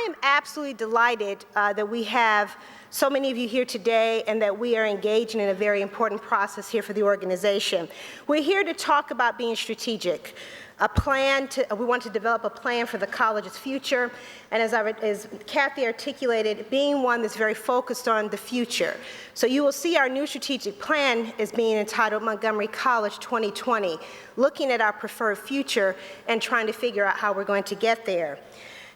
I am absolutely delighted that we have so many of you here today and that we are engaging in a very important process here for the organization. We're here to talk about being strategic. We want to develop a plan for the college's future, and as Kathy articulated, being one that's very focused on the future. So you will see our new strategic plan is being entitled Montgomery College 2020, looking at our preferred future and trying to figure out how we're going to get there.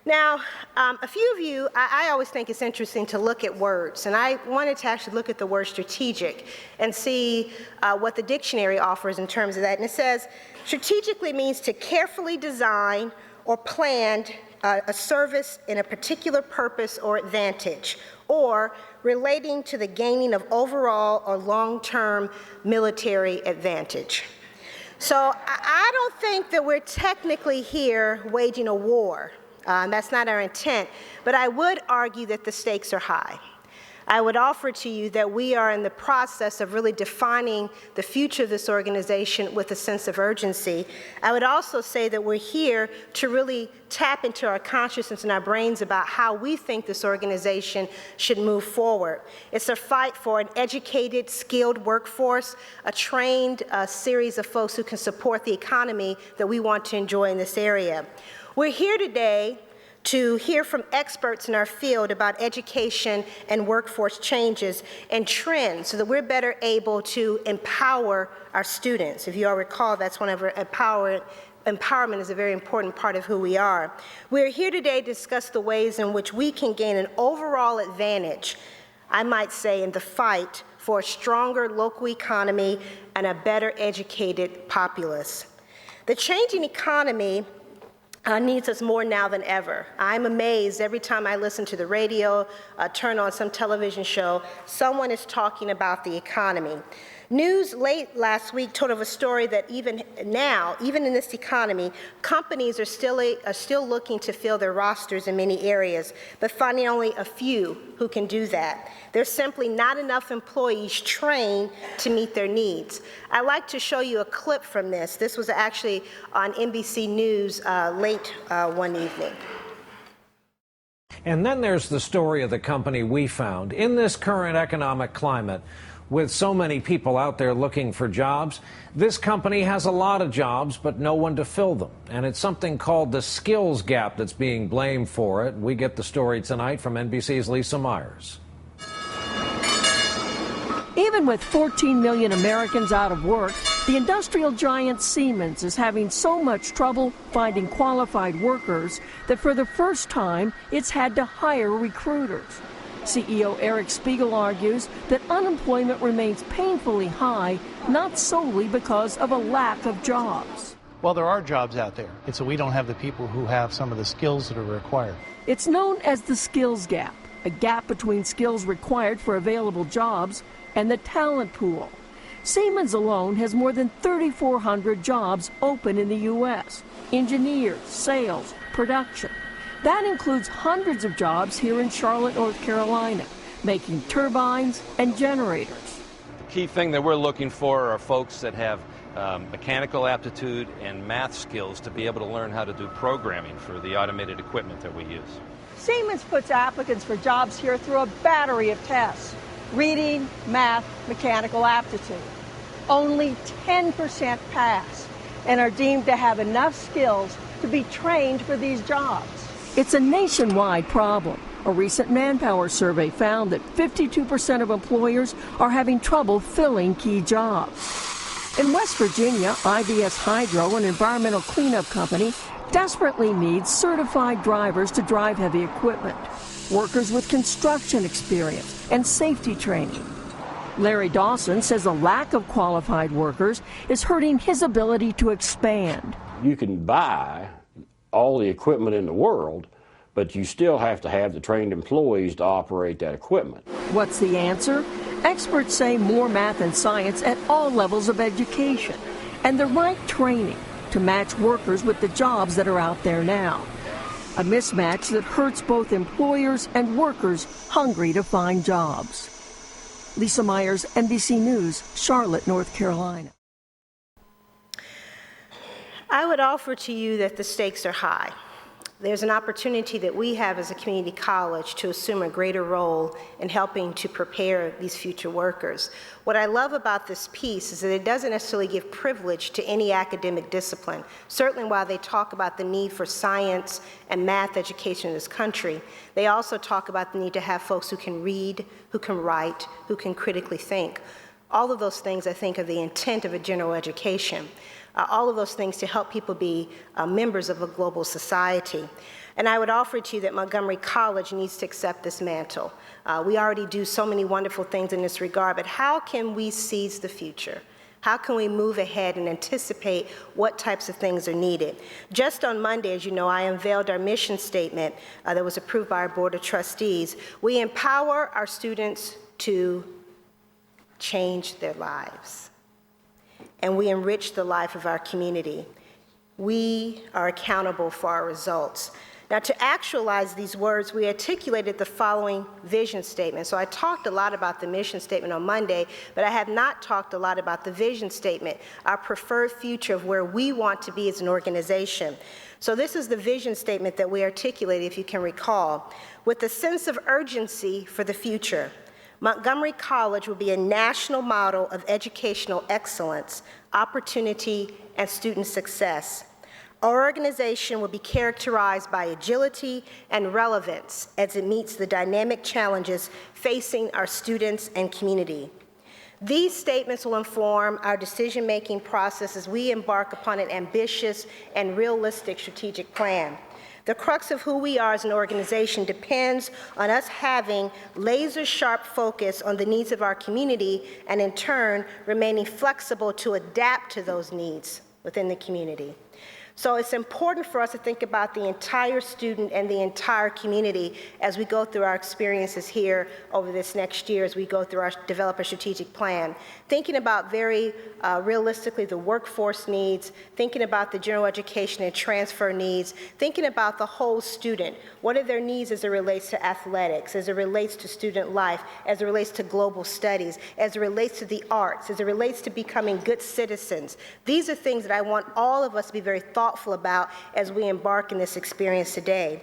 Now, a few of you, I always think it's interesting to look at words, and I wanted to actually look at the word strategic and see what the dictionary offers in terms of that. And it says, strategically means to carefully design or plan a service in a particular purpose or advantage, or relating to the gaining of overall or long-term military advantage. So I don't think that we're technically here waging a war. That's not our intent, but I would argue that the stakes are high. I would offer to you that we are in the process of really defining the future of this organization with a sense of urgency. I would also say that we're here to really tap into our consciousness and our brains about how we think this organization should move forward. It's a fight for an educated, skilled workforce, a trained series of folks who can support the economy that we want to enjoy in this area. We're here today to hear from experts in our field about education and workforce changes and trends so that we're better able to empower our students. If you all recall, that's one of our empowerment is a very important part of who we are. We're here today to discuss the ways in which we can gain an overall advantage, I might say, in the fight for a stronger local economy and a better educated populace. The changing economy needs us more now than ever. I'm amazed every time I listen to the radio, turn on some television show, someone is talking about the economy. News late last week told of a story that even now, even in this economy, companies are still looking to fill their rosters in many areas, but finding only a few who can do that. There's simply not enough employees trained to meet their needs. I'd like to show you a clip from this. This was actually on NBC News late one evening. And then there's the story of the company we found. In this current economic climate, with so many people out there looking for jobs, this company has a lot of jobs, but no one to fill them. And it's something called the skills gap that's being blamed for it. We get the story tonight from NBC's Lisa Myers. Even with 14 million Americans out of work, the industrial giant Siemens is having so much trouble finding qualified workers that for the first time, it's had to hire recruiters. CEO Eric Spiegel argues that unemployment remains painfully high, not solely because of a lack of jobs. Well, there are jobs out there, and so we don't have the people who have some of the skills that are required. It's known as the skills gap, a gap between skills required for available jobs and the talent pool. Siemens alone has more than 3,400 jobs open in the U.S. Engineers, sales, production. That includes hundreds of jobs here in Charlotte, North Carolina, making turbines and generators. The key thing that we're looking for are folks that have mechanical aptitude and math skills to be able to learn how to do programming for the automated equipment that we use. Siemens puts applicants for jobs here through a battery of tests: reading, math, mechanical aptitude. Only 10% pass and are deemed to have enough skills to be trained for these jobs. It's a nationwide problem. A recent Manpower survey found that 52% of employers are having trouble filling key jobs. In West Virginia, IVS Hydro, an environmental cleanup company, desperately needs certified drivers to drive heavy equipment, workers with construction experience and safety training. Larry Dawson says a lack of qualified workers is hurting his ability to expand. You can buy all the equipment in the world, but you still have to have the trained employees to operate that equipment. What's the answer? Experts say more math and science at all levels of education and the right training to match workers with the jobs that are out there now. A mismatch that hurts both employers and workers hungry to find jobs. Lisa Myers, NBC News, Charlotte, North Carolina. I would offer to you that the stakes are high. there's an opportunity that we have as a community college to assume a greater role in helping to prepare these future workers. What I love about this piece is that it doesn't necessarily give privilege to any academic discipline. Certainly while they talk about the need for science and math education in this country, they also talk about the need to have folks who can read, who can write, who can critically think. All of those things, I think, are the intent of a general education. All of those things to help people be members of a global society. And I would offer to you that Montgomery College needs to accept this mantle. We already do so many wonderful things in this regard, but how can we seize the future? How can we move ahead and anticipate what types of things are needed? Just on Monday, as you know, I unveiled our mission statement that was approved by our Board of Trustees. We empower our students to change their lives, and we enrich the life of our community. We are accountable for our results. Now, to actualize these words, we articulated the following vision statement. So I talked a lot about the mission statement on Monday, but I have not talked a lot about the vision statement, our preferred future of where we want to be as an organization. So this is the vision statement that we articulated, if you can recall. With a sense of urgency for the future, Montgomery College will be a national model of educational excellence, opportunity, and student success. Our organization will be characterized by agility and relevance as it meets the dynamic challenges facing our students and community. These statements will inform our decision-making process as we embark upon an ambitious and realistic strategic plan. The crux of who we are as an organization depends on us having laser-sharp focus on the needs of our community and, in turn, remaining flexible to adapt to those needs within the community. So it's important for us to think about the entire student and the entire community as we go through our experiences here over this next year, as we go through our develop a strategic plan. Thinking about very realistically the workforce needs, thinking about the general education and transfer needs, thinking about the whole student. What are their needs as it relates to athletics, as it relates to student life, as it relates to global studies, as it relates to the arts, as it relates to becoming good citizens. These are things that I want all of us to be very thoughtful about as we embark in this experience today.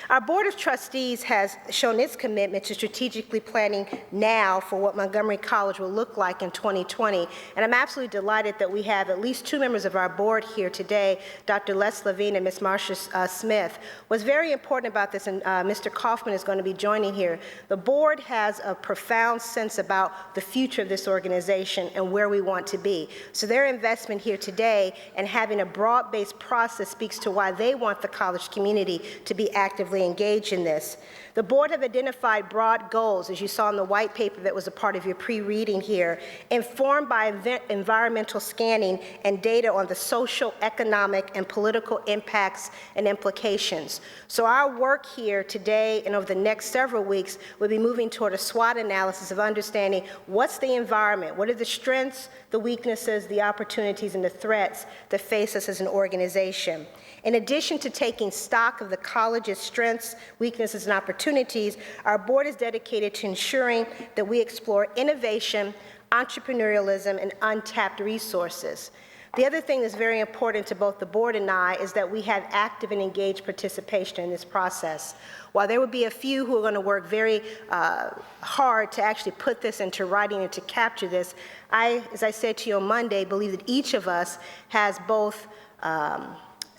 Our Board of Trustees has shown its commitment to strategically planning now for what Montgomery College will look like in 2020, and I'm absolutely delighted that we have at least two members of our board here today, Dr. Les Levine and Ms. Marcia Smith. What's very important about this, and Mr. Kaufman is going to be joining here, the board has a profound sense about the future of this organization and where we want to be. So their investment here today and having a broad-based process speaks to why they want the college community to be actively engaged in this. The board have identified broad goals, as you saw in the white paper that was a part of your pre-reading here, informed by environmental scanning and data on the social, economic, and political impacts and implications. So our work here today and over the next several weeks will be moving toward a SWOT analysis of understanding what's the environment, what are the strengths, the weaknesses, the opportunities, and the threats that face us as an organization. In addition to taking stock of the college's strengths, weaknesses, and opportunities, our board is dedicated to ensuring that we explore innovation, entrepreneurialism, and untapped resources. The other thing that's very important to both the board and I is that we have active and engaged participation in this process. While there will be a few who are going to work very hard to actually put this into writing and to capture this, as I said to you on Monday, believe that each of us has both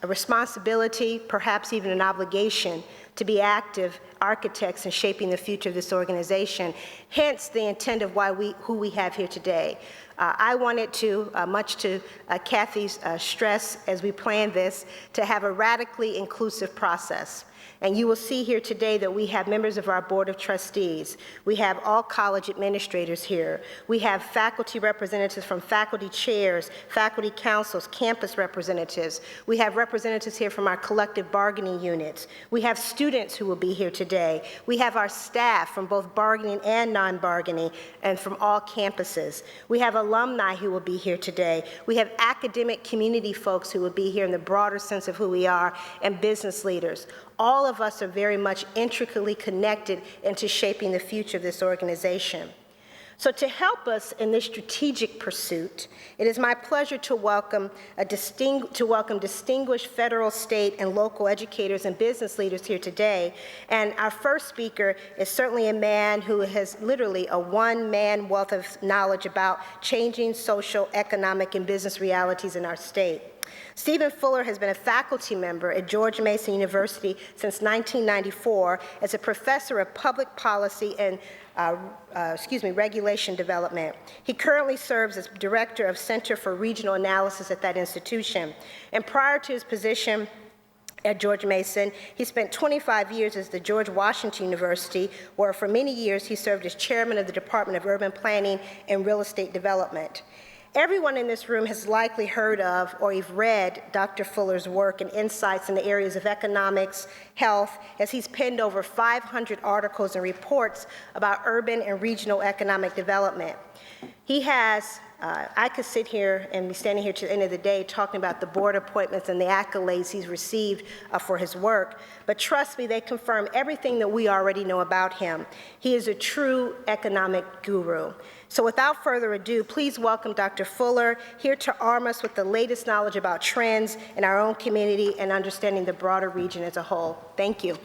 a responsibility, perhaps even an obligation, to be active architects in shaping the future of this organization, hence the intent of who we have here today. I wanted to, much to Kathy's stress as we planned this, to have a radically inclusive process. And you will see here today that we have members of our Board of Trustees. We have all college administrators here. We have faculty representatives from faculty chairs, faculty councils, campus representatives. We have representatives here from our collective bargaining units. We have students who will be here today. We have our staff from both bargaining and non-bargaining and from all campuses. We have alumni who will be here today. We have academic community folks who will be here in the broader sense of who we are, and business leaders. All of us are very much intricately connected into shaping the future of this organization. So to help us in this strategic pursuit, it is my pleasure to welcome distinguished federal, state, and local educators and business leaders here today. And our first speaker is certainly a man who has literally a one-man wealth of knowledge about changing social, economic, and business realities in our state. Stephen Fuller has been a faculty member at George Mason University since 1994 as a professor of public policy and regulation development. He currently serves as director of Center for Regional Analysis at that institution. And prior to his position at George Mason, he spent 25 years as the George Washington University, where for many years he served as chairman of the Department of Urban Planning and Real Estate Development. Everyone in this room has likely heard of or you've read Dr. Fuller's work and insights in the areas of economics, health, as he's penned over 500 articles and reports about urban and regional economic development. He has, I could sit here and be standing here to the end of the day talking about the board appointments and the accolades he's received for his work, but trust me, they confirm everything that we already know about him. He is a true economic guru. So without further ado, please welcome Dr. Fuller, here to arm us with the latest knowledge about trends in our own community and understanding the broader region as a whole. Thank you.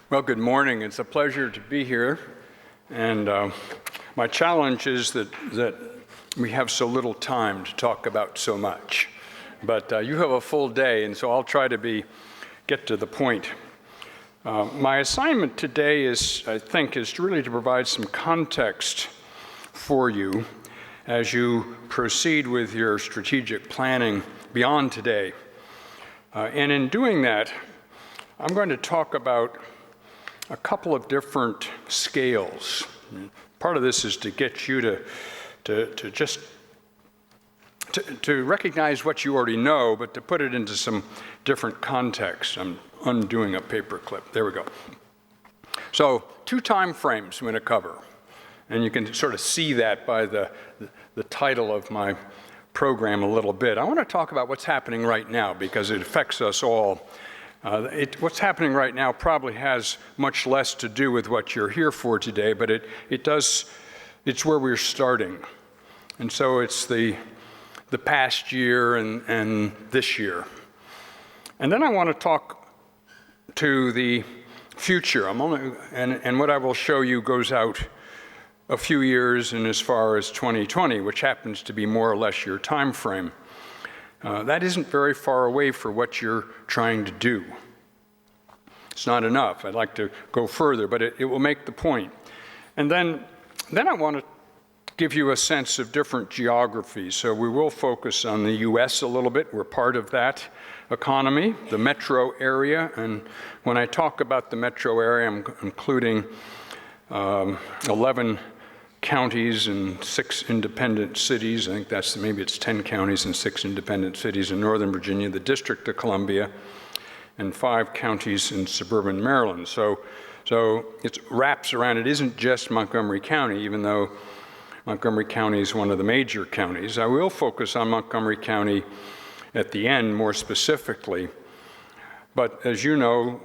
Well, good morning. It's a pleasure to be here. And my challenge is that we have so little time to talk about so much. But you have a full day, and so I'll try to get to the point. My assignment today is really to provide some context for you as you proceed with your strategic planning beyond today. And in doing that, I'm going to talk about a couple of different scales. Part of this is to get you to recognize what you already know, but to put it into some different context. I'm undoing a paper clip. There we go. So 2 time frames I'm going to cover. And you can sort of see that by the title of my program a little bit. I want to talk about what's happening right now because it affects us all. What's happening right now probably has much less to do with what you're here for today, but it's where we're starting. And so it's the past year and this year. And then I want to talk to the future. And what I will show you goes out a few years and as far as 2020, which happens to be more or less your time frame. That isn't very far away for what you're trying to do. It's not enough. I'd like to go further, but it will make the point. And then I want to give you a sense of different geographies. So we will focus on the U.S. a little bit. We're part of that economy, the metro area. And when I talk about the metro area, I'm including 11 counties and 6 independent cities. I think maybe it's 10 counties and 6 independent cities in Northern Virginia, the District of Columbia, and 5 counties in suburban Maryland. So it wraps around, it isn't just Montgomery County, even though Montgomery County is one of the major counties. I will focus on Montgomery County at the end more specifically. But as you know,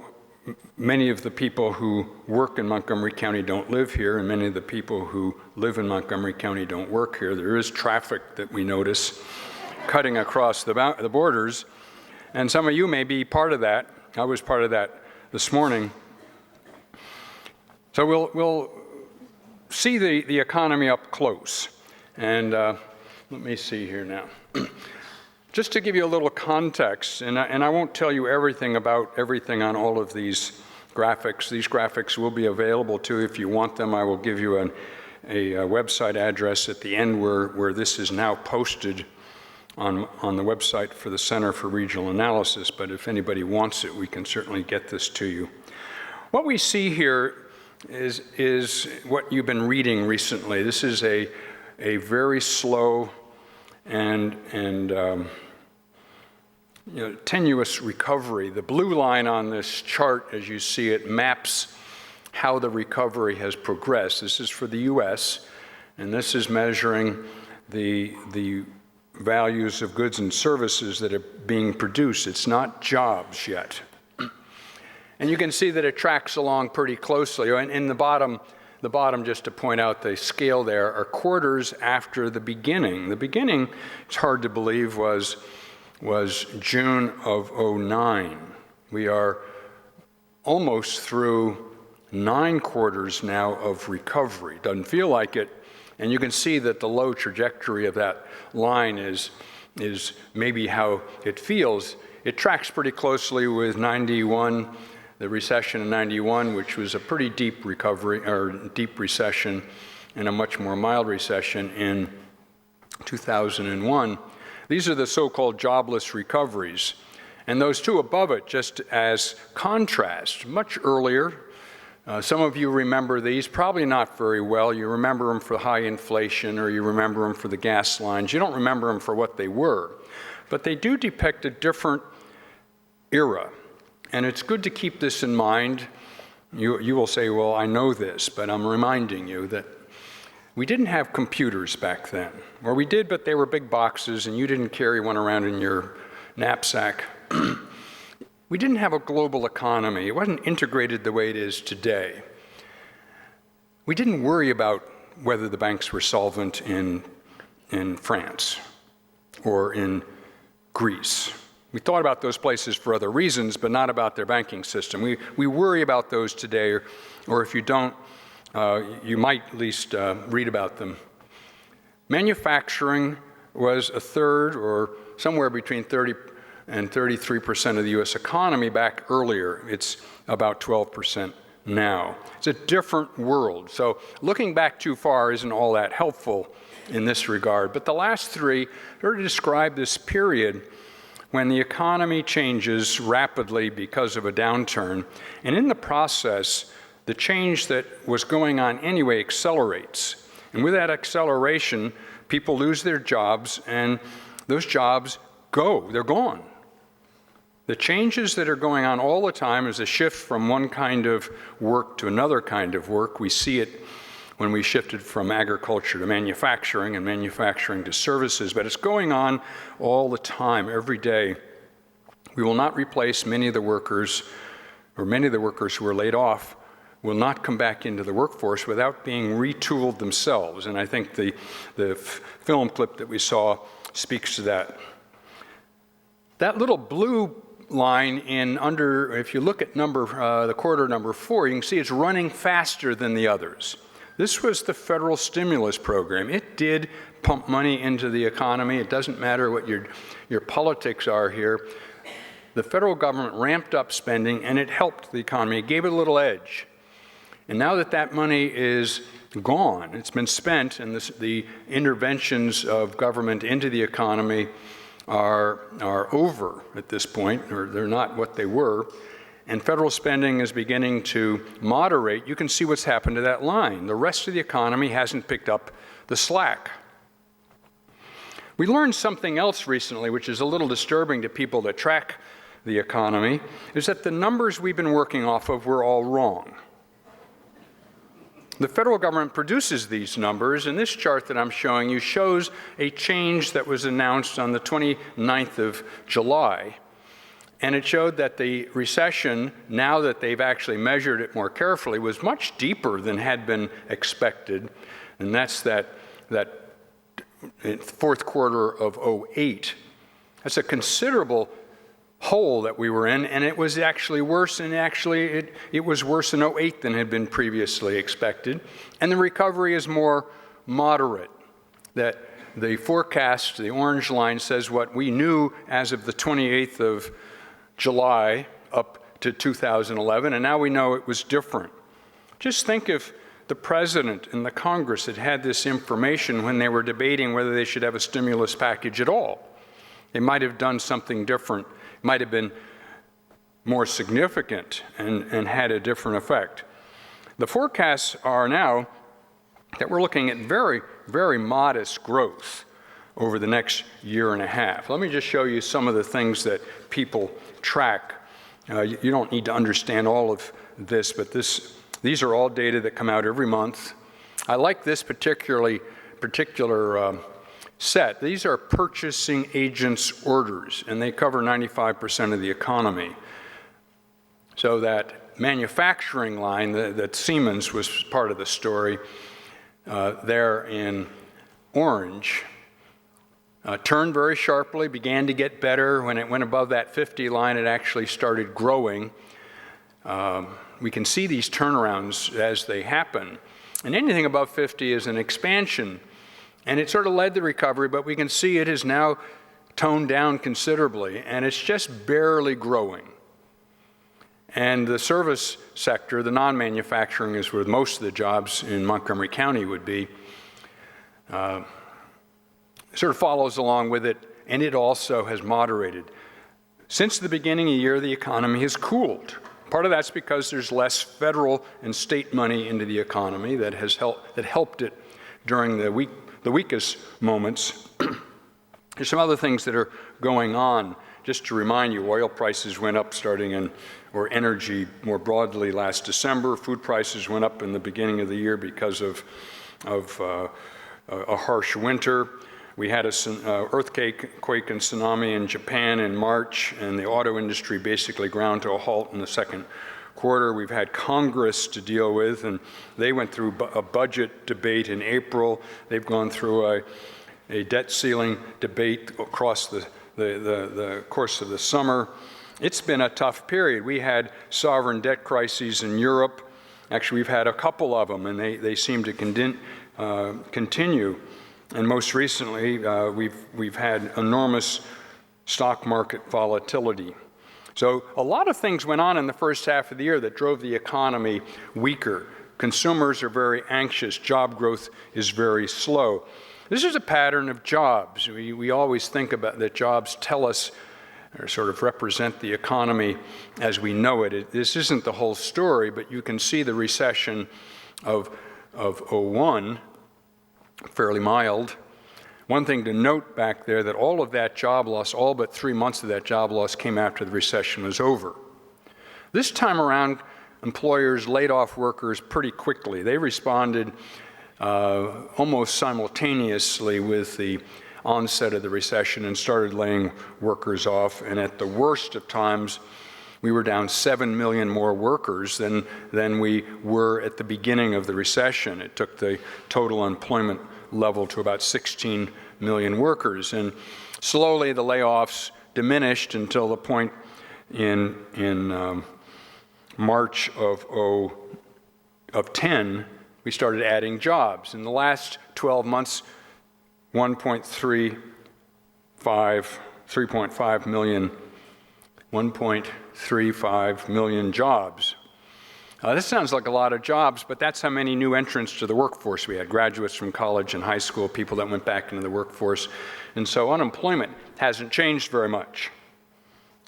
many of the people who work in Montgomery County don't live here, and many of the people who live in Montgomery County don't work here. There is traffic that we notice cutting across the borders, and some of you may be part of that. I was part of that this morning. So we'll see the economy up close. And let me see here now. Just to give you a little context, and I won't tell you everything about everything on all of these graphics. These graphics will be available too if you want them. I will give you a website address at the end where this is now posted on the website for the Center for Regional Analysis. But if anybody wants it, we can certainly get this to you. What we see here is what you've been reading recently. This is a very slow and tenuous recovery. The blue line on this chart, as you see it, maps how the recovery has progressed. This is for the U.S., and this is measuring the values of goods and services that are being produced. It's not jobs yet. And you can see that it tracks along pretty closely. And in the bottom, just to point out the scale there, are quarters after the beginning. The beginning, it's hard to believe, was June of '09. We are almost through 9 quarters now of recovery. Doesn't feel like it. And you can see that the low trajectory of that line is maybe how it feels. It tracks pretty closely with 91, the recession in 91, which was a pretty deep recovery, or deep recession, and a much more mild recession in 2001. These are the so-called jobless recoveries. And those two above it, just as contrast, much earlier. Some of you remember these, probably not very well. You remember them for high inflation, or you remember them for the gas lines. You don't remember them for what they were. But they do depict a different era. And it's good to keep this in mind. You will say, well, I know this, but I'm reminding you that we didn't have computers back then. Or we did, but they were big boxes, and you didn't carry one around in your knapsack. We didn't have a global economy. It wasn't integrated the way it is today. We didn't worry about whether the banks were solvent in France or in Greece. We thought about those places for other reasons, but not about their banking system. We worry about those today, or if you don't, you might at least read about them. Manufacturing was a third, or somewhere between 30 and 33% of the US economy back earlier. It's about 12% now. It's a different world. So looking back too far isn't all that helpful in this regard. But the last three sort of describe this period when the economy changes rapidly because of a downturn. And in the process, the change that was going on anyway accelerates. And with that acceleration, people lose their jobs, and those jobs go. They're gone. The changes that are going on all the time is a shift from one kind of work to another kind of work. We see it when we shifted from agriculture to manufacturing and manufacturing to services, but it's going on all the time, every day. We will not replace many of the workers, or many of the workers who are laid off will not come back into the workforce without being retooled themselves. And I think the film clip that we saw speaks to that. That little blue line if you look at the quarter number 4, you can see it's running faster than the others. This was the federal stimulus program. It did pump money into the economy. It doesn't matter what your politics are here. The federal government ramped up spending, and it helped the economy. It gave it a little edge. And now that that money is gone, it's been spent, and the interventions of government into the economy are over at this point, or they're not what they were, and federal spending is beginning to moderate. You can see what's happened to that line. The rest of the economy hasn't picked up the slack. We learned something else recently, which is a little disturbing to people that track the economy, is that the numbers we've been working off of were all wrong. The federal government produces these numbers, and this chart that I'm showing you shows a change that was announced on the 29th of July. And it showed that the recession, now that they've actually measured it more carefully, was much deeper than had been expected. And that's that fourth quarter of '08. That's a considerable hole that we were in, and it was actually worse, and actually it was worse in '08 than had been previously expected. And the recovery is more moderate. That the forecast, the orange line, says what we knew as of the 28th of July up to 2011, and now we know it was different. Just think if the president and the Congress had had this information when they were debating whether they should have a stimulus package at all. They might have done something different. It might have been more significant and had a different effect. The forecasts are now that we're looking at very, very modest growth over the next year and a half. Let me just show you some of the things that people track. You don't need to understand all of this, but these are all data that come out every month. I like this particular set. These are purchasing agents' orders, and they cover 95% of the economy. So that manufacturing line, that Siemens was part of the story, there in orange, turned very sharply, began to get better. When it went above that 50 line, it actually started growing. We can see these turnarounds as they happen. And anything above 50 is an expansion. And it sort of led the recovery, but we can see it has now toned down considerably, and it's just barely growing. And the service sector, the non-manufacturing, is where most of the jobs in Montgomery County would be, sort of follows along with it, and it also has moderated. Since the beginning of the year, the economy has cooled. Part of that's because there's less federal and state money into the economy that helped it during the weakest moments. There's some other things that are going on. Just to remind you, oil prices went up or energy more broadly last December. Food prices went up in the beginning of the year because of a harsh winter. We had an earthquake and tsunami in Japan in March, and the auto industry basically ground to a halt in the second quarter. We've had Congress to deal with, and they went through a budget debate in April. They've gone through a debt ceiling debate across the course of the summer. It's been a tough period. We had sovereign debt crises in Europe. Actually, we've had a couple of them, and they seem to continue. And most recently, we've had enormous stock market volatility. So a lot of things went on in the first half of the year that drove the economy weaker. Consumers are very anxious. Job growth is very slow. This is a pattern of jobs. We always think about that jobs tell us or sort of represent the economy as we know it. This isn't the whole story, but you can see the recession of 01, fairly mild. One thing to note back there, that all of that job loss, all but 3 months of that job loss came after the recession was over. This time around, employers laid off workers pretty quickly. They responded almost simultaneously with the onset of the recession and started laying workers off. And at the worst of times, we were down 7 million more workers than we were at the beginning of the recession. It took the total employment level to about 16 million workers. And slowly the layoffs diminished until the point in March of 10, we started adding jobs. In the last 12 months, 3.5 million jobs. This sounds like a lot of jobs, but that's how many new entrants to the workforce we had, graduates from college and high school, people that went back into the workforce. And so unemployment hasn't changed very much.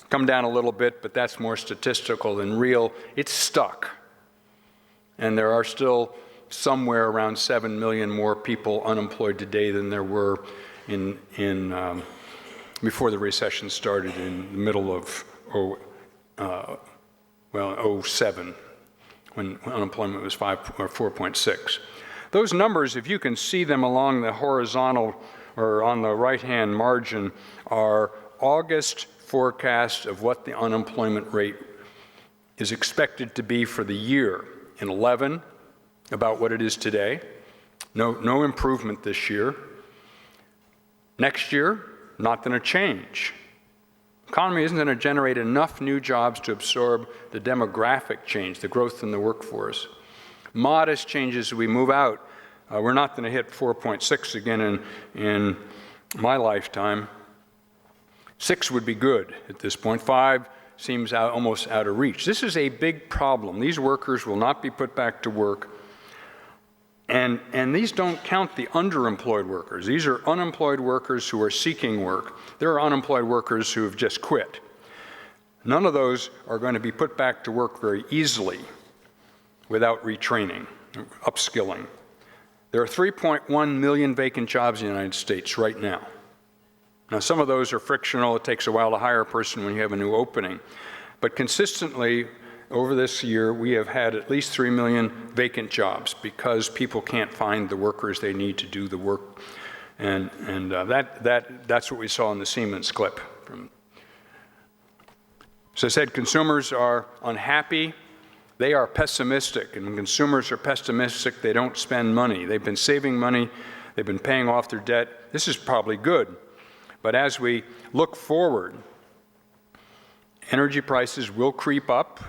Come down a little bit, but that's more statistical than real. It's stuck. And there are still somewhere around 7 million more people unemployed today than there were before the recession started in the middle of 07. When unemployment was 4.6. Those numbers, if you can see them along the horizontal or on the right-hand margin, are August forecast of what the unemployment rate is expected to be for the year. In 11, about what it is today. No improvement this year. Next year, not going to change. Economy isn't going to generate enough new jobs to absorb the demographic change, the growth in the workforce. Modest changes as we move out. We're not going to hit 4.6 again in my lifetime. 6 would be good at this point. 5 seems almost out of reach. This is a big problem. These workers will not be put back to work. And these don't count the underemployed workers. These are unemployed workers who are seeking work. There are unemployed workers who have just quit. None of those are going to be put back to work very easily without retraining, upskilling. There are 3.1 million vacant jobs in the United States right now. Now, some of those are frictional. It takes a while to hire a person when you have a new opening. But consistently, over this year, we have had at least 3 million vacant jobs because people can't find the workers they need to do the work. That's what we saw in the Siemens clip. As I said, consumers are unhappy. They are pessimistic, and when consumers are pessimistic, they don't spend money. They've been saving money. They've been paying off their debt. This is probably good. But as we look forward, energy prices will creep up.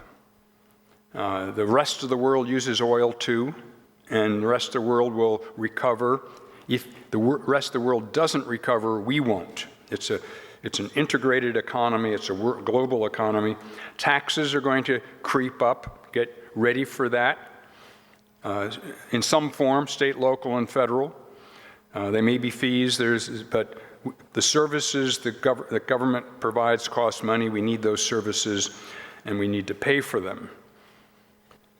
The rest of the world uses oil too, and the rest of the world will recover. If the rest of the world doesn't recover, we won't. It's an integrated economy. It's a global economy. Taxes are going to creep up. Get ready for that. In some form, state, local, and federal. There may be fees, but the services the government provides cost money. We need those services, and we need to pay for them.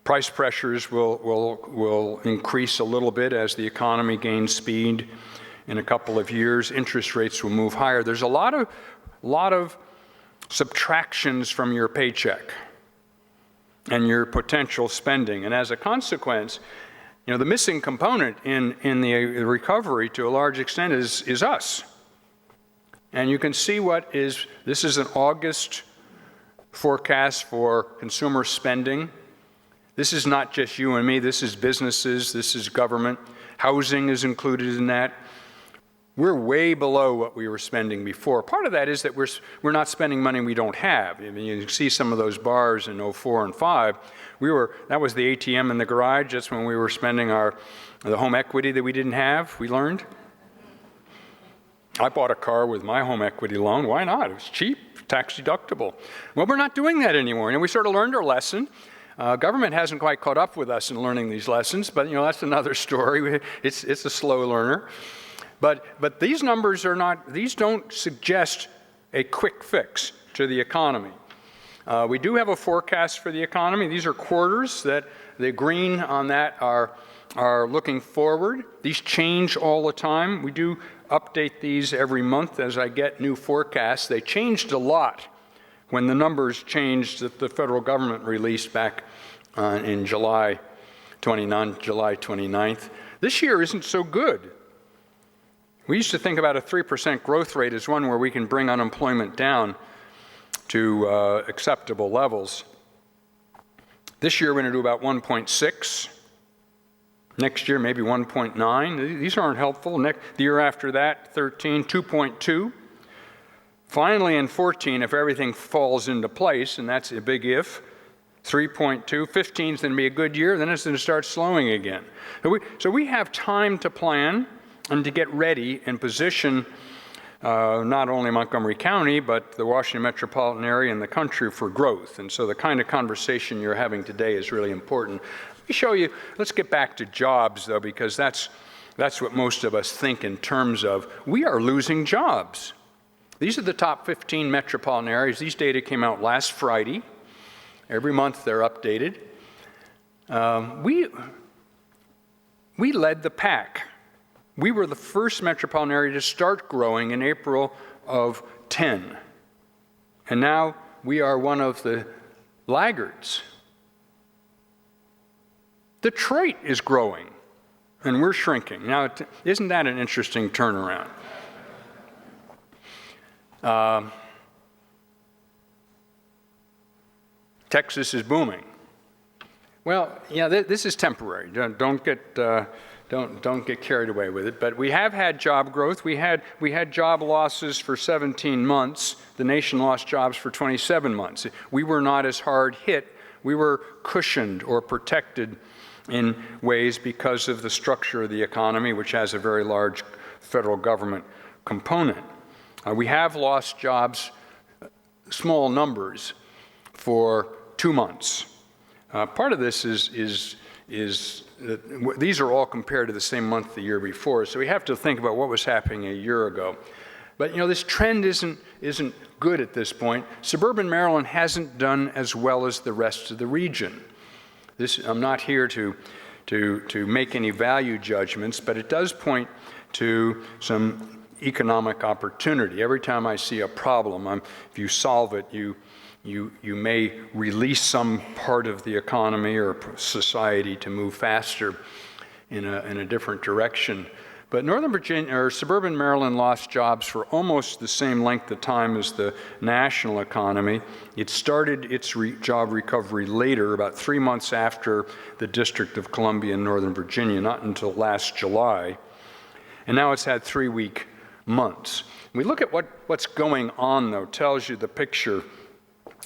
Price pressures will increase a little bit as the economy gains speed. In a couple of years, interest rates will move higher. There's a lot of subtractions from your paycheck and your potential spending, and as a consequence, the missing component in the recovery to a large extent is us. And you can see this is an August forecast for consumer spending. This is not just you and me, this is businesses, this is government. Housing is included in that. We're way below what we were spending before. Part of that is that we're not spending money we don't have. I mean, you can see some of those bars in 04 and 05. That was the ATM in the garage. That's when we were spending the home equity that we didn't have, we learned. I bought a car with my home equity loan. Why not? It was cheap, tax deductible. Well, we're not doing that anymore. And we sort of learned our lesson. Government hasn't quite caught up with us in learning these lessons, but that's another story. It's a slow learner. But these numbers these don't suggest a quick fix to the economy. We do have a forecast for the economy. These are quarters that the green on that are looking forward. These change all the time. We do update these every month as I get new forecasts. They changed a lot when the numbers changed that the federal government released back in July 29th. This year isn't so good. We used to think about a 3% growth rate as one where we can bring unemployment down to acceptable levels. This year we're going to do about 1.6. Next year maybe 1.9. These aren't helpful. The year after that, 13, 2.2. Finally in 14, if everything falls into place, and that's a big if, 3.2. 15 is going to be a good year, then it's going to start slowing again. So we have time to plan and to get ready and position not only Montgomery County, but the Washington metropolitan area and the country for growth. And so the kind of conversation you're having today is really important. Let me show you, let's get back to jobs though, because that's what most of us think in terms of, we are losing jobs. These are the top 15 metropolitan areas. These data came out last Friday. Every month they're updated. We led the pack. We were the first metropolitan area to start growing in April of 10. And now we are one of the laggards. Detroit is growing, and we're shrinking. Now, isn't that an interesting turnaround? Texas is booming. Well, yeah, this is temporary. Don't get carried away with it. But we have had job growth. We had job losses for 17 months. The nation lost jobs for 27 months. We were not as hard hit. We were cushioned or protected in ways because of the structure of the economy, which has a very large federal government component. We have lost jobs, small numbers, for 2 months. Part of this is that these are all compared to the same month the year before, so we have to think about what was happening a year ago. But this trend isn't good at this point. Suburban Maryland hasn't done as well as the rest of the region. I'm not here to make any value judgments, but it does point to some economic opportunity. Every time I see a problem, if you solve it, you may release some part of the economy or society to move faster in a different direction. But Northern Virginia or suburban Maryland lost jobs for almost the same length of time as the national economy. It started its job recovery later, about 3 months after the District of Columbia in Northern Virginia, not until last July. And now it's had 3-week months. We look at what's going on, though, tells you the picture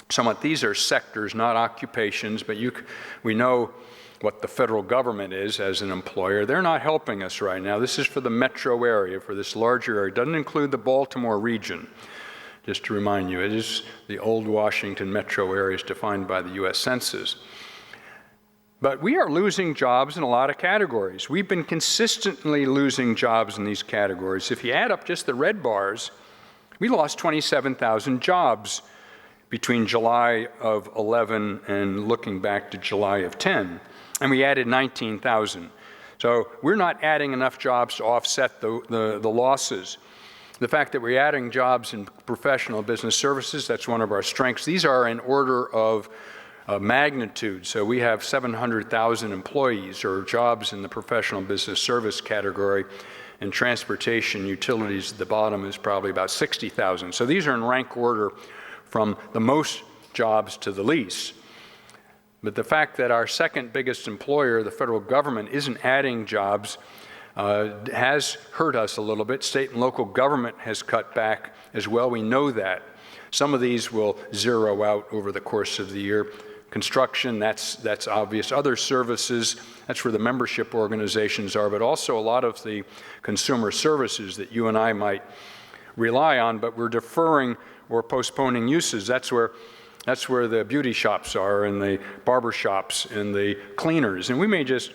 somewhat. These are sectors, not occupations, but we know what the federal government is as an employer. They're not helping us right now. This is for the metro area, for this larger area. It doesn't include the Baltimore region. Just to remind you, it is the old Washington metro areas defined by the U.S. Census. But we are losing jobs in a lot of categories. We've been consistently losing jobs in these categories. If you add up just the red bars, we lost 27,000 jobs between July of 11 and looking back to July of 10. And we added 19,000. So we're not adding enough jobs to offset the losses. The fact that we're adding jobs in professional business services, that's one of our strengths. These are in order of magnitude. So we have 700,000 employees or jobs in the professional business service category, and transportation utilities at the bottom is probably about 60,000. So these are in rank order from the most jobs to the least. But the fact that our second biggest employer, the federal government, isn't adding jobs has hurt us a little bit. State and local government has cut back as well. We know that. Some of these will zero out over the course of the year. Construction, that's obvious. Other services, that's where the membership organizations are, but also a lot of the consumer services that you and I might rely on, but we're deferring or postponing uses. That's where the beauty shops are, and the barber shops, and the cleaners. And we may just,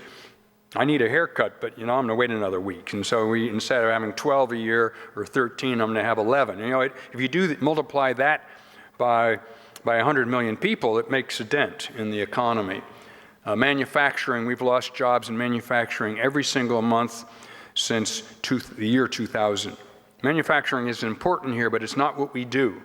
I need a haircut, but I'm going to wait another week. And so instead of having 12 a year or 13, I'm going to have 11. If you multiply that by 100 million people, it makes a dent in the economy. Manufacturing, we've lost jobs in manufacturing every single month since the year 2000. Manufacturing is important here, but it's not what we do.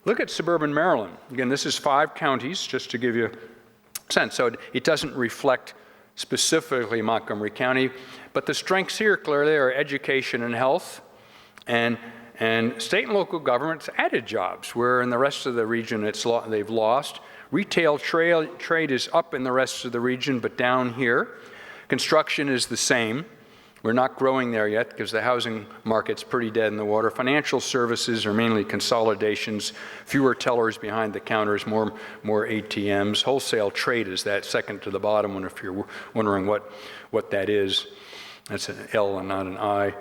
Look at suburban Maryland. Again, this is 5 counties, just to give you a sense. So it doesn't reflect specifically Montgomery County, but the strengths here clearly are education and health, and state and local governments added jobs, where in the rest of the region they've lost. Retail trade is up in the rest of the region, but down here. Construction is the same. We're not growing there yet because the housing market's pretty dead in the water. Financial services are mainly consolidations, fewer tellers behind the counters, more ATMs. Wholesale trade is that second to the bottom one, if you're wondering what that is. That's an L and not an I.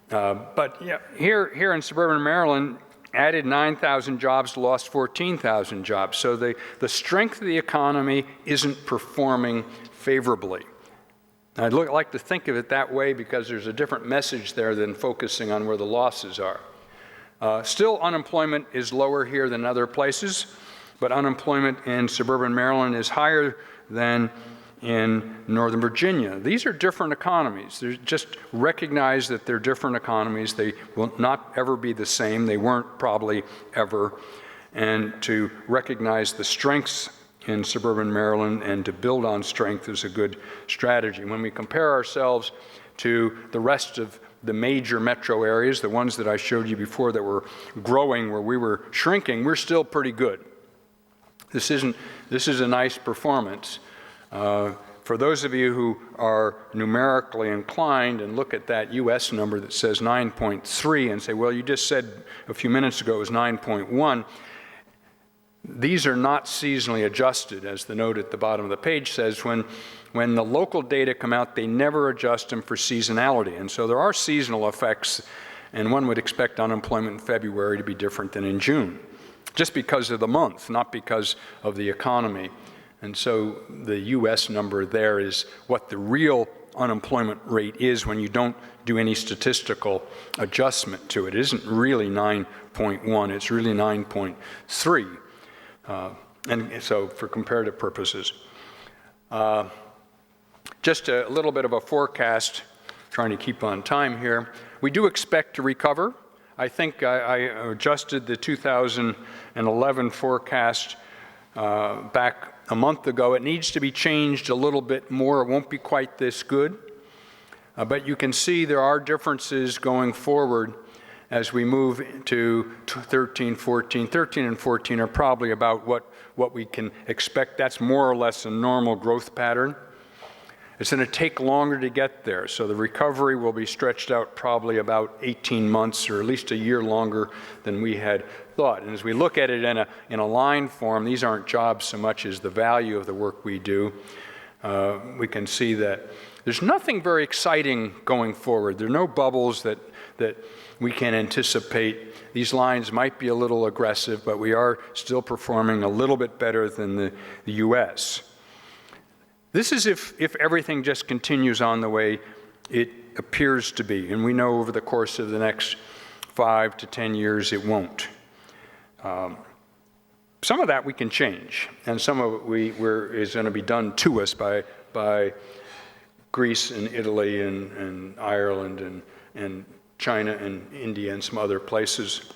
But yeah, here in suburban Maryland, added 9,000 jobs, lost 14,000 jobs. So the strength of the economy isn't performing favorably. I'd like to think of it that way because there's a different message there than focusing on where the losses are. Still, unemployment is lower here than other places, but unemployment in suburban Maryland is higher than in Northern Virginia. These are different economies. Just recognize that they're different economies. They will not ever be the same. They weren't probably ever. And to recognize the strengths in suburban Maryland and to build on strength is a good strategy. When we compare ourselves to the rest of the major metro areas, the ones that I showed you before that were growing where we were shrinking, we're still pretty good. This is a nice performance. For those of you who are numerically inclined and look at that US number that says 9.3 and say, well, you just said a few minutes ago it was 9.1, these are not seasonally adjusted, as the note at the bottom of the page says. When the local data come out, they never adjust them for seasonality. And so there are seasonal effects, and one would expect unemployment in February to be different than in June, just because of the month, not because of the economy. And so the US number there is what the real unemployment rate is when you don't do any statistical adjustment to it. It isn't really 9.1, it's really 9.3. And so for comparative purposes. Just a little bit of a forecast, trying to keep on time here. We do expect to recover. I think I adjusted the 2011 forecast back a month ago. It needs to be changed a little bit more. It won't be quite this good. But you can see there are differences going forward as we move to 13, 14. 13 and 14 are probably about what we can expect. That's more or less a normal growth pattern. It's going to take longer to get there, so the recovery will be stretched out probably about 18 months or at least a year longer than we had thought. And as we look at it in a line form, these aren't jobs so much as the value of the work we do. We can see that there's nothing very exciting going forward. There are no bubbles that we can anticipate. These lines might be a little aggressive, but we are still performing a little bit better than the U.S. This is if everything just continues on the way it appears to be, and we know over the course of the next 5 to 10 years it won't. Some of that we can change, and some of it is going to be done to us by Greece and Italy and Ireland and China and India and some other places.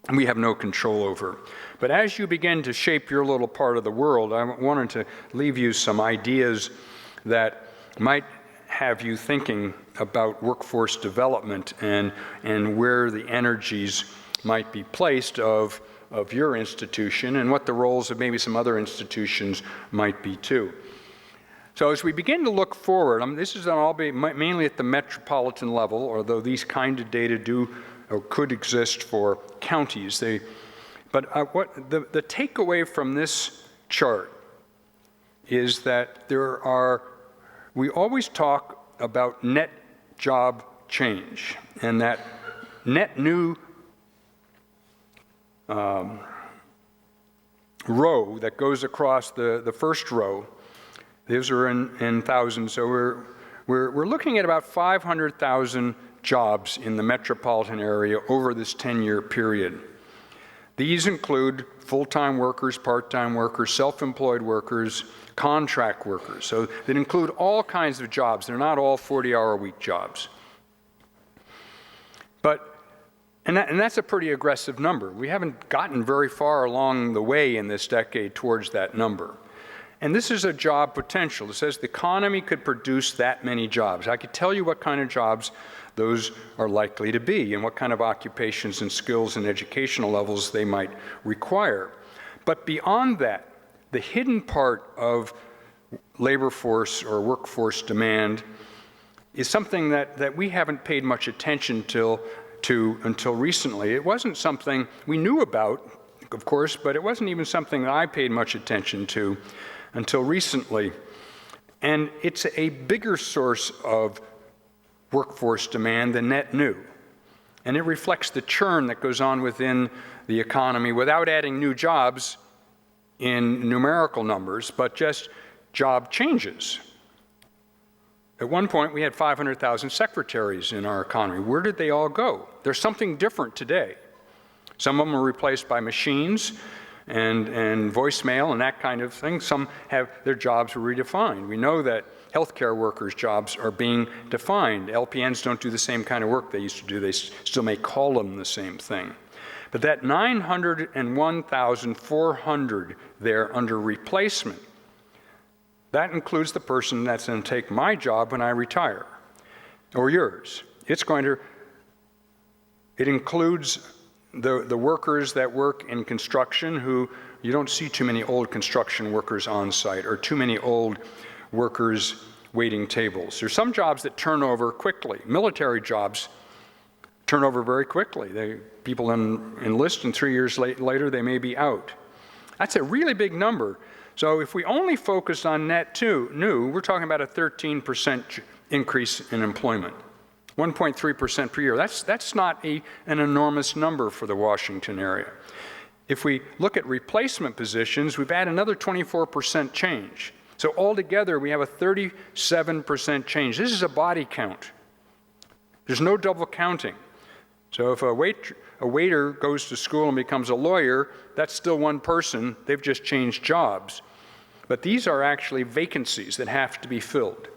And we have no control over. But as you begin to shape your little part of the world, I wanted to leave you some ideas that might have you thinking about workforce development and where the energies might be placed of your institution and what the roles of maybe some other institutions might be too. So as we begin to look forward, this is going to all be mainly at the metropolitan level, although these kind of data do or could exist for counties. But what the takeaway from this chart is that we always talk about net job change, and that net new row that goes across the first row, those are in thousands. So we're looking at about 500,000 jobs in the metropolitan area over this 10-year period. These include full-time workers, part-time workers, self-employed workers, contract workers. So they include all kinds of jobs. They're not all 40-hour-a-week jobs. And that's a pretty aggressive number. We haven't gotten very far along the way in this decade towards that number. And this is a job potential. It says the economy could produce that many jobs. I could tell you what kind of jobs those are likely to be and what kind of occupations and skills and educational levels they might require. But beyond that, the hidden part of labor force or workforce demand is something that we haven't paid much attention to until recently. It wasn't something we knew about, of course, but it wasn't even something that I paid much attention to until recently. And it's a bigger source of workforce demand than net new. And it reflects the churn that goes on within the economy without adding new jobs in numerical numbers, but just job changes. At one point, we had 500,000 secretaries in our economy. Where did they all go? There's something different today. Some of them are replaced by machines and voicemail and that kind of thing. Some have their jobs redefined. We know that healthcare workers' jobs are being defined. LPNs don't do the same kind of work they used to do. They still may call them the same thing. But that 901,400 there under replacement, that includes the person that's going to take my job when I retire, or yours. It includes the workers that work in construction who you don't see too many old construction workers on site or too many old workers waiting tables. There's some jobs that turn over quickly. Military jobs turn over very quickly. People enlist and 3 years later they may be out. That's a really big number. So if we only focus on net new, we're talking about a 13% increase in employment, 1.3% per year. That's not an enormous number for the Washington area. If we look at replacement positions, we've had another 24% change. So altogether, we have a 37% change. This is a body count. There's no double counting. So if a waiter goes to school and becomes a lawyer, that's still one person. They've just changed jobs. But these are actually vacancies that have to be filled.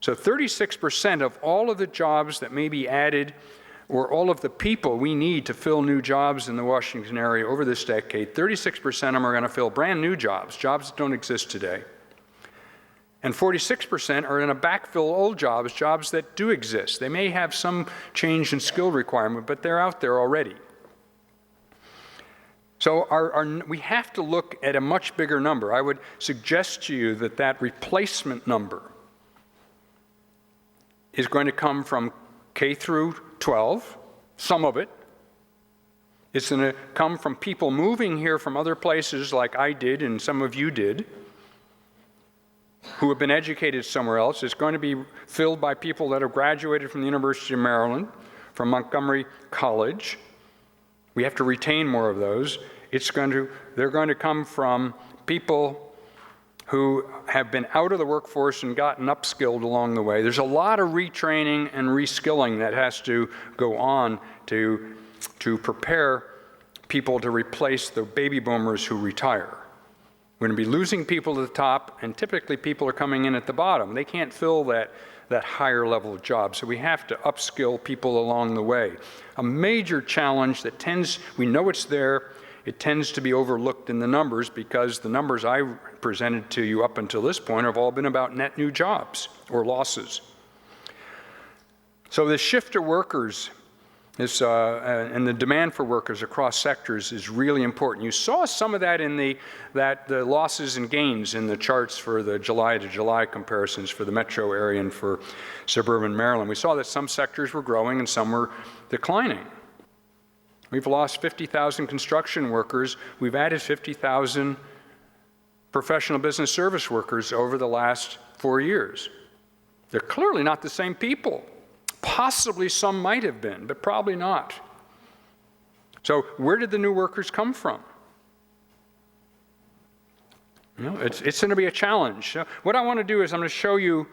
So 36% of all of the jobs that may be added, or all of the people we need to fill new jobs in the Washington area over this decade, 36% of them are going to fill brand new jobs that don't exist today. And 46% are in a backfill old jobs, jobs that do exist. They may have some change in skill requirement, but they're out there already. So we have to look at a much bigger number. I would suggest to you that that replacement number is going to come from K through 12, some of it. It's going to come from people moving here from other places like I did and some of you did, who have been educated somewhere else. It's going to be filled by people that have graduated from the University of Maryland, from Montgomery College. We have to retain more of those. They're going to come from people who have been out of the workforce and gotten upskilled along the way. There's a lot of retraining and reskilling that has to go on to prepare people to replace the baby boomers who retire. We're going to be losing people at the top, and typically people are coming in at the bottom. They can't fill that higher level of job, so we have to upskill people along the way. A major challenge that we know it's there, it tends to be overlooked in the numbers because the numbers I presented to you up until this point have all been about net new jobs or losses. So the shift to workers and the demand for workers across sectors is really important. You saw some of that in the losses and gains in the charts for the July to July comparisons for the metro area and for suburban Maryland. We saw that some sectors were growing and some were declining. We've lost 50,000 construction workers. We've added 50,000 professional business service workers over the last 4 years. They're clearly not the same people. Possibly some might have been, but probably not. So where did the new workers come from? It's going to be a challenge. So what I want to do is I'm going to show you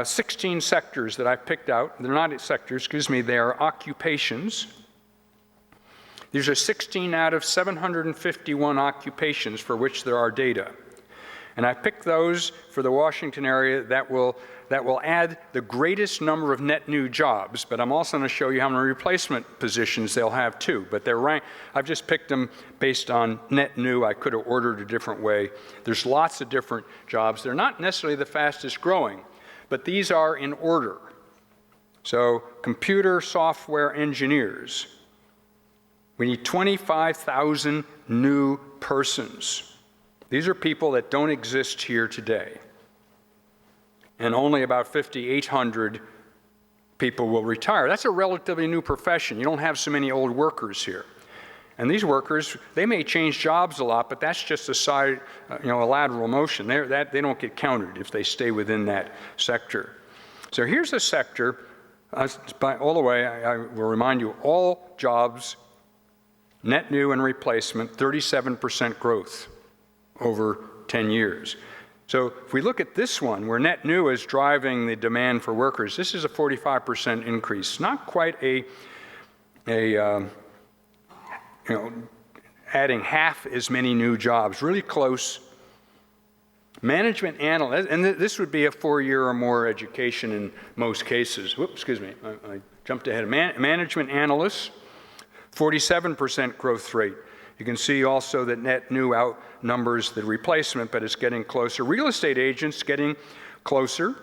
16 sectors that I've picked out. They're not sectors, excuse me, they are occupations. These are 16 out of 751 occupations for which there are data. And I picked those for the Washington area that will add the greatest number of net new jobs, but I'm also going to show you how many replacement positions they'll have too. But they're ranked, I've just picked them based on net new. I could have ordered a different way. There's lots of different jobs. They're not necessarily the fastest growing, but these are in order. So computer software engineers. We need 25,000 new persons. These are people that don't exist here today. And only about 5,800 people will retire. That's a relatively new profession. You don't have so many old workers here. And these workers, they may change jobs a lot, but that's just a lateral motion. They don't get counted if they stay within that sector. So here's a sector, all the way, I will remind you, all jobs, net new and replacement, 37% growth over 10 years. So if we look at this one, where net new is driving the demand for workers, this is a 45% increase. Not quite adding half as many new jobs, really close. Management analyst, and this would be a 4-year or more education in most cases. Whoops, excuse me, I jumped ahead. Management analysts, 47% growth rate. You can see also that net new outnumbers the replacement, but it's getting closer. Real estate agents getting closer.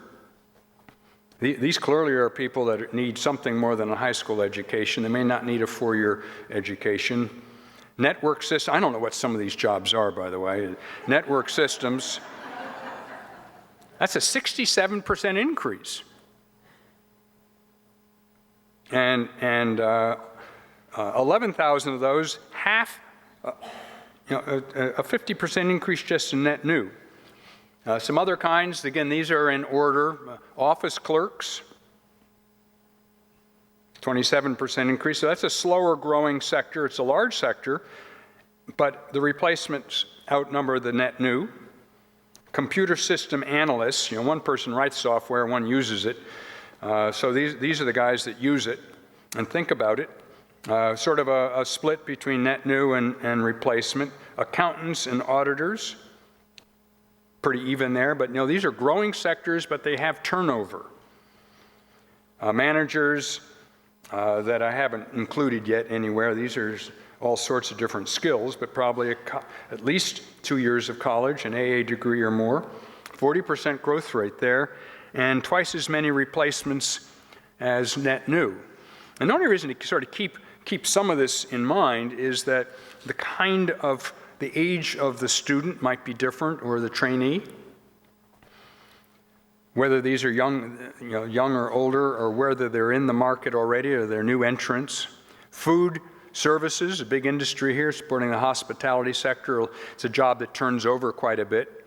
These clearly are people that need something more than a high school education. They may not need a 4-year education. Network systems, I don't know what some of these jobs are, by the way. Network systems, that's a 67% increase. And 11,000 of those, half, a 50% increase just in net new. Some other kinds, again, these are in order. Office clerks, 27% increase. So that's a slower growing sector. It's a large sector, but the replacements outnumber the net new. Computer system analysts, one person writes software, one uses it. So these are the guys that use it. And think about it. Sort of a split between net new and replacement. Accountants and auditors, pretty even there, but these are growing sectors, but they have turnover. Managers that I haven't included yet anywhere, these are all sorts of different skills, but probably at least 2 years of college, an AA degree or more. 40% growth rate there, and twice as many replacements as net new. And the only reason to sort of keep some of this in mind is that the age of the student might be different, or the trainee. Whether these are young or older, or whether they're in the market already or they're new entrants. Food services, a big industry here, supporting the hospitality sector. It's a job that turns over quite a bit.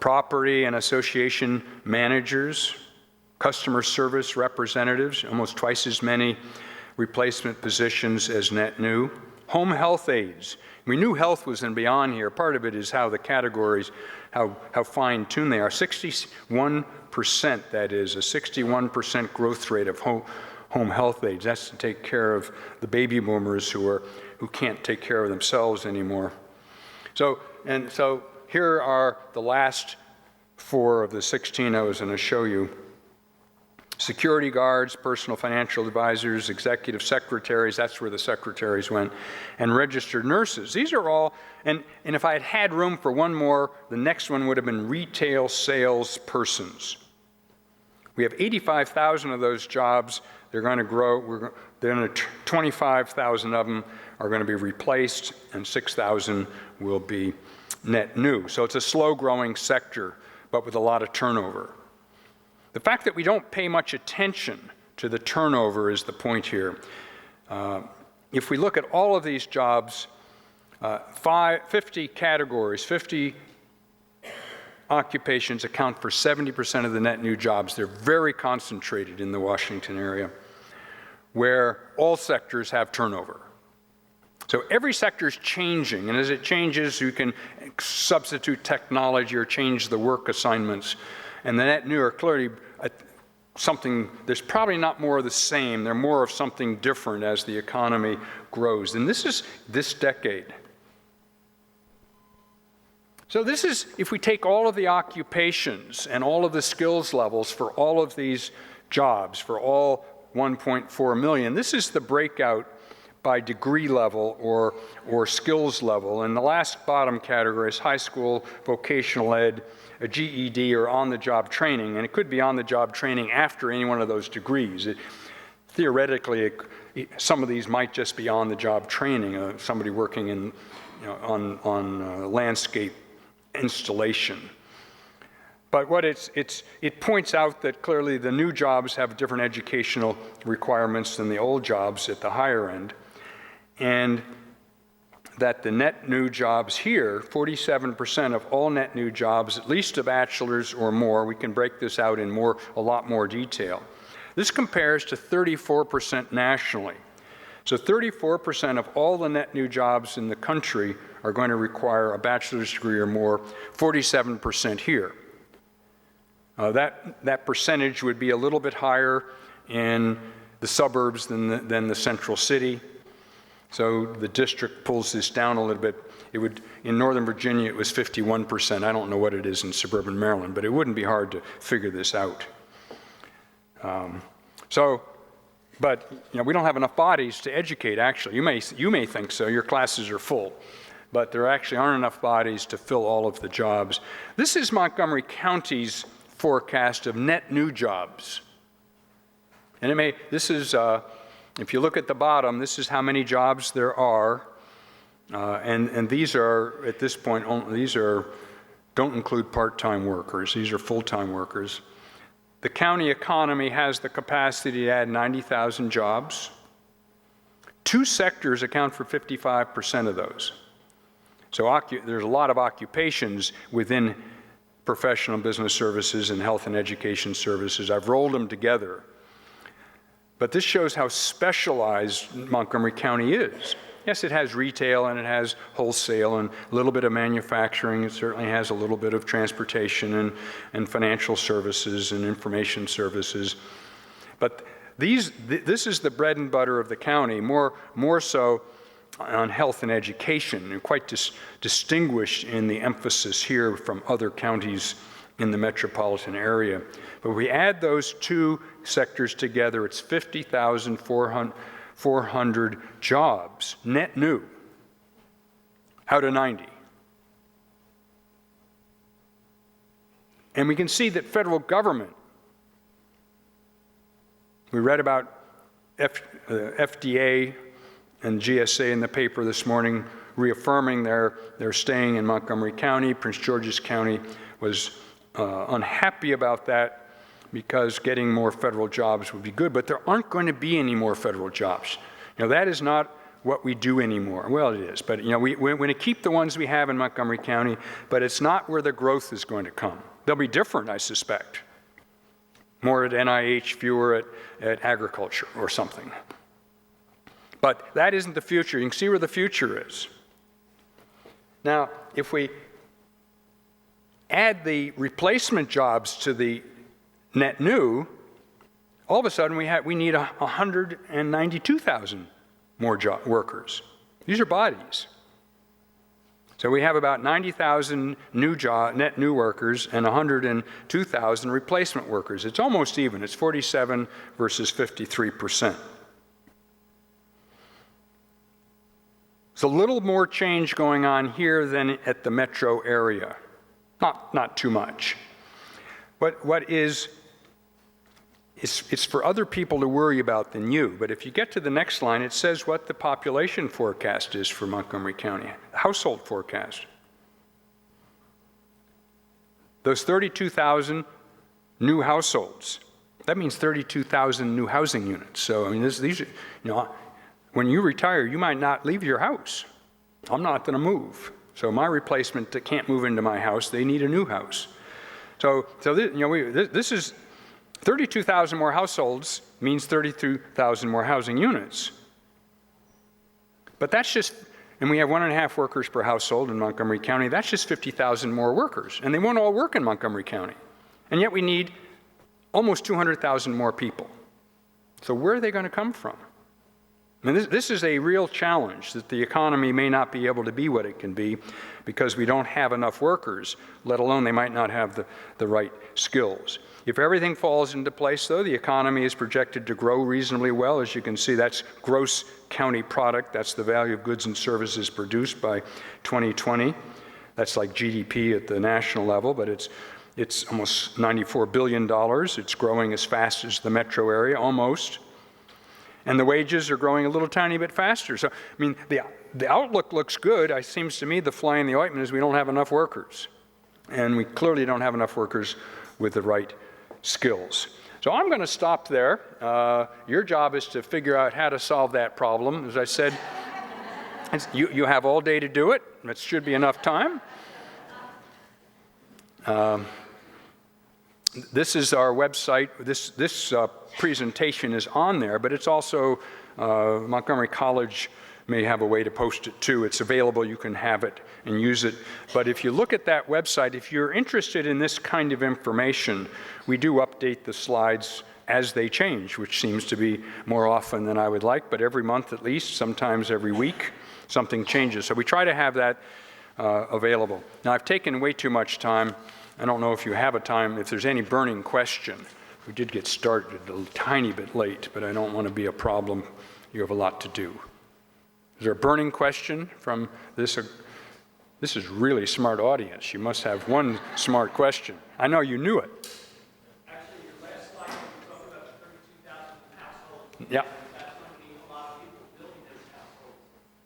Property and association managers, customer service representatives, almost twice as many replacement positions as net new. Home health aides. We knew health was in beyond here. Part of it is how the categories, how fine-tuned they are. 61%, that is, a 61% growth rate of home health aides. That's to take care of the baby boomers who can't take care of themselves anymore. So here are the last 4 of the 16 I was going to show you. Security guards, personal financial advisors, executive secretaries, that's where the secretaries went, and registered nurses. These are all, and if I had had room for one more, the next one would have been retail sales persons. We have 85,000 of those jobs. They're going to grow. 25,000 of them are going to be replaced, and 6,000 will be net new. So it's a slow-growing sector, but with a lot of turnover. The fact that we don't pay much attention to the turnover is the point here. If we look at all of these jobs, 50 categories, 50 occupations account for 70% of the net new jobs. They're very concentrated in the Washington area, where all sectors have turnover. So every sector is changing, and as it changes, you can substitute technology or change the work assignments. And the net new are clearly something, there's probably not more of the same, they're more of something different as the economy grows. And this is this decade. So this is, if we take all of the occupations and all of the skills levels for all of these jobs, for all 1.4 million, this is the breakout by degree level or skills level. And the last bottom category is high school, vocational ed, a GED, or on-the-job training. And it could be on-the-job training after any one of those degrees. Theoretically, some of these might just be on-the-job training, somebody working in, on landscape installation. But what it points out that clearly the new jobs have different educational requirements than the old jobs at the higher end. And that the net new jobs here, 47% of all net new jobs, at least a bachelor's or more. We can break this out in a lot more detail. This compares to 34% nationally. So 34% of all the net new jobs in the country are going to require a bachelor's degree or more, 47% here. That percentage would be a little bit higher in the suburbs than the central city. So the district pulls this down a little bit. In Northern Virginia, it was 51%. I don't know what it is in suburban Maryland, but it wouldn't be hard to figure this out. But we don't have enough bodies to educate, actually. You may think so, your classes are full, but there actually aren't enough bodies to fill all of the jobs. This is Montgomery County's forecast of net new jobs. And if you look at the bottom, this is how many jobs there are, and these are, at this point, don't include part-time workers. These are full-time workers. The county economy has the capacity to add 90,000 jobs. 2 sectors account for 55% of those. So there's a lot of occupations within professional business services and health and education services. I've rolled them together. But this shows how specialized Montgomery County is. Yes, it has retail and it has wholesale and a little bit of manufacturing. It certainly has a little bit of transportation and financial services and information services. But this is the bread and butter of the county, more so on health and education, and quite distinguished in the emphasis here from other counties in the metropolitan area. But we add those 2 sectors together, it's 50,400 jobs, net new, out of 90. And we can see that federal government, we read about FDA and GSA in the paper this morning reaffirming their staying in Montgomery County. Prince George's County was unhappy about that because getting more federal jobs would be good, but there aren't going to be any more federal jobs. That is not what we do anymore. Well, it is, but we're going to keep the ones we have in Montgomery County, but it's not where the growth is going to come. They'll be different, I suspect. More at NIH, fewer at agriculture or something. But that isn't the future. You can see where the future is. Now, if we add the replacement jobs to the net new, all of a sudden we need 192,000 more workers. These are bodies. So we have about 90,000 net new workers and 102,000 replacement workers. It's almost even. It's 47 versus 53%. There's a little more change going on here than at the metro area. Not too much. What is, it's for other people to worry about than you. But if you get to the next line, it says what the population forecast is for Montgomery County, household forecast. Those 32,000 new households, that means 32,000 new housing units. So, I mean, these are, when you retire, you might not leave your house. I'm not going to move. So my replacement that can't move into my house, they need a new house. So this is 32,000 more households means 32,000 more housing units. But that's just, and we have 1.5 workers per household in Montgomery County. That's just 50,000 more workers. And they won't all work in Montgomery County. And yet we need almost 200,000 more people. So where are they going to come from? I mean, this is a real challenge, that the economy may not be able to be what it can be because we don't have enough workers, let alone they might not have the right skills. If everything falls into place, though, the economy is projected to grow reasonably well. As you can see, that's gross county product. That's the value of goods and services produced by 2020. That's like GDP at the national level, but it's almost $94 billion. It's growing as fast as the metro area, almost. And the wages are growing a little tiny bit faster. So, I mean, the outlook looks good. It seems to me the fly in the ointment is we don't have enough workers. And we clearly don't have enough workers with the right skills. So I'm going to stop there. Your job is to figure out how to solve that problem. As I said, you have all day to do it. That should be enough time. This is our website. This presentation is on there, but it's also, Montgomery College may have a way to post it too. It's available, you can have it and use it. But if you look at that website, if you're interested in this kind of information, we do update the slides as they change, which seems to be more often than I would like, but every month at least, sometimes every week, something changes. So we try to have that available. Now, I've taken way too much time. I don't know if you have if there's any burning question. We did get started a tiny bit late, but I don't want to be a problem. You have a lot to do. Is there a burning question from this? This is really smart audience. You must have one smart question. I know you knew it. Actually, your last slide, you talked about the 32,000 households. Yeah. That's going to be a lot of people building those households.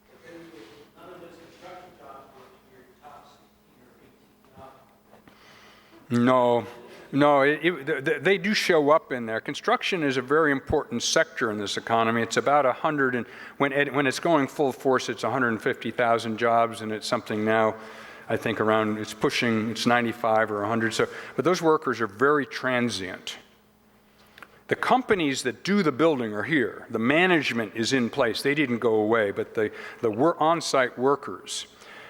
But then none of those construction jobs were in your top 16 or 18 jobs. No, they do show up in there. Construction is a very important sector in this economy. It's about 100, and when it's going full force, it's 150,000 jobs, and it's something now, I think it's 95 or 100. So, but those workers are very transient. The companies that do the building are here. The management is in place. They didn't go away, but the on-site workers,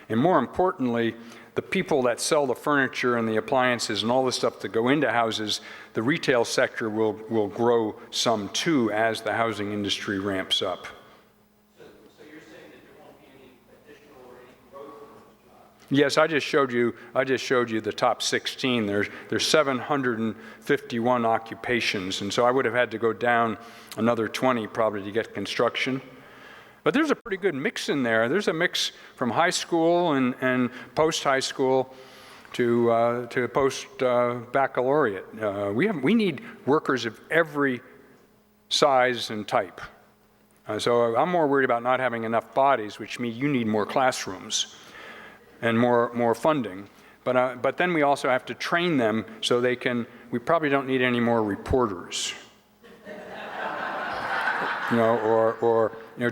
and more importantly, the people that sell the furniture and the appliances and all the stuff that go into houses, the retail sector will grow some too as the housing industry ramps up. So you're saying that there won't be any additional or any growth in those jobs? Yes, I just showed you the top 16. There's 751 occupations, and so I would have had to go down another 20 probably to get construction. But there's a pretty good mix in there. There's a mix from high school and post-high school. to post baccalaureate. We need workers of every size and type. So I'm more worried about not having enough bodies, which means you need more classrooms and more funding. But then we also have to train them so they can. We probably don't need any more reporters.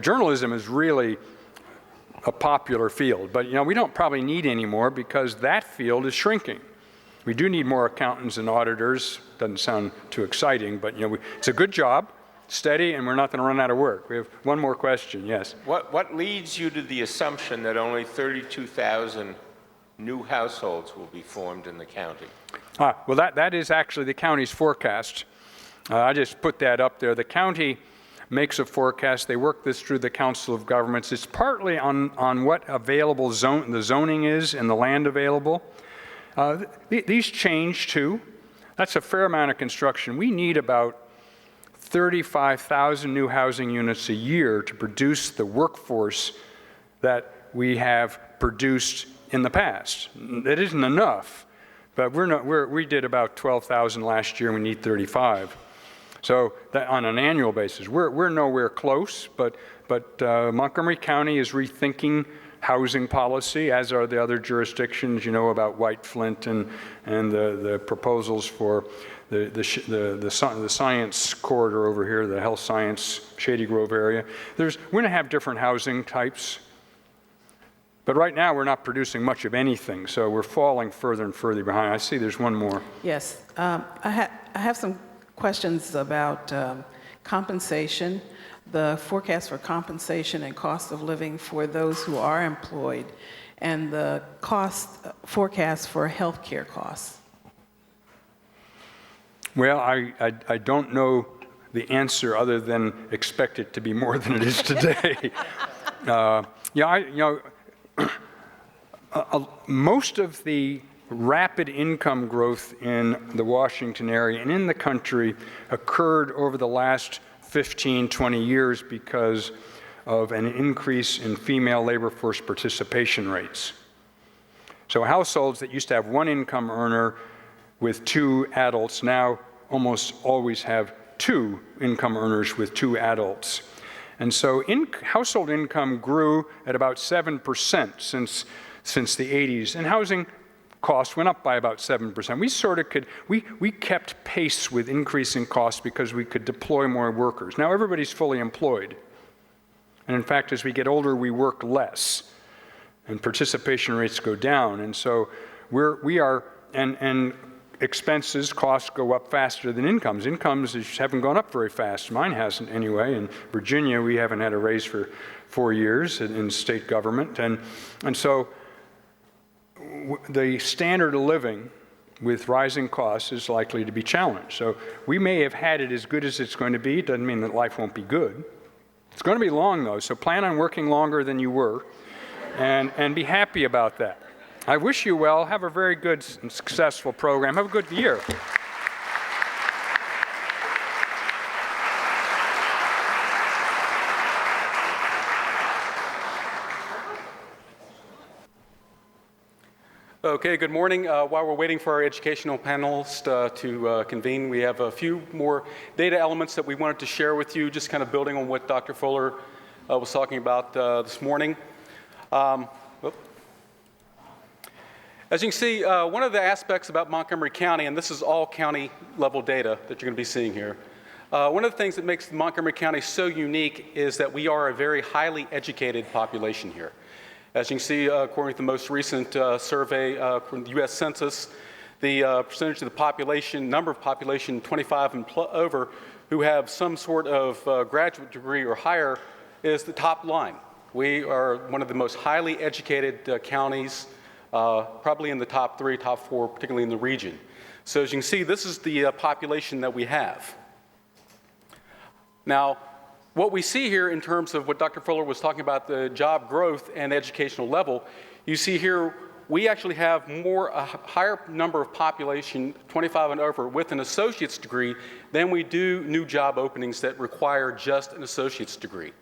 Journalism is really a popular field, but we don't probably need any more because that field is shrinking. We do need more accountants and auditors. Doesn't sound too exciting, but it's a good job, steady, and we're not going to run out of work. We have one more question. Yes. What leads you to the assumption that only 32,000 new households will be formed in the county? Well, that is actually the county's forecast. I just put that up there. The county makes a forecast. They work this through the Council of Governments. It's partly on what available the zoning is and the land available. These change too. That's a fair amount of construction. We need about 35,000 new housing units a year to produce the workforce that we have produced in the past. It isn't enough, but we did about 12,000 last year, and we need 35. So that on an annual basis, we're nowhere close, but Montgomery County is rethinking housing policy, as are the other jurisdictions. About White Flint and the proposals for the science corridor over here, the health science Shady Grove area. We're going to have different housing types, but right now we're not producing much of anything, so we're falling further and further behind. I see there's one more. Yes, I have some questions about compensation, the forecast for compensation and cost of living for those who are employed, and the forecast for health care costs. Well, I don't know the answer other than expect it to be more than it is today. Most of the rapid income growth in the Washington area and in the country occurred over the last 15, 20 years because of an increase in female labor force participation rates. So households that used to have one income earner with two adults now almost always have two income earners with two adults. And so household income grew at about 7% since the 80s, and housing costs went up by about 7%. We kept pace with increasing costs because we could deploy more workers. Now everybody's fully employed. And in fact, as we get older, we work less and participation rates go down. And so and expenses, costs go up faster than incomes. Incomes haven't gone up very fast. Mine hasn't anyway. In Virginia, we haven't had a raise for 4 years in state government. And so the standard of living with rising costs is likely to be challenged. So we may have had it as good as it's going to be. It doesn't mean that life won't be good. It's going to be long, though, so plan on working longer than you were and be happy about that. I wish you well. Have a very good and successful program. Have a good year. Okay, good morning. While we're waiting for our educational panelists to convene, we have a few more data elements that we wanted to share with you, just kind of building on what Dr. Fuller was talking about this morning. As you can see, one of the aspects about Montgomery County, and this is all county level data that you're going to be seeing here, one of the things that makes Montgomery County so unique is that we are a very highly educated population here. As you can see, according to the most recent survey from the U.S. Census, the percentage of the population, number of population 25 and over who have some sort of graduate degree or higher is the top line. We are one of the most highly educated counties, probably in the top 3, top 4, particularly in the region. So as you can see, this is the population that we have. Now, what we see here in terms of what Dr. Fuller was talking about, the job growth and educational level, you see here we actually have a higher number of population 25 and over with an associate's degree than we do new job openings that require just an associate's degree.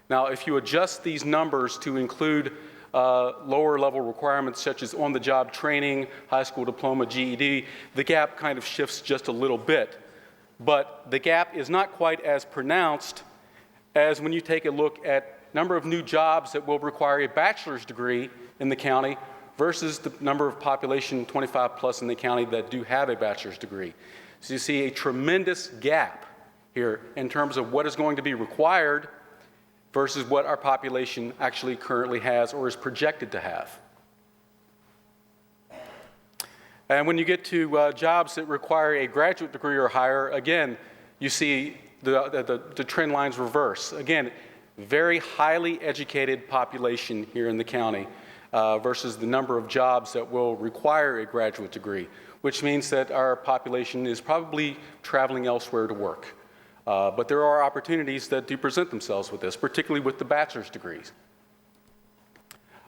Now, if you adjust these numbers to include lower level requirements such as on-the-job training, high school diploma, GED, the gap kind of shifts just a little bit. But the gap is not quite as pronounced as when you take a look at number of new jobs that will require a bachelor's degree in the county versus the number of population 25 plus in the county that do have a bachelor's degree. So you see a tremendous gap here in terms of what is going to be required versus what our population actually currently has or is projected to have. And when you get to jobs that require a graduate degree or higher, again, you see the trend lines reverse. Again, very highly educated population here in the county versus the number of jobs that will require a graduate degree, which means that our population is probably traveling elsewhere to work. But there are opportunities that do present themselves with this, particularly with the bachelor's degrees.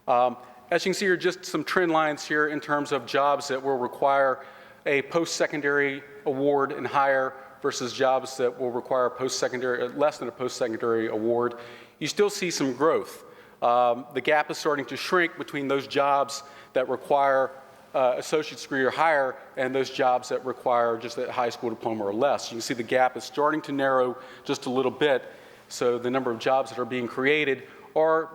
As you can see here, just some trend lines here in terms of jobs that will require a post-secondary award and higher versus jobs that will require post-secondary, less than a post-secondary award. You still see some growth. The gap is starting to shrink between those jobs that require associate's degree or higher and those jobs that require just a high school diploma or less. You can see the gap is starting to narrow just a little bit, so the number of jobs that are being created are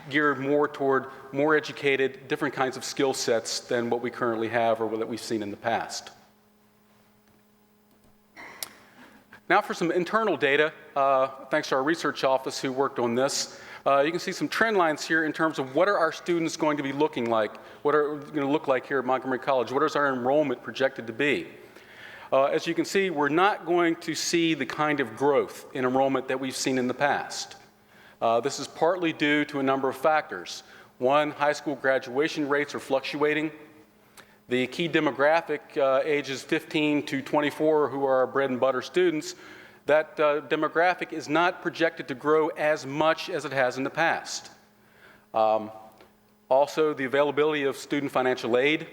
geared more toward more educated, different kinds of skill sets than what we currently have or that we've seen in the past. Now for some internal data, thanks to our research office who worked on this. You can see some trend lines here in terms of what are our students going to be looking like, what are going to look like here at Montgomery College, what is our enrollment projected to be. As you can see, we're not going to see the kind of growth in enrollment that we've seen in the past. This is partly due to a number of factors. One, high school graduation rates are fluctuating. The key demographic, ages 15 to 24, who are our bread and butter students, that demographic is not projected to grow as much as it has in the past. Also, the availability of student financial aid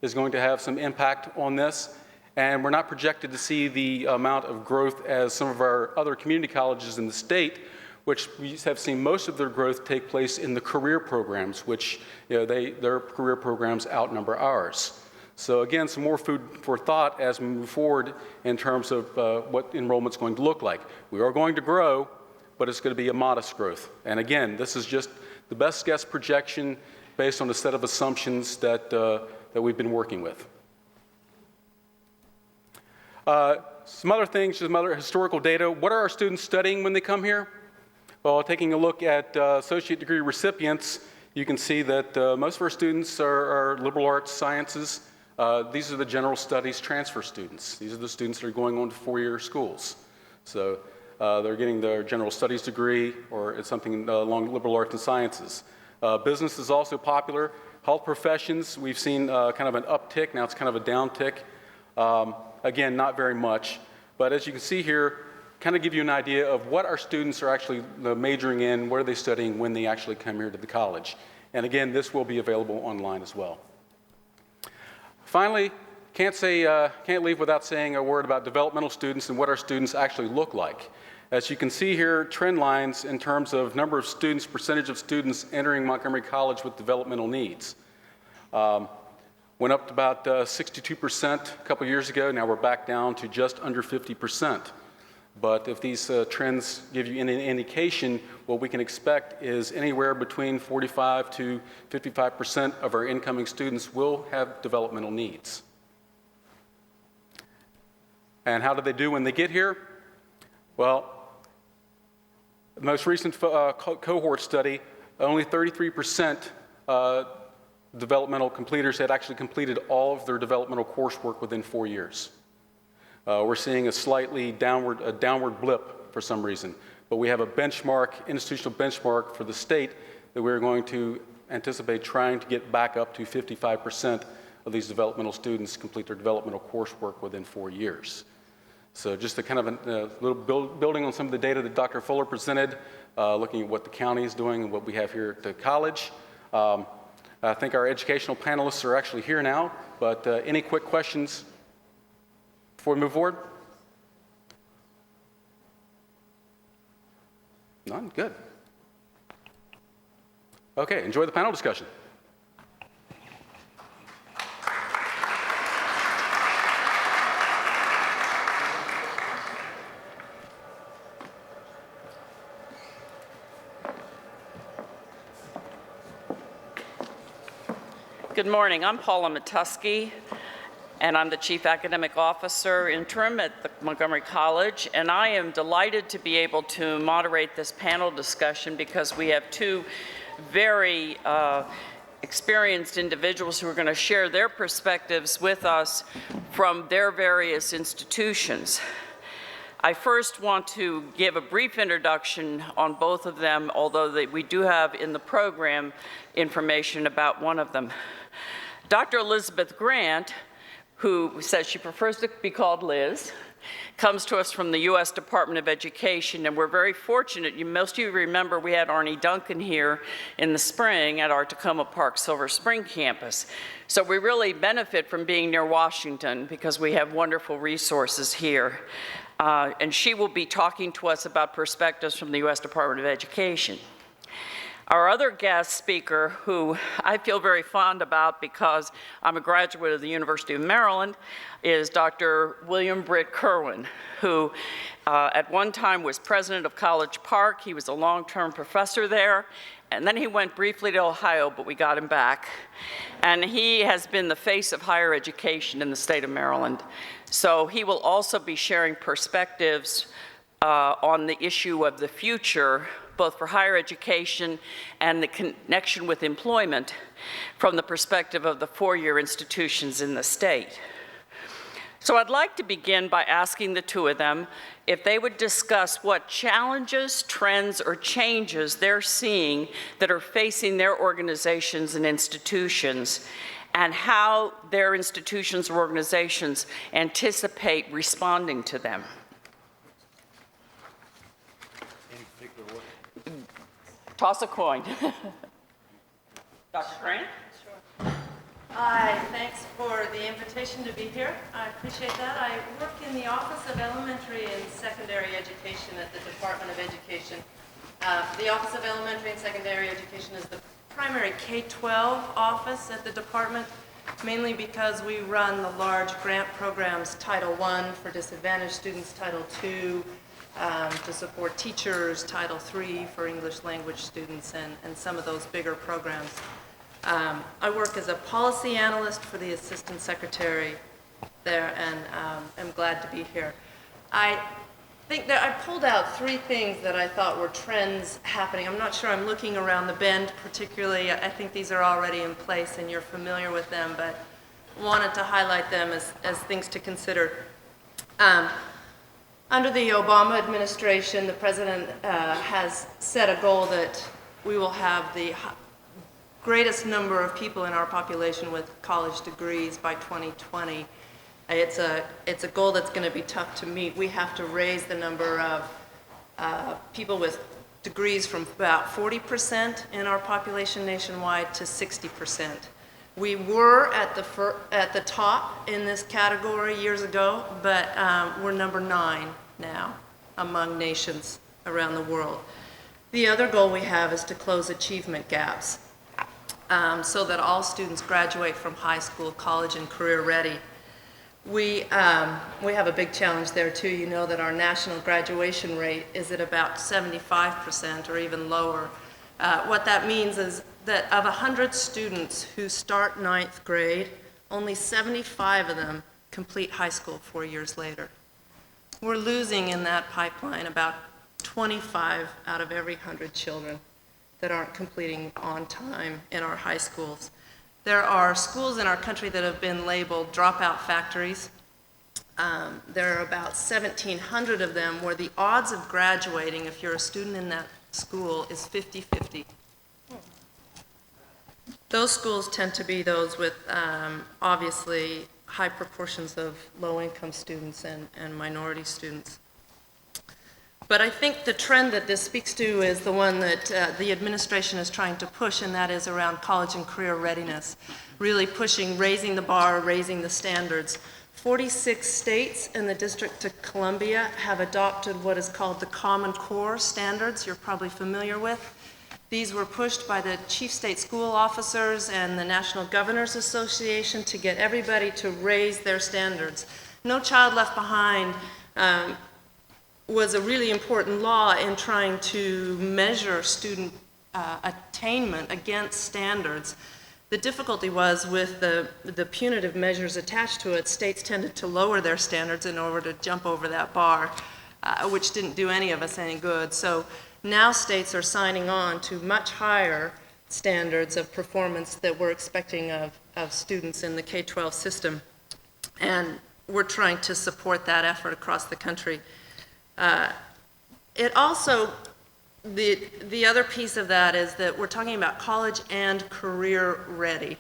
is going to have some impact on this, and we're not projected to see the amount of growth as some of our other community colleges in the state, which we have seen most of their growth take place in the career programs, which their career programs outnumber ours. So again, some more food for thought as we move forward in terms of what enrollment's going to look like. We are going to grow, but it's going to be a modest growth. And again, this is just the best guess projection based on a set of assumptions that we've been working with. Some other things, some other historical data. What are our students studying when they come here? Well, taking a look at associate degree recipients, you can see that most of our students are liberal arts sciences. These are the general studies transfer students. These are the students that are going on to four-year schools. So they're getting their general studies degree or it's something along liberal arts and sciences. Business is also popular. Health professions, we've seen kind of an uptick. Now it's kind of a downtick. Again, not very much. But as you can see here, kind of give you an idea of what our students are actually majoring in, what are they studying when they actually come here to the college. And again, this will be available online as well. Finally, can't leave without saying a word about developmental students and what our students actually look like. As you can see here, trend lines in terms of number of students, percentage of students entering Montgomery College with developmental needs. Went up to about 62% a couple years ago. Now we're back down to just under 50%. But if these trends give you any indication, what we can expect is anywhere between 45 to 55% of our incoming students will have developmental needs. And how do they do when they get here? Well, the most recent cohort study, only 33% developmental completers had actually completed all of their developmental coursework within 4 years. We're seeing a slightly downward blip for some reason, but we have a benchmark, institutional benchmark for the state that we're going to anticipate trying to get back up to 55% of these developmental students complete their developmental coursework within 4 years. So just a kind of a little building on some of the data that Dr. Fuller presented, looking at what the county is doing and what we have here at the college. I think our educational panelists are actually here now, but any quick questions before we move forward? None? Good. Okay, enjoy the panel discussion. Good morning. I'm Paula Matusky, and I'm the Chief Academic Officer interim at the Montgomery College, and I am delighted to be able to moderate this panel discussion because we have two very experienced individuals who are going to share their perspectives with us from their various institutions. I first want to give a brief introduction on both of them, although we do have in the program information about one of them. Dr. Elizabeth Grant, who says she prefers to be called Liz, comes to us from the U.S. Department of Education, and we're very fortunate. Most of you remember we had Arnie Duncan here in the spring at our Tacoma Park Silver Spring campus. So we really benefit from being near Washington because we have wonderful resources here. And she will be talking to us about perspectives from the U.S. Department of Education. Our other guest speaker, who I feel very fond about because I'm a graduate of the University of Maryland, is Dr. William Britt Kerwin, who at one time was president of College Park. He was a long-term professor there, and then he went briefly to Ohio, but we got him back. And he has been the face of higher education in the state of Maryland. So he will also be sharing perspectives on the issue of the future, both for higher education and the connection with employment from the perspective of the four-year institutions in the state. So I'd like to begin by asking the two of them if they would discuss what challenges, trends, or changes they're seeing that are facing their organizations and institutions, and how their institutions or organizations anticipate responding to them. Toss a coin. Dr. Grant? Sure. Hi, thanks for the invitation to be here. I appreciate that. I work in the Office of Elementary and Secondary Education at the Department of Education. The Office of Elementary and Secondary Education is the primary K-12 office at the department, mainly because we run the large grant programs, Title I for disadvantaged students, Title II to support teachers, Title III for English language students, and some of those bigger programs. I work as a policy analyst for the Assistant Secretary there, and am glad to be here. I think that I pulled out three things that I thought were trends happening. I'm not sure I'm looking around the bend particularly. I think these are already in place and you're familiar with them, but wanted to highlight them as things to consider. Under the Obama administration, the president has set a goal that we will have the greatest number of people in our population with college degrees by 2020. It's a goal that's going to be tough to meet. We have to raise the number of people with degrees from about 40% in our population nationwide to 60%. We were at the top in this category years ago, but we're number 9 now among nations around the world. The other goal we have is to close achievement gaps so that all students graduate from high school, college, and career ready. We have a big challenge there too. You know that our national graduation rate is at about 75% or even lower. What that means is that of 100 students who start 9th grade, only 75 of them complete high school 4 years later. We're losing in that pipeline about 25 out of every 100 children that aren't completing on time in our high schools. There are schools in our country that have been labeled dropout factories. There are about 1,700 of them where the odds of graduating, if you're a student in that school, is 50-50. Those schools tend to be those with obviously high proportions of low-income students and minority students. But I think the trend that this speaks to is the one that the administration is trying to push, and that is around college and career readiness, really pushing, raising the bar, raising the standards. 46 states and the District of Columbia have adopted what is called the Common Core standards you're probably familiar with. These were pushed by the chief state school officers and the National Governors Association to get everybody to raise their standards. No Child Left Behind was a really important law in trying to measure student attainment against standards. The difficulty was with the punitive measures attached to it, states tended to lower their standards in order to jump over that bar, which didn't do any of us any good. So now states are signing on to much higher standards of performance that we're expecting of students in the K-12 system. And we're trying to support that effort across the country. It also, the other piece of that is that we're talking about college and career ready,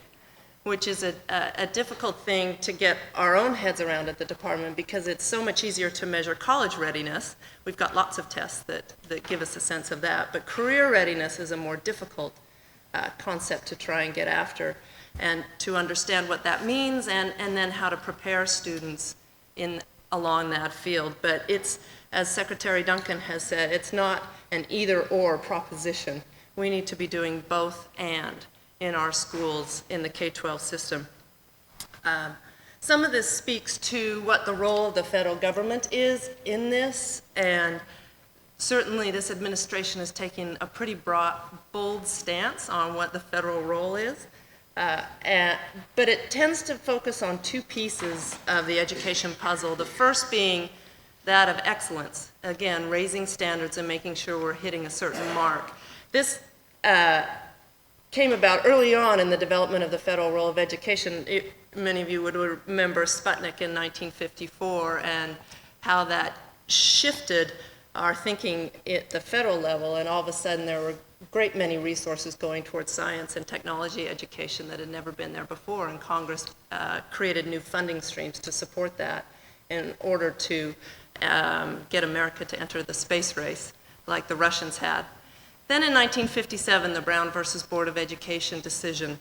which is a difficult thing to get our own heads around at the department because it's so much easier to measure college readiness. We've got lots of tests that give us a sense of that, but career readiness is a more difficult concept to try and get after and to understand what that means and then how to prepare students along that field. But it's, as Secretary Duncan has said, it's not an either-or proposition. We need to be doing both and in our schools in the K-12 system. Some of this speaks to what the role of the federal government is in this, and certainly this administration is taking a pretty bold stance on what the federal role is. But it tends to focus on two pieces of the education puzzle. The first being that of excellence, again, raising standards and making sure we're hitting a certain mark. This came about early on in the development of the federal role of education. Many of you would remember Sputnik in 1954 and how that shifted our thinking at the federal level, and all of a sudden there were a great many resources going towards science and technology education that had never been there before, and Congress created new funding streams to support that in order to get America to enter the space race like the Russians had. Then in 1957, the Brown versus Board of Education decision,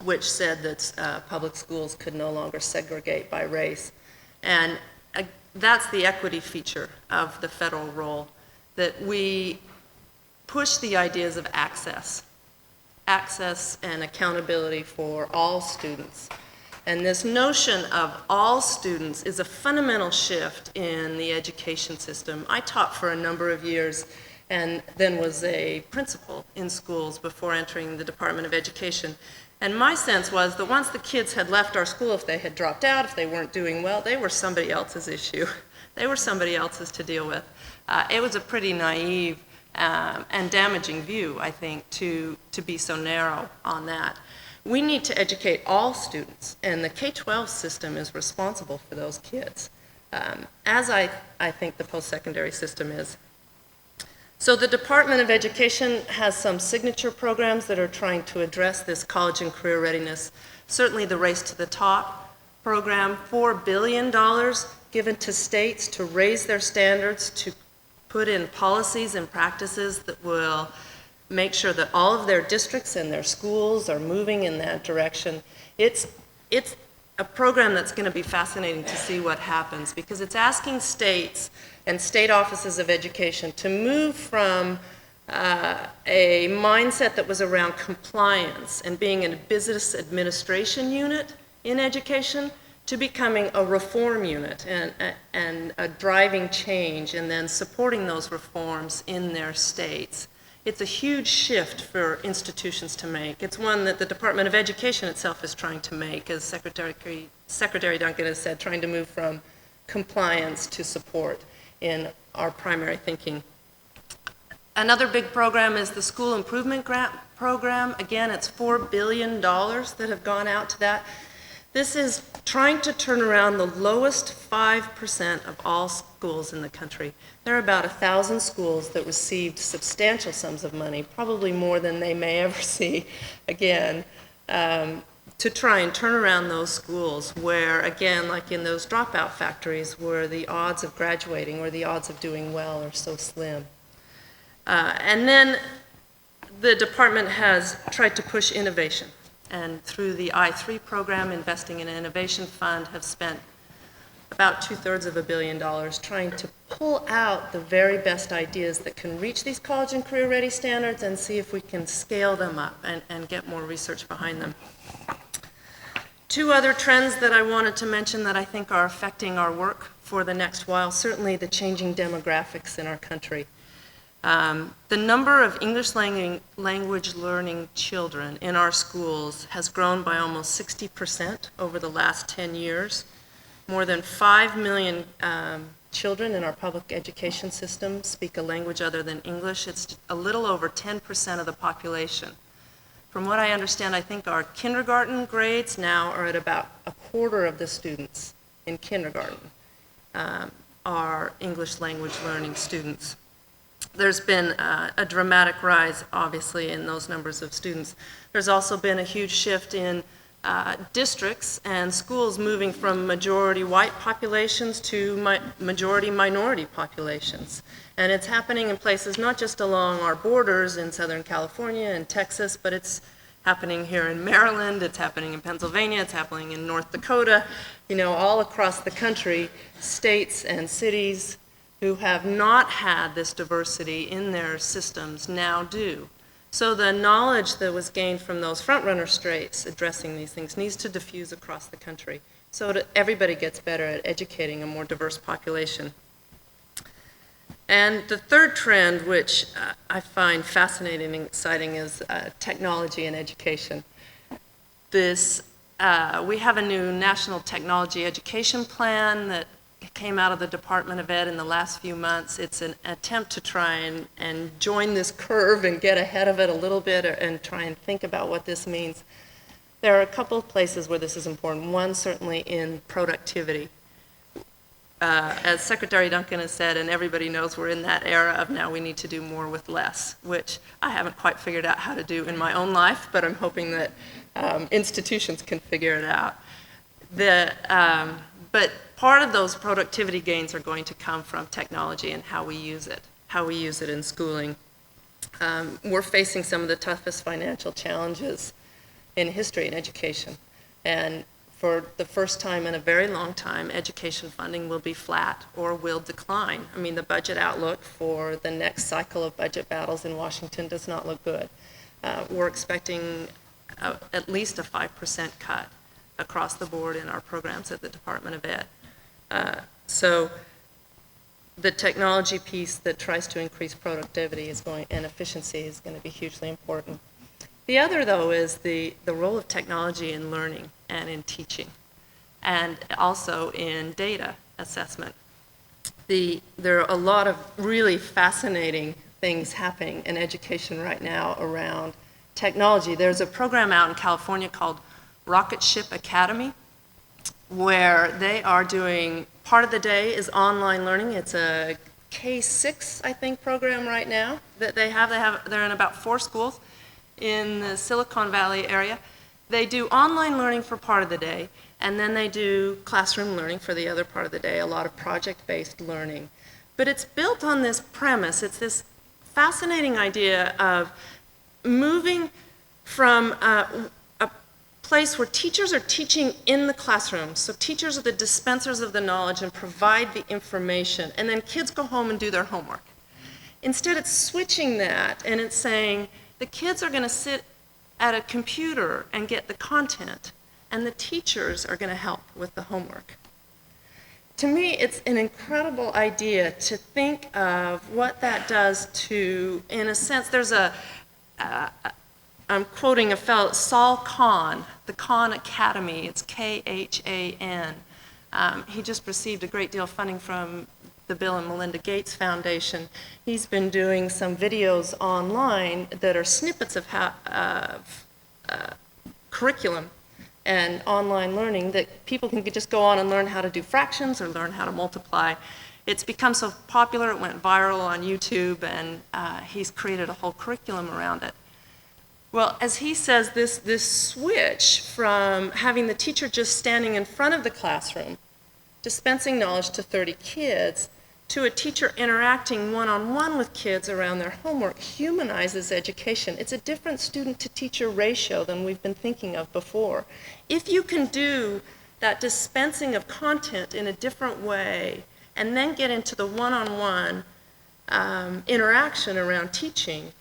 which said that public schools could no longer segregate by race. And that's the equity feature of the federal role, that we push the ideas of access and accountability for all students. And this notion of all students is a fundamental shift in the education system. I taught for a number of years and then was a principal in schools before entering the Department of Education. And my sense was that once the kids had left our school, if they had dropped out, if they weren't doing well, they were somebody else's issue. They were somebody else's to deal with. It was a pretty naive and damaging view, I think, to be so narrow on that. We need to educate all students, and the K-12 system is responsible for those kids, as I think the post-secondary system is. So the Department of Education has some signature programs that are trying to address this college and career readiness. Certainly the Race to the Top program, $4 billion given to states to raise their standards, to put in policies and practices that will make sure that all of their districts and their schools are moving in that direction. It's a program that's going to be fascinating to see what happens, because it's asking states and state offices of education to move from a mindset that was around compliance and being a business administration unit in education to becoming a reform unit and a driving change and then supporting those reforms in their states. It's a huge shift for institutions to make. It's one that the Department of Education itself is trying to make, as Secretary Duncan has said, trying to move from compliance to support in our primary thinking. Another big program is the School Improvement Grant Program. Again, it's $4 billion that have gone out to that. This is trying to turn around the lowest 5% of all schools in the country. There are about 1,000 schools that received substantial sums of money, probably more than they may ever see again, to try and turn around those schools where, again, like in those dropout factories, where the odds of graduating or the odds of doing well are so slim. And then the department has tried to push innovation. And through the I3 program, Investing in Innovation Fund, have spent about 2/3 of $1 billion, trying to pull out the very best ideas that can reach these college and career ready standards and see if we can scale them up and get more research behind them. Two other trends that I wanted to mention that I think are affecting our work for the next while, certainly the changing demographics in our country. The number of English language learning children in our schools has grown by almost 60% over the last 10 years. More than 5 million children in our public education system speak a language other than English. It's a little over 10% of the population. From what I understand, I think our kindergarten grades now are at about a quarter of the students in kindergarten are English language learning students. There's been a dramatic rise, obviously, in those numbers of students. There's also been a huge shift in districts and schools moving from majority white populations to majority minority populations. And it's happening in places not just along our borders in Southern California and Texas, but it's happening here in Maryland, it's happening in Pennsylvania, it's happening in North Dakota, you know, all across the country, states and cities who have not had this diversity in their systems now do. So the knowledge that was gained from those front-runner states addressing these things needs to diffuse across the country so that everybody gets better at educating a more diverse population. And the third trend, which I find fascinating and exciting, is technology and education. We have a new national technology education plan that came out of the Department of Ed in the last few months. It's an attempt to try and join this curve and get ahead of it a little bit and try and think about what this means. There are a couple of places where this is important. One, certainly in productivity. As Secretary Duncan has said, and everybody knows we're in that era of now we need to do more with less, which I haven't quite figured out how to do in my own life, but I'm hoping that institutions can figure it out. But part of those productivity gains are going to come from technology and how we use it in schooling. We're facing some of the toughest financial challenges in history in education. And for the first time in a very long time, education funding will be flat or will decline. I mean, the budget outlook for the next cycle of budget battles in Washington does not look good. We're expecting at least a 5% cut across the board in our programs at the Department of Ed. So the technology piece that tries to increase productivity and efficiency is going to be hugely important. The other, though, is the role of technology in learning and in teaching, and also in data assessment. There are a lot of really fascinating things happening in education right now around technology. There's a program out in California called Rocket Ship Academy, where they are doing, part of the day is online learning. It's a K-6, I think, program right now that they're in about 4 schools in the Silicon Valley area. They do online learning for part of the day, and then they do classroom learning for the other part of the day, a lot of project-based learning. But it's built on this premise. It's this fascinating idea of moving from a place where teachers are teaching in the classroom. So teachers are the dispensers of the knowledge and provide the information, and then kids go home and do their homework. Instead, it's switching that, and it's saying the kids are going to sit at a computer and get the content, and the teachers are going to help with the homework. To me, it's an incredible idea to think of what that does to, in a sense, there's I'm quoting a fellow, Saul Kahn, the Kahn Academy, it's K-H-A-N. He just received a great deal of funding from the Bill and Melinda Gates Foundation. He's been doing some videos online that are snippets of curriculum and online learning that people can just go on and learn how to do fractions or learn how to multiply. It's become so popular, it went viral on YouTube, and he's created a whole curriculum around it. Well, as he says, this switch from having the teacher just standing in front of the classroom, dispensing knowledge to 30 kids, to a teacher interacting one-on-one with kids around their homework humanizes education. It's a different student-to-teacher ratio than we've been thinking of before. If you can do that dispensing of content in a different way, and then get into the one-on-one interaction around teaching,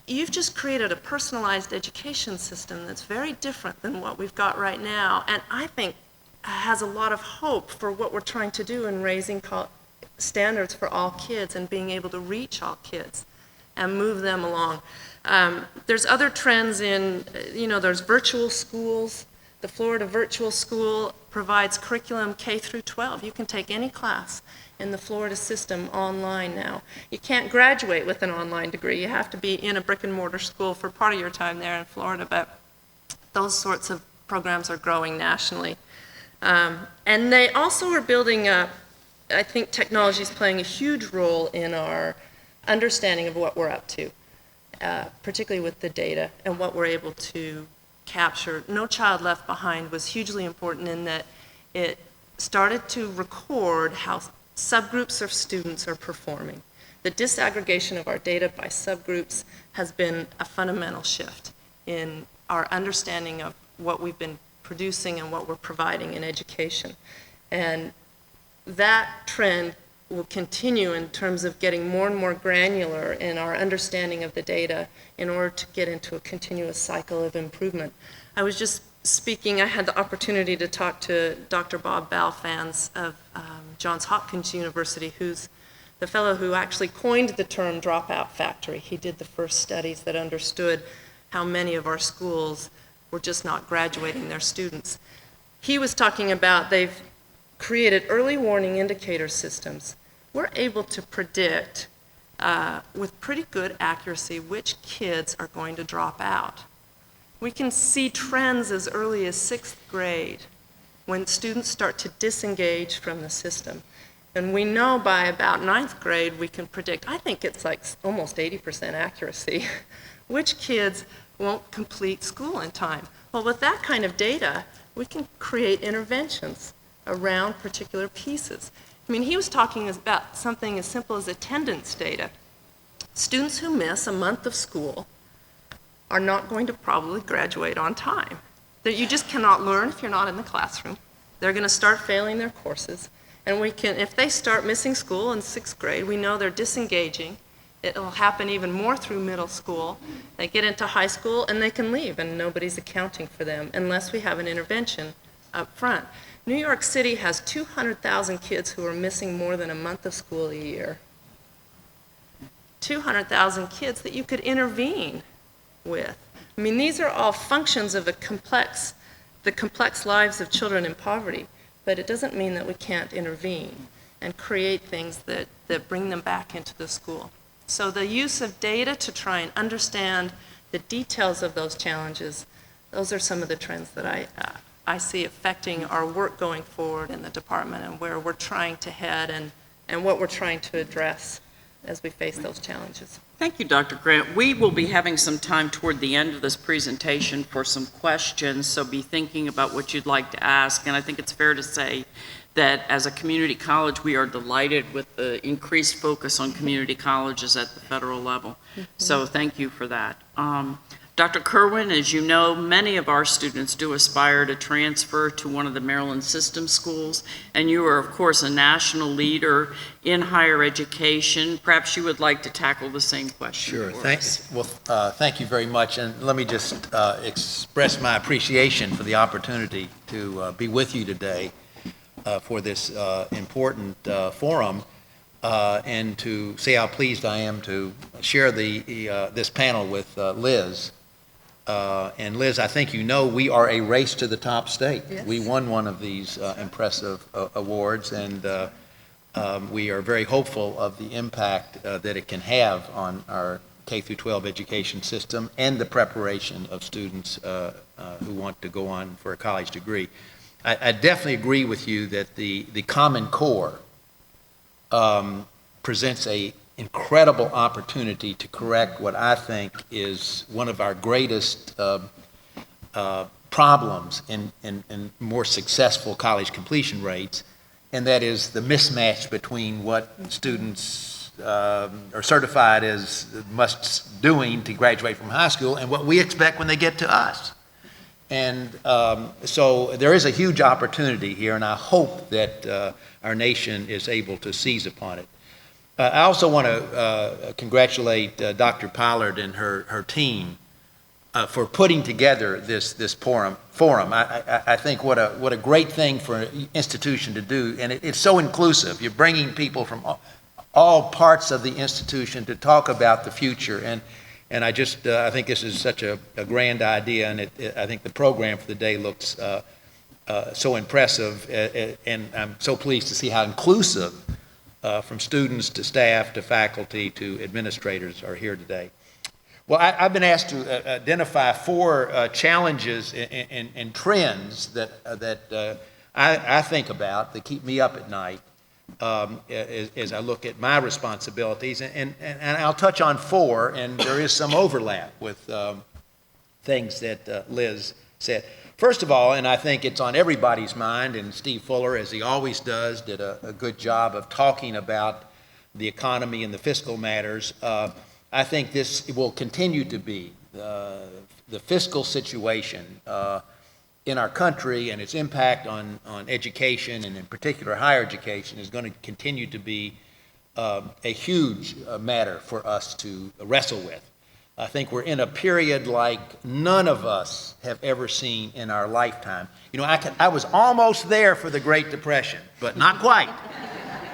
you've just created a personalized education system that's very different than what we've got right now, and I think has a lot of hope for what we're trying to do in raising standards for all kids and being able to reach all kids and move them along. There's other trends in, there's virtual schools. The Florida Virtual School provides curriculum K through 12. You can take any class in the Florida system online now. You can't graduate with an online degree. You have to be in a brick and mortar school for part of your time there in Florida, but those sorts of programs are growing nationally. And they also are building up, I think technology is playing a huge role in our understanding of what we're up to, particularly with the data and what we're able to capture. No Child Left Behind was hugely important in that it started to record how subgroups of students are performing. The disaggregation of our data by subgroups has been a fundamental shift in our understanding of what we've been producing and what we're providing in education. And that trend will continue in terms of getting more and more granular in our understanding of the data in order to get into a continuous cycle of improvement. I was just speaking, I had the opportunity to talk to Dr. Bob Balfans of Johns Hopkins University, who's the fellow who actually coined the term dropout factory. He did the first studies that understood how many of our schools were just not graduating their students. He was talking about they've created early warning indicator systems. We're able to predict with pretty good accuracy which kids are going to drop out. We can see trends as early as 6th grade when students start to disengage from the system. And we know by about 9th grade we can predict, I think it's like almost 80% accuracy, which kids won't complete school in time. Well, with that kind of data, we can create interventions around particular pieces. I mean, he was talking about something as simple as attendance data. Students who miss a month of school are not going to probably graduate on time. That you just cannot learn if you're not in the classroom. They're going to start failing their courses. And we can, if they start missing school in 6th grade, we know they're disengaging. It'll happen even more through middle school. They get into high school and they can leave and nobody's accounting for them unless we have an intervention up front. New York City has 200,000 kids who are missing more than a month of school a year. 200,000 kids that you could intervene with. I mean, these are all functions of the complex lives of children in poverty, but it doesn't mean that we can't intervene and create things that bring them back into the school. So the use of data to try and understand the details of those challenges, those are some of the trends that I see affecting our work going forward in the department and where we're trying to head and what we're trying to address as we face those challenges. Thank you, Dr. Grant. We will be having some time toward the end of this presentation for some questions, so be thinking about what you'd like to ask. And I think it's fair to say that as a community college, we are delighted with the increased focus on community colleges at the federal level. So thank you for that. Dr. Kerwin, as you know, many of our students do aspire to transfer to one of the Maryland system schools, and you are, of course, a national leader in higher education. Perhaps you would like to tackle the same question. Sure. Thank you very much, and let me just express my appreciation for the opportunity to be with you today for this important forum. And to say how pleased I am to share this panel with Liz. And Liz, I think you know we are a race to the top state. Yes. We won one of these impressive awards, and we are very hopeful of the impact that it can have on our K-12 education system and the preparation of students who want to go on for a college degree. I definitely agree with you that the Common Core presents an incredible opportunity to correct what I think is one of our greatest problems in more successful college completion rates, and that is the mismatch between what students are certified as doing to graduate from high school and what we expect when they get to us. And so there is a huge opportunity here, and I hope that our nation is able to seize upon it. I also want to congratulate Dr. Pollard and her team for putting together this forum. I think what a great thing for an institution to do, and it's so inclusive. You're bringing people from all parts of the institution to talk about the future, and I think this is such a grand idea, and I think the program for the day looks so impressive, and I'm so pleased to see how inclusive from students to staff to faculty to administrators are here today. Well, I've been asked to identify 4 challenges and trends that I think about that keep me up at night as I look at my responsibilities. And I'll touch on 4, and there is some overlap with things that Liz said. First of all, and I think it's on everybody's mind, and Steve Fuller, as he always does, did a good job of talking about the economy and the fiscal matters. I think this will continue to be the fiscal situation in our country, and its impact on education, and in particular higher education, is going to continue to be a huge matter for us to wrestle with. I think we're in a period like none of us have ever seen in our lifetime. You know, I was almost there for the Great Depression, but not quite.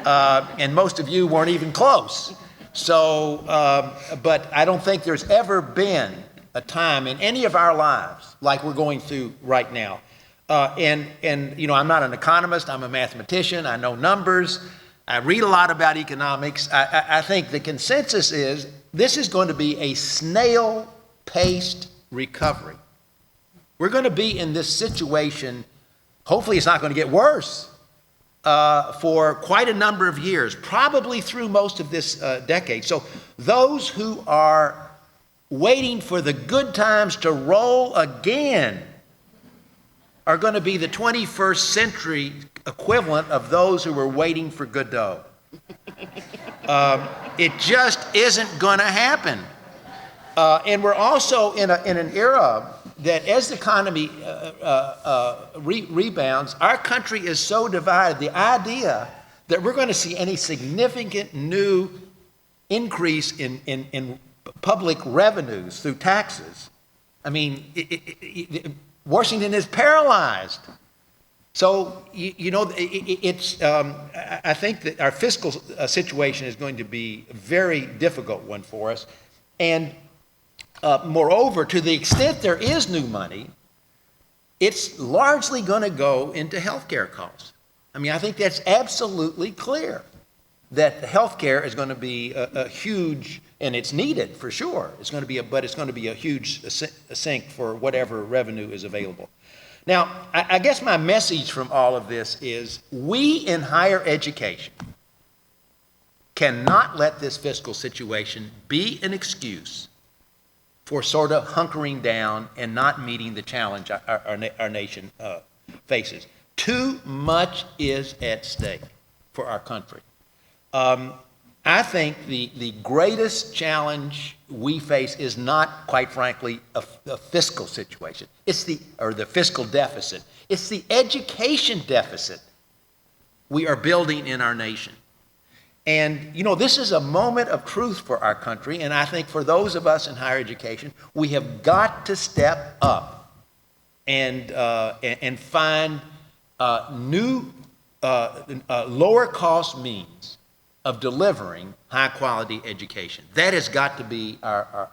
And most of you weren't even close. So, but I don't think there's ever been a time in any of our lives like we're going through right now. And you know, I'm not an economist, I'm a mathematician, I know numbers, I read a lot about economics. I think the consensus is this is going to be a snail-paced recovery. We're going to be in this situation, hopefully it's not going to get worse, for quite a number of years, probably through most of this decade. So those who are waiting for the good times to roll again are going to be the 21st century equivalent of those who were waiting for Godot. It just isn't going to happen. And we're also in an era that as the economy rebounds, our country is so divided. The idea that we're going to see any significant new increase in public revenues through taxes, I mean, Washington is paralyzed. So, you know, I think that our fiscal situation is going to be a very difficult one for us. And moreover, to the extent there is new money, it's largely going to go into healthcare costs. I mean, I think that's absolutely clear that healthcare is going to be a huge, and it's needed for sure. It's going to be but it's going to be a huge sink for whatever revenue is available. Now, I guess my message from all of this is we in higher education cannot let this fiscal situation be an excuse for sort of hunkering down and not meeting the challenge our nation faces. Too much is at stake for our country. I think the greatest challenge we face is not, quite frankly, a fiscal situation. It's the fiscal deficit. It's the education deficit we are building in our nation. And, you know, this is a moment of truth for our country, and I think for those of us in higher education, we have got to step up and find new, lower-cost means of delivering high-quality education. That has got to be our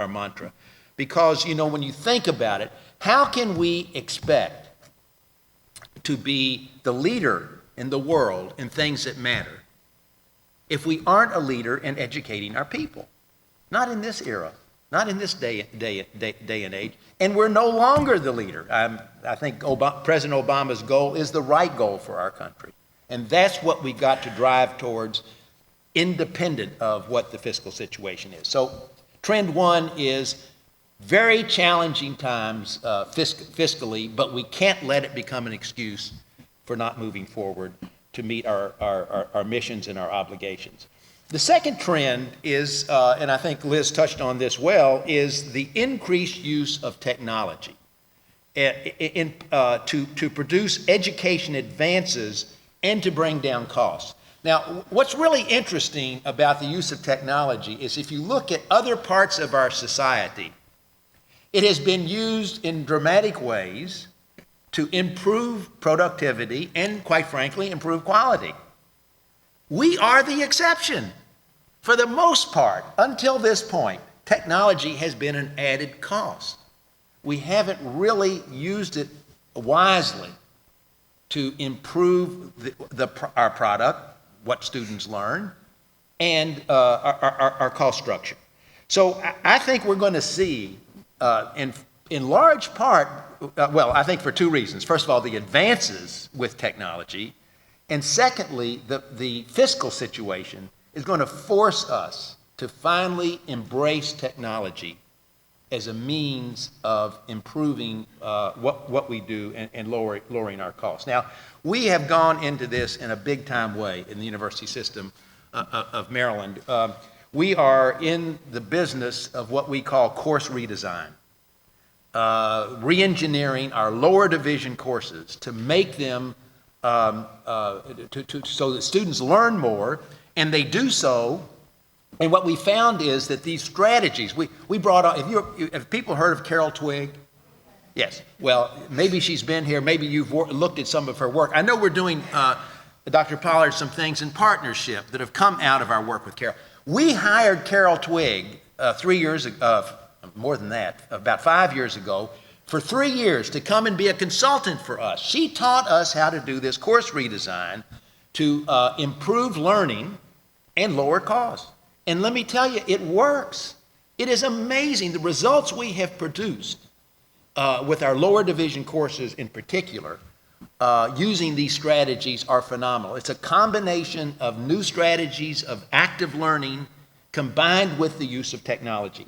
mantra. Because, you know, when you think about it, how can we expect to be the leader in the world in things that matter if we aren't a leader in educating our people? Not in this era, not in this day and age. And we're no longer the leader. I think President Obama's goal is the right goal for our country. And that's what we've got to drive towards, independent of what the fiscal situation is. So trend 1 is very challenging times fiscally, but we can't let it become an excuse for not moving forward to meet our missions and our obligations. The second trend is, and I think Liz touched on this well, is the increased use of technology. to produce education advances and to bring down costs. Now, what's really interesting about the use of technology is if you look at other parts of our society, it has been used in dramatic ways to improve productivity and, quite frankly, improve quality. We are the exception. For the most part, until this point, technology has been an added cost. We haven't really used it wisely to improve our product, what students learn, and our cost structure. So I think we're going to see, in large part, well, I think for two reasons. First of all, the advances with technology, and secondly, the fiscal situation is going to force us to finally embrace technology as a means of improving what we do and lowering our costs. Now, we have gone into this in a big-time way in the university system of Maryland. We are in the business of what we call course redesign, re-engineering our lower division courses to make them so that students learn more, and they do so. And what we found is that these strategies, we brought on, have people heard of Carol Twigg? Yes. Well, maybe she's been here. Maybe you've looked at some of her work. I know we're doing, Dr. Pollard, some things in partnership that have come out of our work with Carol. We hired Carol Twigg 3 years ago, more than that, about 5 years ago, for 3 years to come and be a consultant for us. She taught us how to do this course redesign to improve learning and lower costs. And let me tell you, it works. It is amazing. The results we have produced with our lower division courses in particular, using these strategies, are phenomenal. It's a combination of new strategies of active learning combined with the use of technology.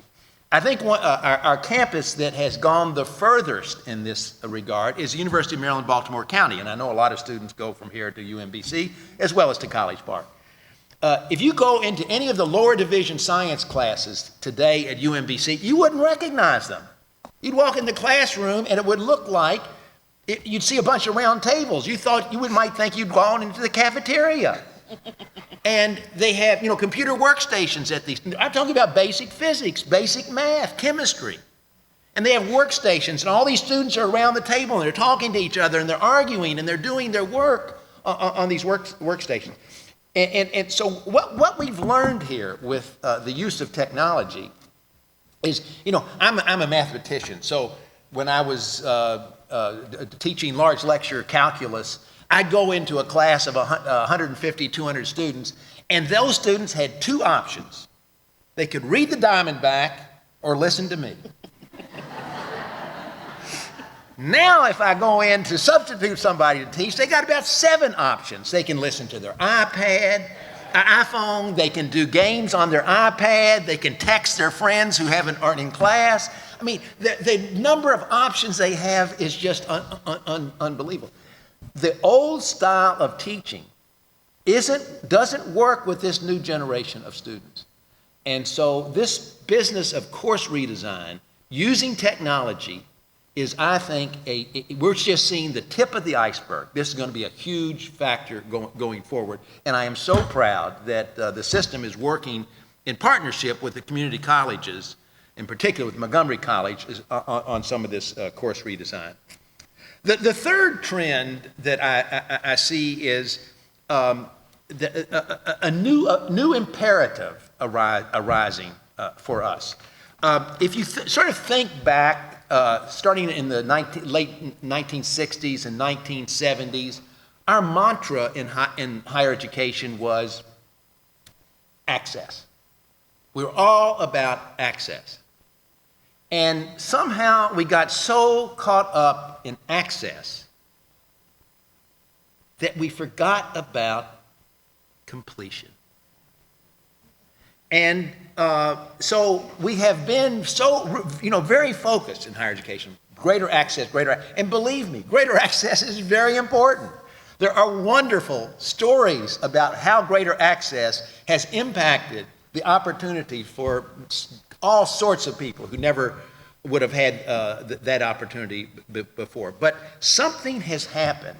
I think our campus that has gone the furthest in this regard is the University of Maryland, Baltimore County. And I know a lot of students go from here to UMBC as well as to College Park. If you go into any of the lower division science classes today at UMBC, you wouldn't recognize them. You'd walk in the classroom and it would look like you'd see a bunch of round tables. You might think you'd gone into the cafeteria. And they have, computer workstations at these. I'm talking about basic physics, basic math, chemistry. And they have workstations, and all these students are around the table, and they're talking to each other, and they're arguing, and they're doing their work on these workstations. And so what we've learned here with the use of technology is, I'm a mathematician. So when I was teaching large lecture calculus, I'd go into a class of 150, 200 students, and those students had two options. They could read the Diamondback or listen to me. Now, if I go in to substitute somebody to teach, they got about 7 options. They can listen to their iPhone, they can do games on their iPad, they can text their friends who aren't in class. I mean, the number of options they have is just unbelievable. The old style of teaching doesn't work with this new generation of students. And so this business of course redesign using technology is, I think, we're just seeing the tip of the iceberg. This is going to be a huge factor going forward. And I am so proud that the system is working in partnership with the community colleges, in particular with Montgomery College, on some of this course redesign. The third trend that I see is a new imperative arising for us. If you sort of think back, starting in the late 1960s and 1970s, our mantra in higher education was access. We were all about access. And somehow we got so caught up in access that we forgot about completion. And so we have been very focused in higher education. Greater access, and believe me, greater access is very important. There are wonderful stories about how greater access has impacted the opportunity for all sorts of people who never would have had that opportunity before. But something has happened.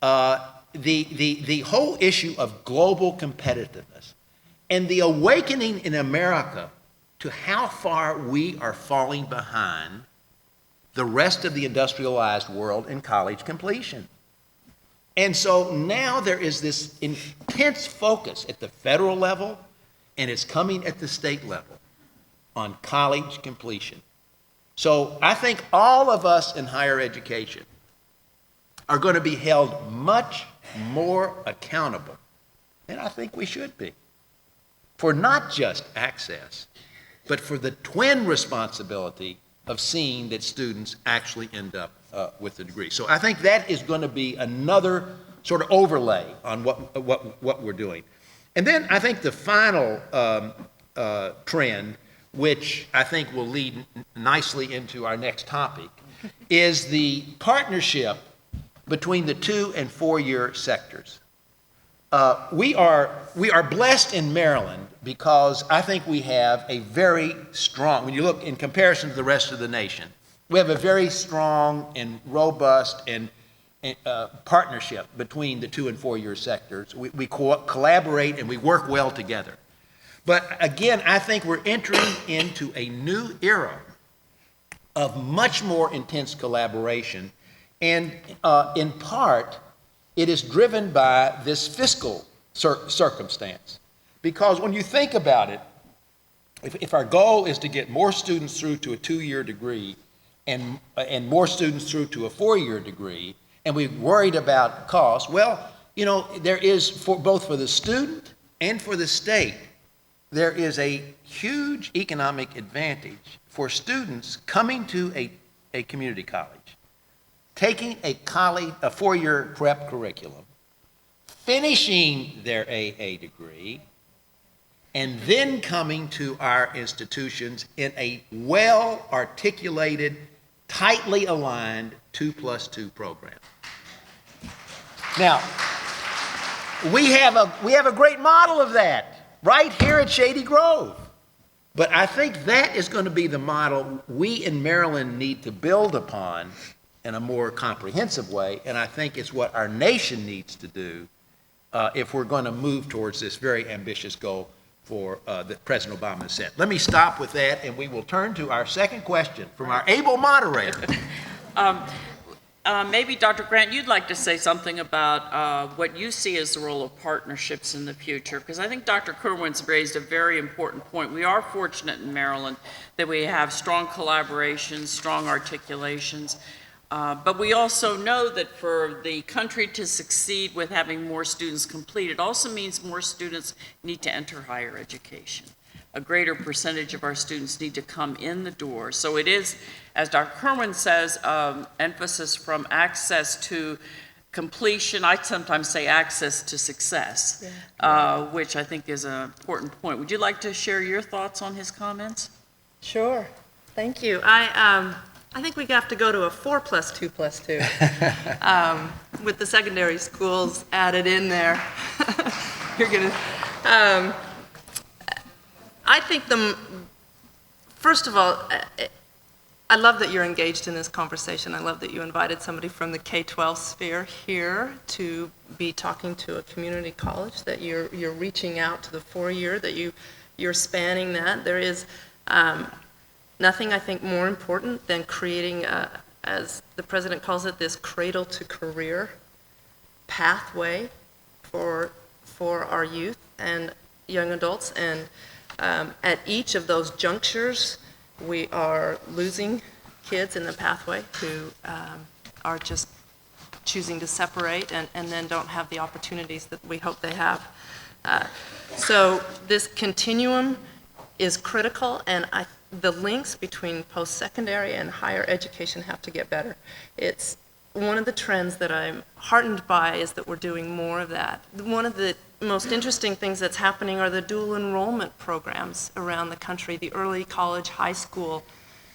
The whole issue of global competitiveness and the awakening in America to how far we are falling behind the rest of the industrialized world in college completion. And so now there is this intense focus at the federal level, and it's coming at the state level on college completion. So I think all of us in higher education are going to be held much more accountable, and I think we should be, for not just access, but for the twin responsibility of seeing that students actually end up with a degree. So I think that is going to be another sort of overlay on what we're doing. And then I think the final trend, which I think will lead nicely into our next topic, is the partnership between the 2- and 4-year sectors. We are blessed in Maryland because I think we have a very strong, when you look in comparison to the rest of the nation, we have a very strong and robust and partnership between the 2- and 4-year sectors. We collaborate and we work well together. But again, I think we're entering into a new era of much more intense collaboration, and in part, it is driven by this fiscal circumstance. Because when you think about it, if our goal is to get more students through to a 2-year degree and more students through to a 4-year degree, and we're worried about cost, well, you know, there is, for both for the student and for the state, there is a huge economic advantage for students coming to a community college, taking a 4-year prep curriculum, finishing their AA degree, and then coming to our institutions in a well-articulated, tightly aligned 2+2 program. Now, we have a great model of that right here at Shady Grove. But I think that is going to be the model we in Maryland need to build upon in a more comprehensive way, and I think it's what our nation needs to do if we're going to move towards this very ambitious goal for that President Obama has set. Let me stop with that, and we will turn to our second question from our able moderator. Maybe, Dr. Grant, you'd like to say something about what you see as the role of partnerships in the future, because I think Dr. Kerwin's raised a very important point. We are fortunate in Maryland that we have strong collaborations, strong articulations, but we also know that for the country to succeed with having more students complete, it also means more students need to enter higher education. A greater percentage of our students need to come in the door. So it is, as Dr. Kerwin says, emphasis from access to completion. I sometimes say access to success, which I think is an important point. Would you like to share your thoughts on his comments? Sure. Thank you. I think we have to go to a 4+2+2 with the secondary schools added in there. You're gonna. I think first of all, I love that you're engaged in this conversation. I love that you invited somebody from the K-12 sphere here to be talking to a community college, that you're reaching out to the 4-year, that you're spanning that. There is nothing, I think, more important than creating, as the president calls it, this cradle-to-career pathway for our youth and young adults. And at each of those junctures, we are losing kids in the pathway who are just choosing to separate and then don't have the opportunities that we hope they have. So this continuum is critical, and the links between post-secondary and higher education have to get better. It's one of the trends that I'm heartened by is that we're doing more of that. One of the most interesting things that's happening are the dual enrollment programs around the country, the early college, high school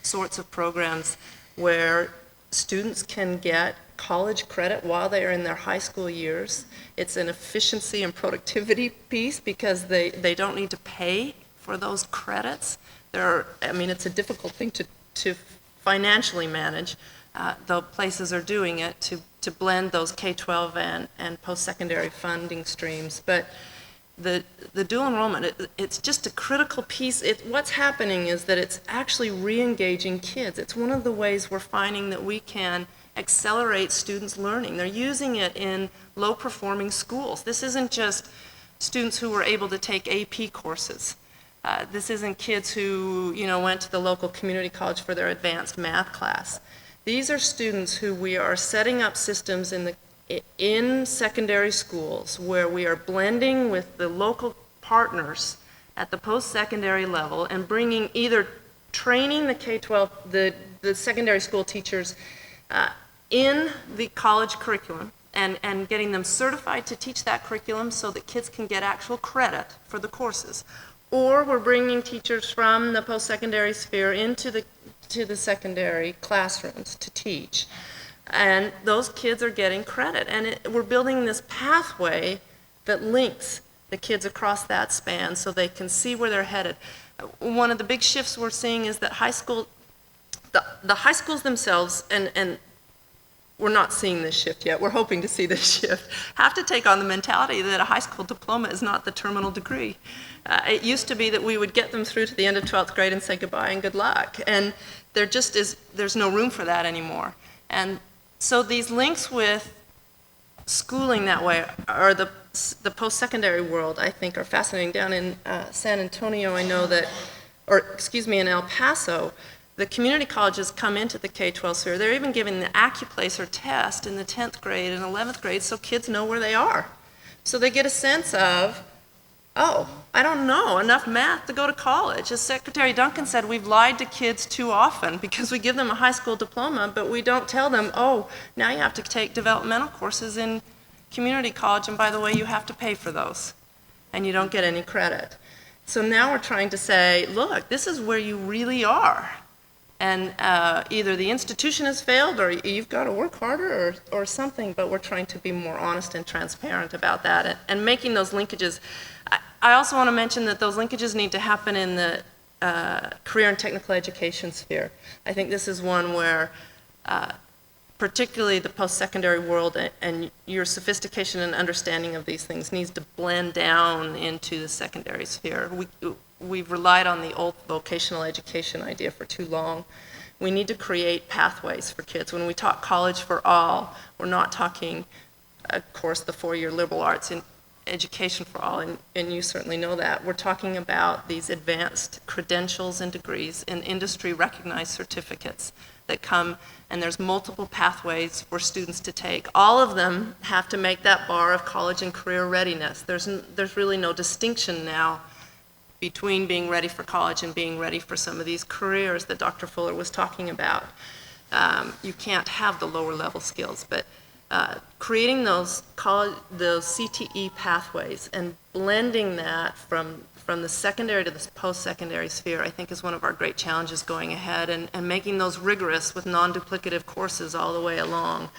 sorts of programs where students can get college credit while they are in their high school years. It's an efficiency and productivity piece because they don't need to pay for those credits. It's a difficult thing to financially manage, the places are doing it to blend those K-12 and post-secondary funding streams. But the dual enrollment, it's just a critical piece. What's happening is that it's actually re-engaging kids. It's one of the ways we're finding that we can accelerate students' learning. They're using it in low-performing schools. This isn't just students who were able to take AP courses. This isn't kids who, went to the local community college for their advanced math class. These are students who we are setting up systems in secondary schools where we are blending with the local partners at the post-secondary level and bringing either training the K-12, the secondary school teachers in the college curriculum and getting them certified to teach that curriculum so that kids can get actual credit for the courses. Or we're bringing teachers from the post-secondary sphere into the secondary classrooms to teach. And those kids are getting credit. And we're building this pathway that links the kids across that span so they can see where they're headed. One of the big shifts we're seeing is that the high schools themselves, and we're not seeing this shift yet, we're hoping to see this shift, have to take on the mentality that a high school diploma is not the terminal degree. It used to be that we would get them through to the end of 12th grade and say goodbye and good luck. And there's no room for that anymore. And so these links with schooling that way are the post-secondary world, I think, are fascinating. Down in San Antonio, I know that, in El Paso, the community colleges come into the K-12 sphere. They're even giving the AccuPlacer test in the 10th grade and 11th grade so kids know where they are. So they get a sense of, oh, I don't know enough math to go to college. As Secretary Duncan said, we've lied to kids too often because we give them a high school diploma, but we don't tell them, oh, now you have to take developmental courses in community college, and by the way, you have to pay for those, and you don't get any credit. So now we're trying to say, look, this is where you really are. And either the institution has failed or you've got to work harder or something, but we're trying to be more honest and transparent about that and making those linkages. I also want to mention that those linkages need to happen in the career and technical education sphere. I think this is one where particularly the post-secondary world and your sophistication and understanding of these things needs to blend down into the secondary sphere. We've relied on the old vocational education idea for too long. We need to create pathways for kids. When we talk college for all, we're not talking, of course, the four-year liberal arts in education for all, and you certainly know that. We're talking about these advanced credentials and degrees and industry-recognized certificates that come, and there's multiple pathways for students to take. All of them have to make that bar of college and career readiness. There's really no distinction now between being ready for college and being ready for some of these careers that Dr. Fuller was talking about. You can't have the lower level skills, but creating those CTE pathways and blending that from the secondary to the post-secondary sphere, I think is one of our great challenges going ahead, and making those rigorous with non-duplicative courses all the way along.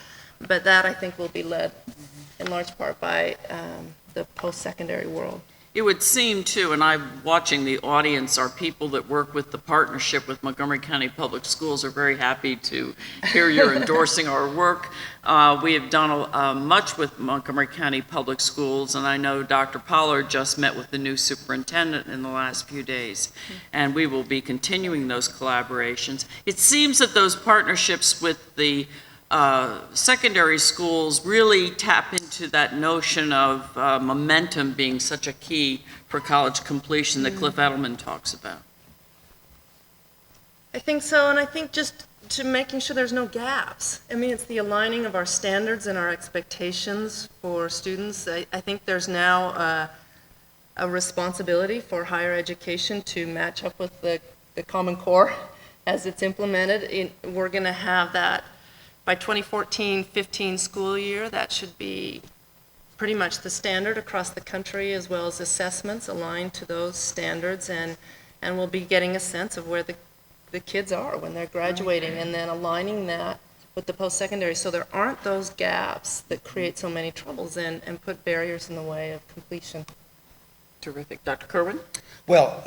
But that, I think, will be led in large part by the post-secondary world. It would seem, too, and I'm watching the audience, our people that work with the partnership with Montgomery County Public Schools are very happy to hear you're endorsing our work. We have done much with Montgomery County Public Schools, and I know Dr. Pollard just met with the new superintendent in the last few days, and we will be continuing those collaborations. It seems that those partnerships with the secondary schools really tap into that notion of momentum being such a key for college completion that Cliff Edelman talks about. I think so, and I think just to making sure there's no gaps. I mean, it's the aligning of our standards and our expectations for students. I think there's now a responsibility for higher education to match up with the Common Core as it's implemented. We're going to have that by 2014-15 school year. That should be pretty much the standard across the country, as well as assessments aligned to those standards, and we'll be getting a sense of where the kids are when they're graduating, and then aligning that with the post-secondary so there aren't those gaps that create so many troubles and put barriers in the way of completion. Terrific. Dr. Kerwin? Well,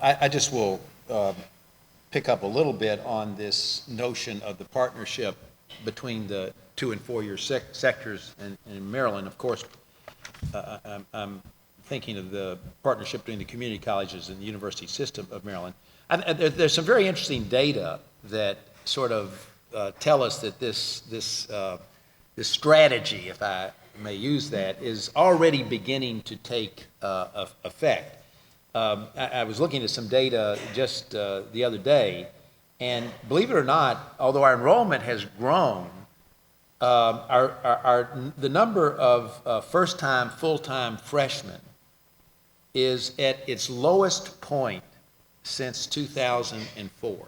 I just will pick up a little bit on this notion of the partnership between the 2- and 4-year sectors in Maryland. Of course, I'm thinking of the partnership between the community colleges and the university system of Maryland. There's some very interesting data that sort of tell us that this strategy, if I may use that, is already beginning to take effect. I was looking at some data just the other day, and believe it or not, although our enrollment has grown, the number of first-time, full-time freshmen is at its lowest point since 2004.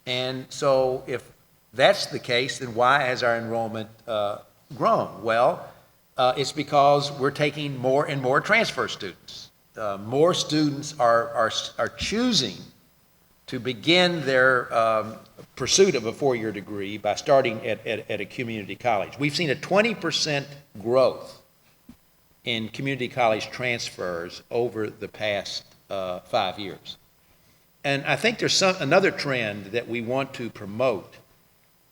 And so if that's the case, then why has our enrollment grown? Well, it's because we're taking more and more transfer students. More students are choosing to begin their pursuit of a 4-year degree by starting at a community college. We've seen a 20% growth in community college transfers over the past 5 years. And I think there's another trend that we want to promote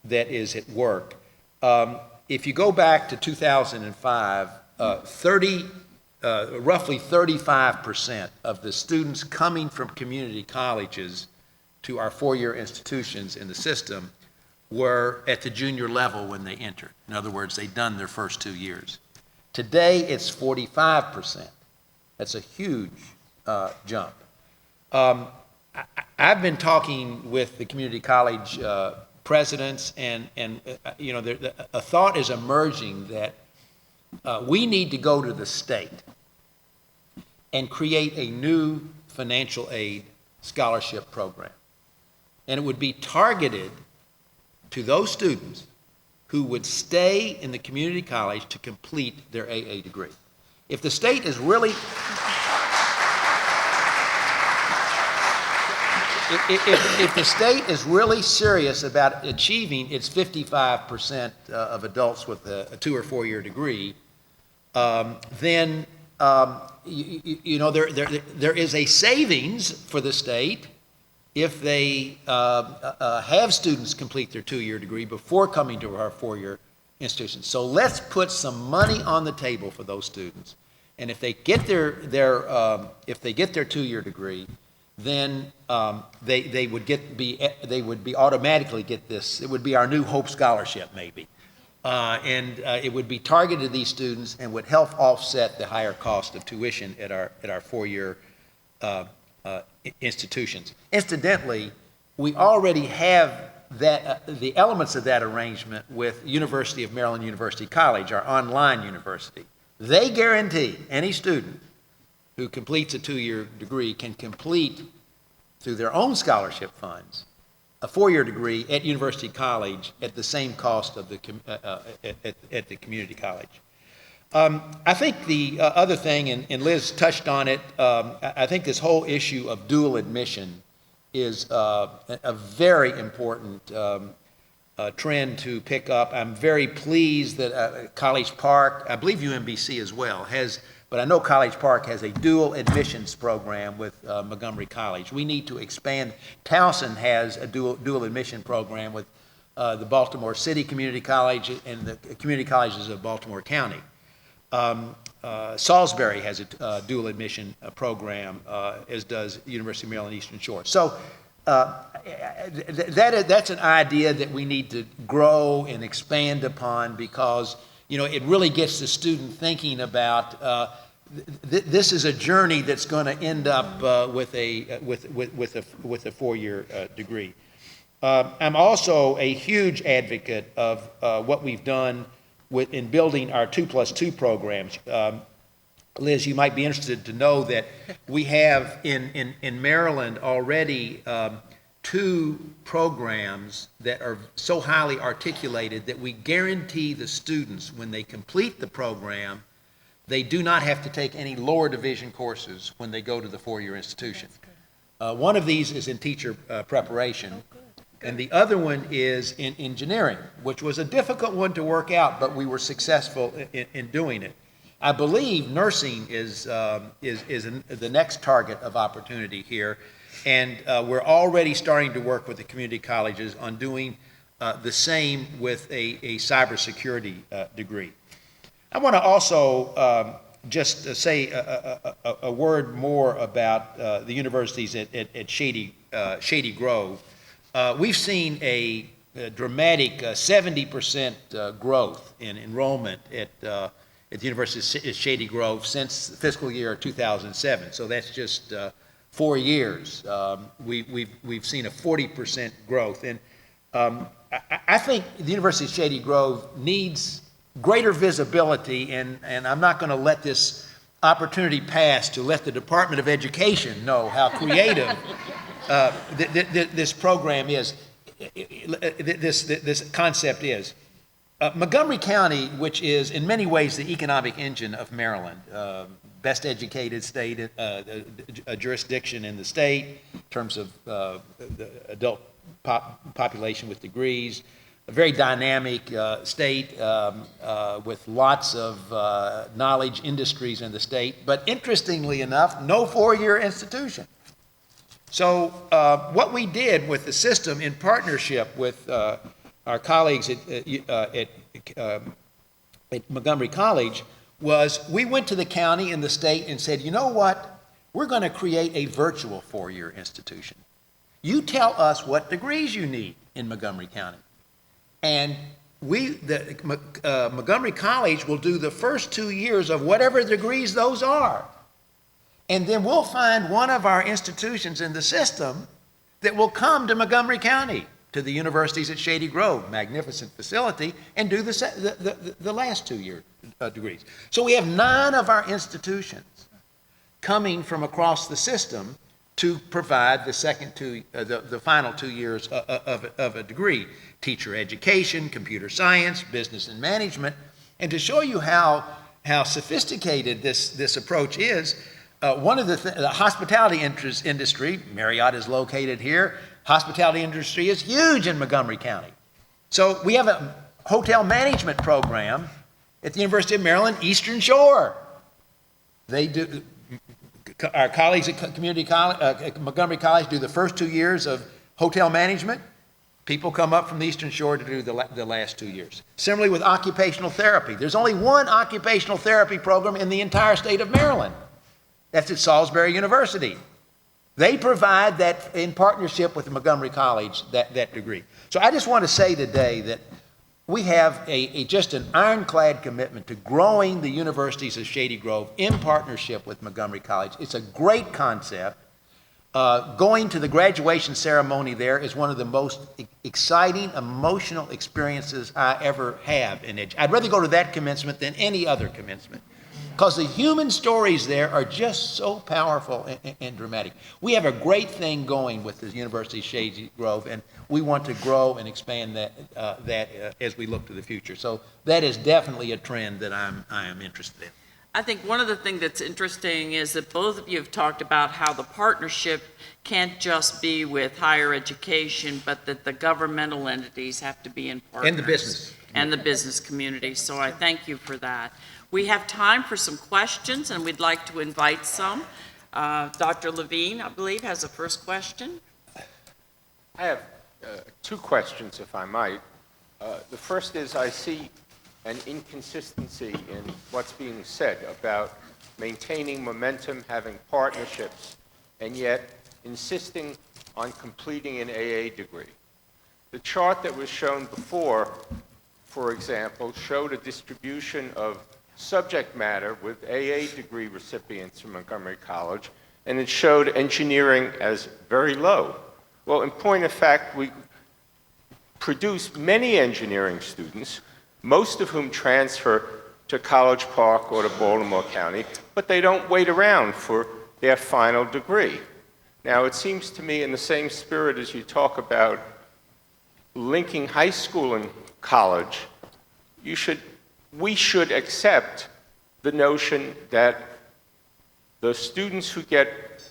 that is at work. If you go back to 2005, roughly 35% of the students coming from community colleges to our 4-year institutions in the system were at the junior level when they entered. In other words, they'd done their first 2 years. Today, it's 45%. That's a huge jump. I've been talking with the community college presidents, and you know, a thought is emerging that we need to go to the state and create a new financial aid scholarship program. And it would be targeted to those students who would stay in the community college to complete their AA degree. If the state is really if the state is really serious about achieving its 55% of adults with a 2- or 4-year degree, then you know, there is a savings for the state if they have students complete their 2-year degree before coming to our 4-year institutions. So let's put some money on the table for those students, and if they get their 2-year degree, then they would be automatically get this. It would be our new Hope Scholarship, maybe, and it would be targeted to these students and would help offset the higher cost of tuition at our 4-year institutions. Incidentally, we already have that the elements of that arrangement with University of Maryland University College, our online university. They guarantee any student who completes a 2-year degree can complete through their own scholarship funds a 4-year degree at University College at the same cost of the at the community college. I think the other thing, and Liz touched on it, I think this whole issue of dual admission is a very important trend to pick up. I'm very pleased that College Park, I believe UMBC as well, has, but I know College Park has a dual admissions program with Montgomery College. We need to expand. Towson has a dual admission program with the Baltimore City Community College and the community colleges of Baltimore County. Salisbury has a dual admission program, as does University of Maryland Eastern Shore. So that's an idea that we need to grow and expand upon, because you know, it really gets the student thinking about this is a journey that's going to end up with a 4-year degree. I'm also a huge advocate of what we've done in building our 2+2 programs. Liz, you might be interested to know that we have in Maryland already 2 programs that are so highly articulated that we guarantee the students when they complete the program, they do not have to take any lower division courses when they go to the 4-year institution. One of these is in teacher preparation, and the other one is in engineering, which was a difficult one to work out, but we were successful in doing it. I believe nursing is the next target of opportunity here. And we're already starting to work with the community colleges on doing the same with a cybersecurity degree. I want to also just say a word more about the universities at Shady Grove. We've seen a dramatic 70% growth in enrollment at the University of Shady Grove since fiscal year 2007. So that's just 4 years. We've seen a 40% growth. And I think the University of Shady Grove needs greater visibility, and I'm not going to let this opportunity pass to let the Department of Education know how creative this program is, this concept is. Montgomery County, which is in many ways the economic engine of Maryland, best educated state, jurisdiction in the state in terms of the adult population with degrees, a very dynamic state with lots of knowledge industries in the state, but interestingly enough, no four-year institution. So what we did with the system in partnership with our colleagues at Montgomery College was we went to the county and the state and said, you know what, we're going to create a virtual four-year institution. You tell us what degrees you need in Montgomery County. And Montgomery College will do the first 2 years of whatever degrees those are. And then we'll find one of our institutions in the system that will come to Montgomery County, to the universities at Shady Grove, magnificent facility, and do the last 2 year degrees. So we have 9 of our institutions coming from across the system to provide the final 2 years of a degree. Teacher education, computer science, business and management. And to show you how sophisticated this approach is, one of the hospitality industry, Marriott is located here, hospitality industry is huge in Montgomery County. So we have a hotel management program at the University of Maryland, Eastern Shore. They do, our colleagues at Montgomery College do the first 2 years of hotel management. People come up from the Eastern Shore to do the last 2 years. Similarly with occupational therapy. There's only one occupational therapy program in the entire state of Maryland. That's at Salisbury University. They provide that in partnership with the Montgomery College, that degree. So I just want to say today that we have just an ironclad commitment to growing the universities of Shady Grove in partnership with Montgomery College. It's a great concept. Going to the graduation ceremony there is one of the most exciting, emotional experiences I ever have in education. I'd rather go to that commencement than any other commencement, because the human stories there are just so powerful and dramatic. We have a great thing going with the University of Shady Grove, and we want to grow and expand that as we look to the future. So that is definitely a trend that I am interested in. I think one of the things that's interesting is that both of you have talked about how the partnership can't just be with higher education, but that the governmental entities have to be in partners. And the business. And the business community. So I thank you for that. We have time for some questions, and we'd like to invite some. Dr. Levine, I believe, has the first question. I have 2 questions, if I might. The first is I see an inconsistency in what's being said about maintaining momentum, having partnerships, and yet insisting on completing an AA degree. The chart that was shown before, for example, showed a distribution of subject matter with AA degree recipients from Montgomery College, and it showed engineering as very low. Well, in point of fact, we produce many engineering students, most of whom transfer to College Park or to Baltimore County, but they don't wait around for their final degree. Now, it seems to me in the same spirit as you talk about linking high school and college, we should accept the notion that the students who get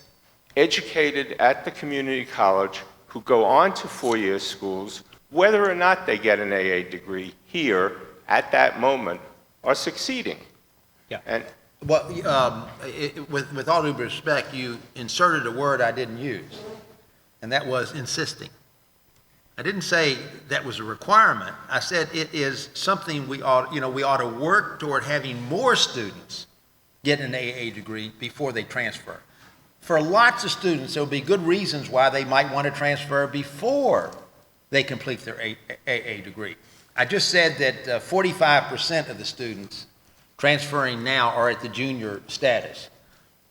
educated at the community college, who go on to four-year schools, whether or not they get an AA degree here at that moment, are succeeding. Yeah. And well, with all due respect, you inserted a word I didn't use. and that was insisting. I didn't say that was a requirement. I said it is something we ought to work toward having more students get an AA degree before they transfer. For lots of students, there will be good reasons why they might want to transfer before they complete their AA degree. I just said that 45% of the students transferring now are at the junior status.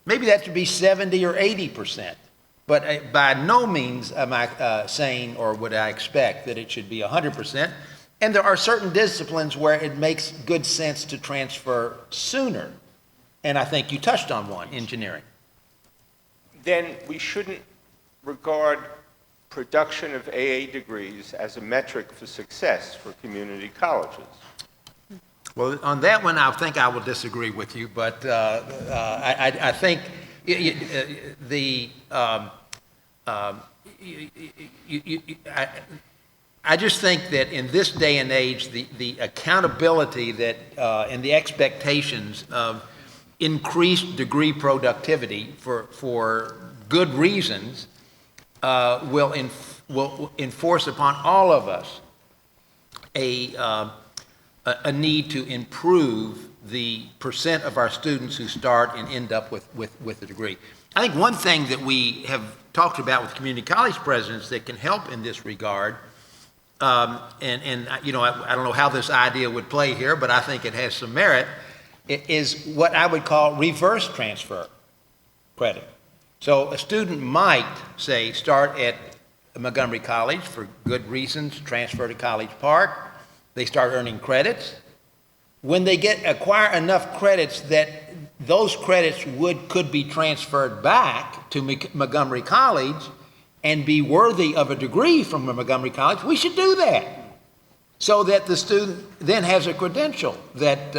Maybe that should be 70 or 80%. But by no means am I saying or would I expect that it should be 100%. And there are certain disciplines where it makes good sense to transfer sooner. And I think you touched on one, engineering. Then we shouldn't regard production of AA degrees as a metric for success for community colleges. Well, on that one, I think I will disagree with you, but I think I just think that in this day and age, the accountability that and the expectations of increased degree productivity for good reasons will enforce upon all of us a need to improve the percent of our students who start and end up with a degree. I think one thing that we have talked about with community college presidents that can help in this regard, I don't know how this idea would play here, but I think it has some merit, is what I would call reverse transfer credit. So a student might, say, start at Montgomery College for good reasons, transfer to College Park. They start earning credits. When they acquire enough credits that those credits could be transferred back to Montgomery College and be worthy of a degree from Montgomery College, we should do that, so that the student then has a credential that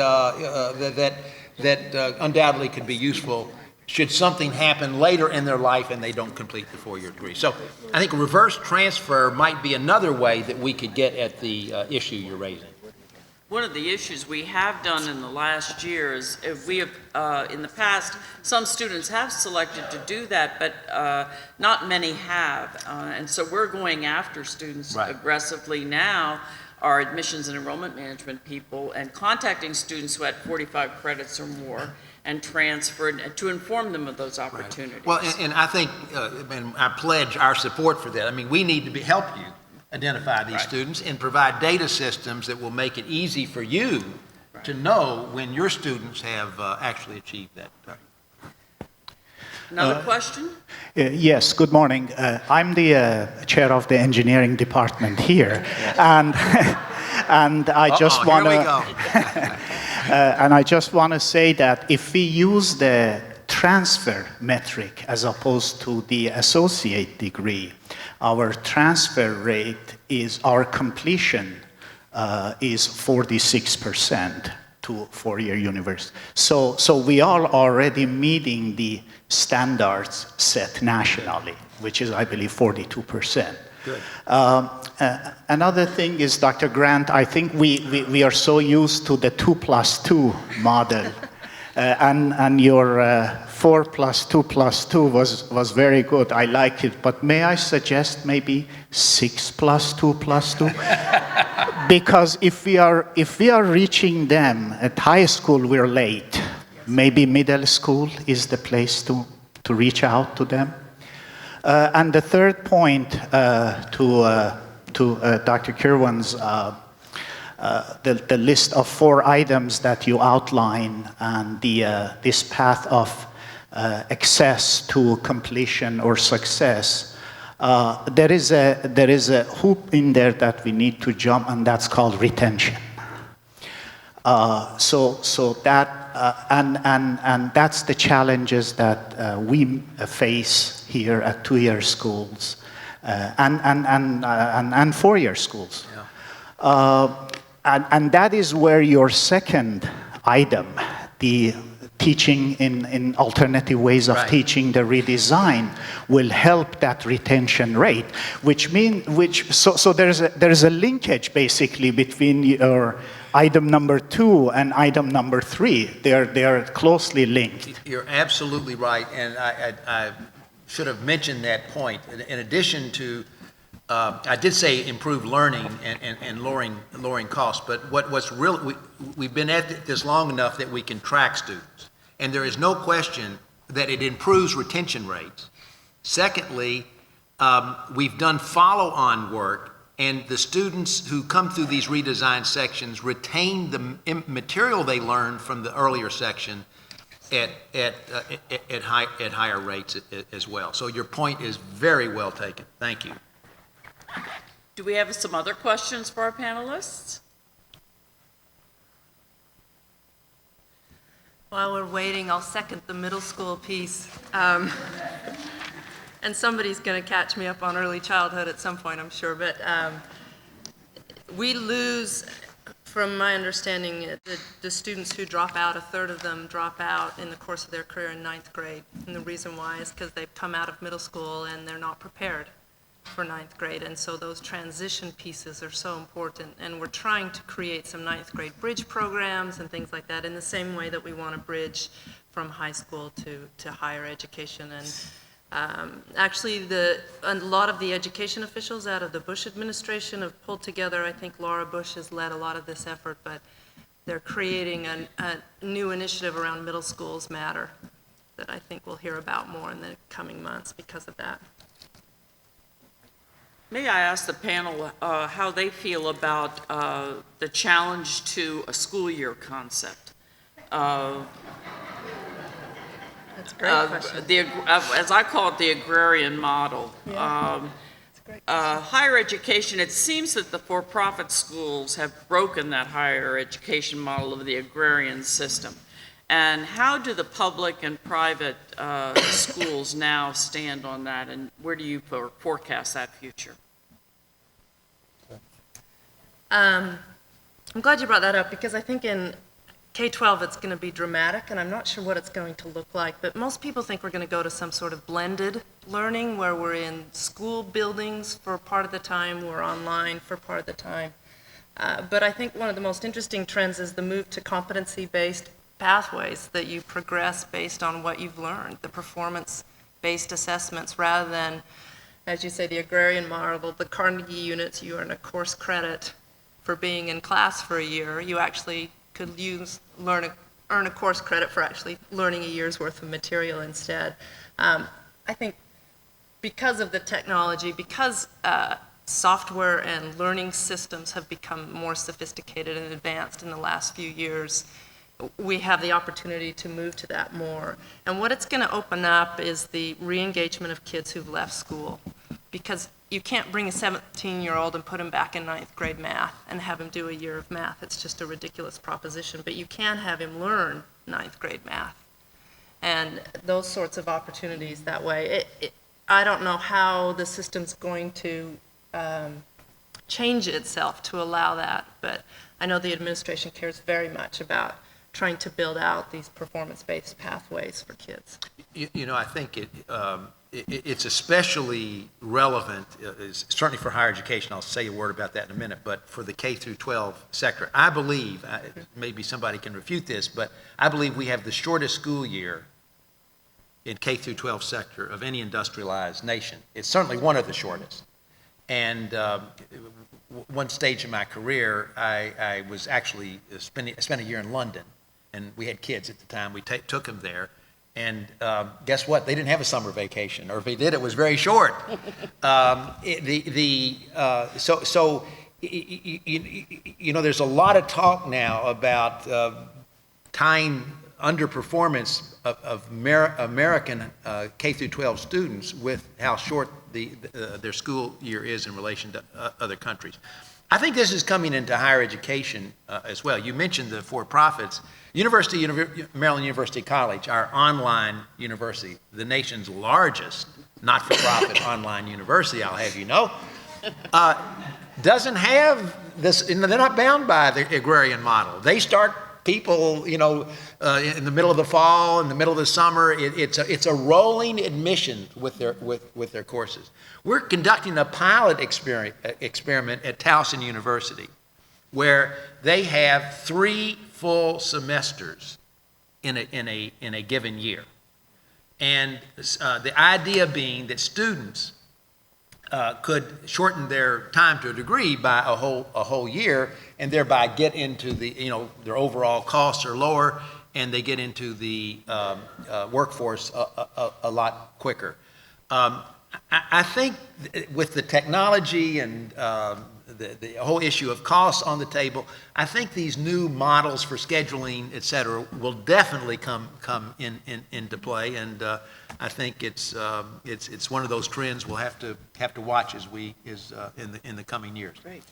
undoubtedly could be useful should something happen later in their life and they don't complete the four-year degree. So I think reverse transfer might be another way that we could get at the issue you're raising. One of the issues we have done in the last year is we have, in the past, some students have selected to do that, but not many have. And so we're going after students aggressively now, our admissions and enrollment management people, and contacting students who had 45 credits or more and transferred to inform them of those opportunities. Well, and I think, and I pledge our support for that. I mean, we need to help you identify these students and provide data systems that will make it easy for you to know when your students have actually achieved that. Another question? Yes, good morning. I'm the chair of the engineering department here, and I just want to and I just want to say that if we use the transfer metric as opposed to the associate degree, our transfer rate is, our completion is 46% to four-year university. So we are already meeting the standards set nationally, which is, I believe, 42%. Good. Another thing is, Dr. Grant, I think we are so used to the 2+2 model, and your 4+2+2 was very good. I like it, but may I suggest maybe 6+2+2? Because if we are reaching them at high school, we're late. Maybe middle school is the place to reach out to them. And the third point to Dr. Kirwan's, the list of 4 items that you outline and this path of access to completion or success, there is a hoop in there that we need to jump, and that's called retention. So that and that's the challenges that we face here at 2-year schools and 4-year schools. Yeah. And that is where your second item, the teaching in alternative ways of teaching, the redesign, will help that retention rate, so there's a linkage basically between your item number 2 and item number 3. They are closely linked. You're absolutely right, and I should have mentioned that point. In addition to, I did say improve learning and lowering costs, but what's real, we've been at this long enough that we can track students. And there is no question that it improves retention rates. Secondly, we've done follow-on work, and the students who come through these redesigned sections retain the material they learned from the earlier section at higher rates as well. So your point is very well taken. Thank you. Do we have some other questions for our panelists? While we're waiting, I'll second the middle school piece. And somebody's going to catch me up on early childhood at some point, I'm sure. But we lose, from my understanding, the students who drop out, a third of them drop out in the course of their career in 9th grade. And the reason why is because they've come out of middle school and they're not prepared for 9th grade. And so those transition pieces are so important. And we're trying to create some 9th grade bridge programs and things like that in the same way that we want to bridge from high school to higher education. And actually, a lot of the education officials out of the Bush administration have pulled together. I think Laura Bush has led a lot of this effort, but they're creating a new initiative around middle schools matter that I think we'll hear about more in the coming months because of that. May I ask the panel how they feel about the challenge to a school year concept? That's a great question. As I call it, the agrarian model. Yeah. Higher education, it seems that the for-profit schools have broken that higher education model of the agrarian system. And how do the public and private schools now stand on that, and where do you forecast that future? I'm glad you brought that up because I think in K-12 it's going to be dramatic, and I'm not sure what it's going to look like, but most people think we're going to go to some sort of blended learning where we're in school buildings for part of the time, we're online for part of the time. But I think one of the most interesting trends is the move to competency-based pathways, that you progress based on what you've learned, the performance-based assessments, rather than, as you say, the agrarian model, the Carnegie units, you earn a course credit for being in class for a year. You actually could earn a course credit for actually learning a year's worth of material instead. I think because of the technology, because software and learning systems have become more sophisticated and advanced in the last few years, we have the opportunity to move to that more. And what it's going to open up is the re-engagement of kids who've left school. Because you can't bring a 17-year-old and put him back in 9th grade math and have him do a year of math. It's just a ridiculous proposition. But you can have him learn 9th grade math. And those sorts of opportunities that way. I don't know how the system's going to change itself to allow that, but I know the administration cares very much about trying to build out these performance-based pathways for kids. You know, I think it's especially relevant, certainly for higher education. I'll say a word about that in a minute, but for the K through 12 sector, I believe, maybe somebody can refute this, but I believe we have the shortest school year in K through 12 sector of any industrialized nation. It's certainly one of the shortest. And one stage in my career, I was actually spent a year in London, and we had kids at the time. We took them there. And guess what? They didn't have a summer vacation, or if they did, it was very short. You know, there's a lot of talk now about tying underperformance of American K through 12 students with how short their school year is in relation to other countries. I think this is coming into higher education as well. You mentioned the for-profits. Maryland University College, our online university, the nation's largest not-for-profit online university, I'll have you know, doesn't have this, they're not bound by the agrarian model. They start people, you know, in the middle of the fall, in the middle of the summer. It's a rolling admission with their courses. We're conducting a pilot experiment at Towson University, where they have 3 full semesters in a given year. And the idea being that students could shorten their time to a degree by a whole year, and thereby get into the, their overall costs are lower, and they get into the workforce a lot quicker. I think with the technology and the whole issue of costs on the table, I think these new models for scheduling, et cetera, will definitely come into play, and I think it's one of those trends we'll have to watch in the coming years. Great.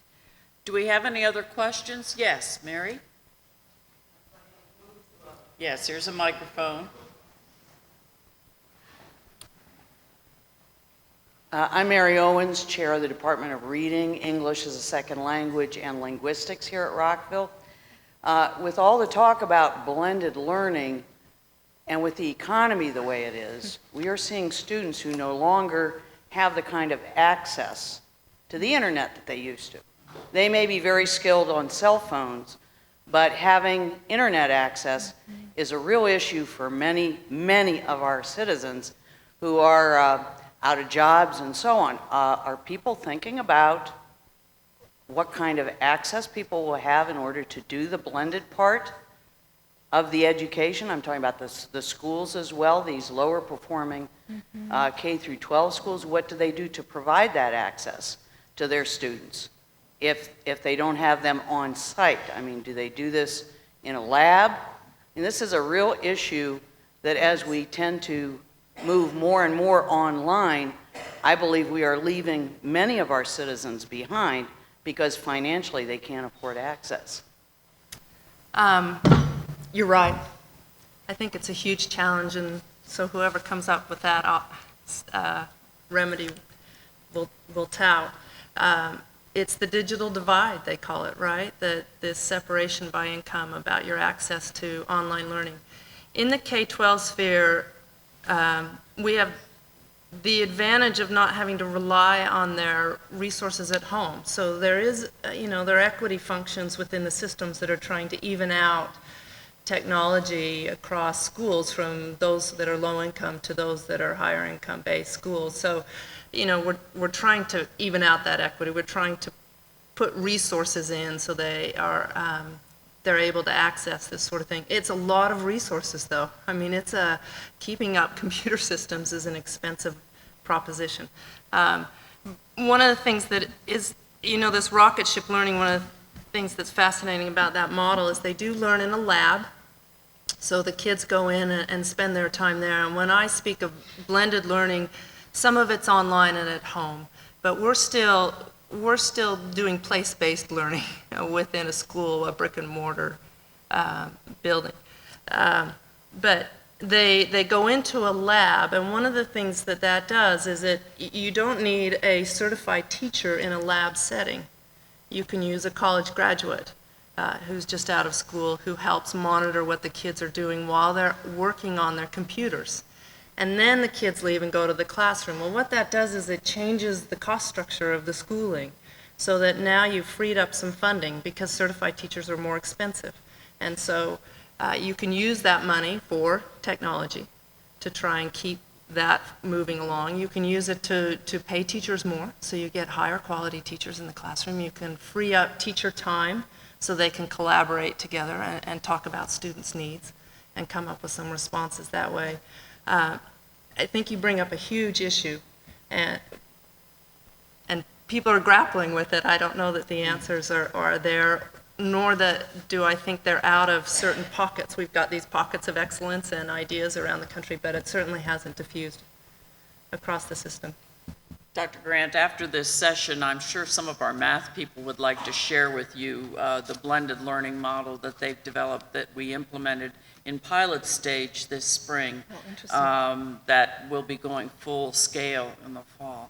Do we have any other questions? Yes, Mary? Yes, here's a microphone. I'm Mary Owens, Chair of the Department of Reading, English as a Second Language, and Linguistics here at Rockville. With all the talk about blended learning, and with the economy the way it is, we are seeing students who no longer have the kind of access to the internet that they used to. They may be very skilled on cell phones, but having internet access is a real issue for many, many of our citizens who are out of jobs and so on. Are people thinking about what kind of access people will have in order to do the blended part of the education? I'm talking about the schools as well, these lower performing K through 12 schools. What do they do to provide that access to their students if they don't have them on site? I mean, do they do this in a lab? And this is a real issue that as we tend to move more and more online, I believe we are leaving many of our citizens behind because financially they can't afford access. You're right. I think it's a huge challenge, and so whoever comes up with that remedy will tout. It's the digital divide, they call it, right? This separation by income about your access to online learning. In the K-12 sphere, we have the advantage of not having to rely on their resources at home. So there is, there are equity functions within the systems that are trying to even out technology across schools, from those that are low income to those that are higher income based schools. So, we're trying to even out that equity. We're trying to put resources in so they are they're able to access this sort of thing. It's a lot of resources, though. I mean, keeping up computer systems is an expensive proposition. One of the things that is, this rocket ship learning, one of the things that's fascinating about that model is they do learn in a lab. So the kids go in and spend their time there. And when I speak of blended learning, some of it's online and at home, but we're still doing place-based learning within a school, a brick and mortar building. But they go into a lab, and one of the things that does is that you don't need a certified teacher in a lab setting. You can use a college graduate who's just out of school, who helps monitor what the kids are doing while they're working on their computers. And then the kids leave and go to the classroom. Well, what that does is it changes the cost structure of the schooling, so that now you've freed up some funding because certified teachers are more expensive. And so you can use that money for technology to try and keep that moving along. You can use it to pay teachers more, so you get higher quality teachers in the classroom. You can free up teacher time so they can collaborate together and talk about students' needs and come up with some responses that way. I think you bring up a huge issue, and people are grappling with it. I don't know that the answers are there, nor do I think they're out of certain pockets. We've got these pockets of excellence and ideas around the country, but it certainly hasn't diffused across the system. Dr. Grant, after this session, I'm sure some of our math people would like to share with you the blended learning model that they've developed that we implemented in pilot stage this spring. That will be going full scale in the fall.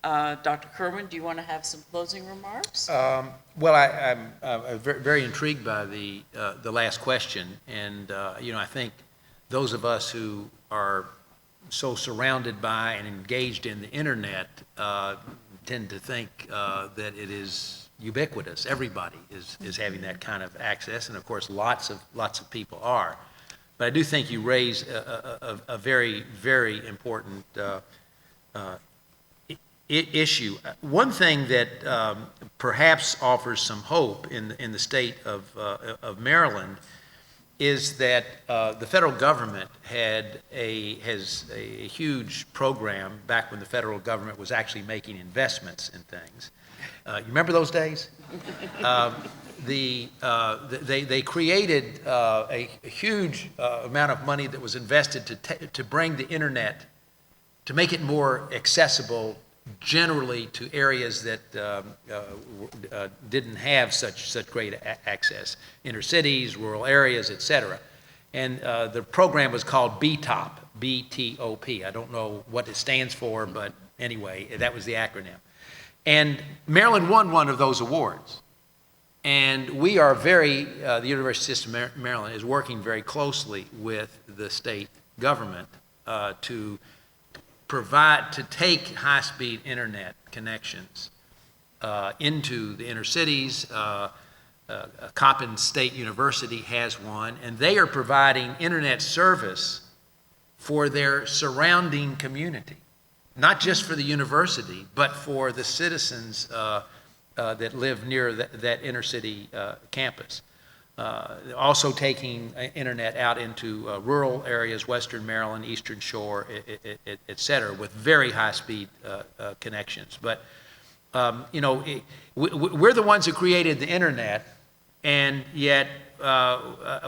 Dr. Kerwin, do you want to have some closing remarks? Well, I'm very intrigued by the last question, and I think those of us who are so surrounded by and engaged in the internet tend to think that it is ubiquitous. Everybody is having that kind of access, and of course, lots of people are. But I do think you raise a very, very important issue. One thing that perhaps offers some hope in the state of Maryland is that the federal government has a huge program back when the federal government was actually making investments in things. You remember those days? They created a huge amount of money that was invested to bring the internet, to make it more accessible generally to areas that didn't have such great access, inner cities, rural areas, et cetera. And the program was called BTOP, B-T-O-P. I don't know what it stands for, but anyway, that was the acronym. And Maryland won one of those awards. And we are the University System of Maryland is working very closely with the state government to take high-speed internet connections into the inner cities. Coppin State University has one, and they are providing internet service for their surrounding community, not just for the university, but for the citizens that live near that inner city campus. Also taking internet out into rural areas, Western Maryland, Eastern Shore, et cetera, with very high-speed connections. But, we're the ones who created the internet, and yet,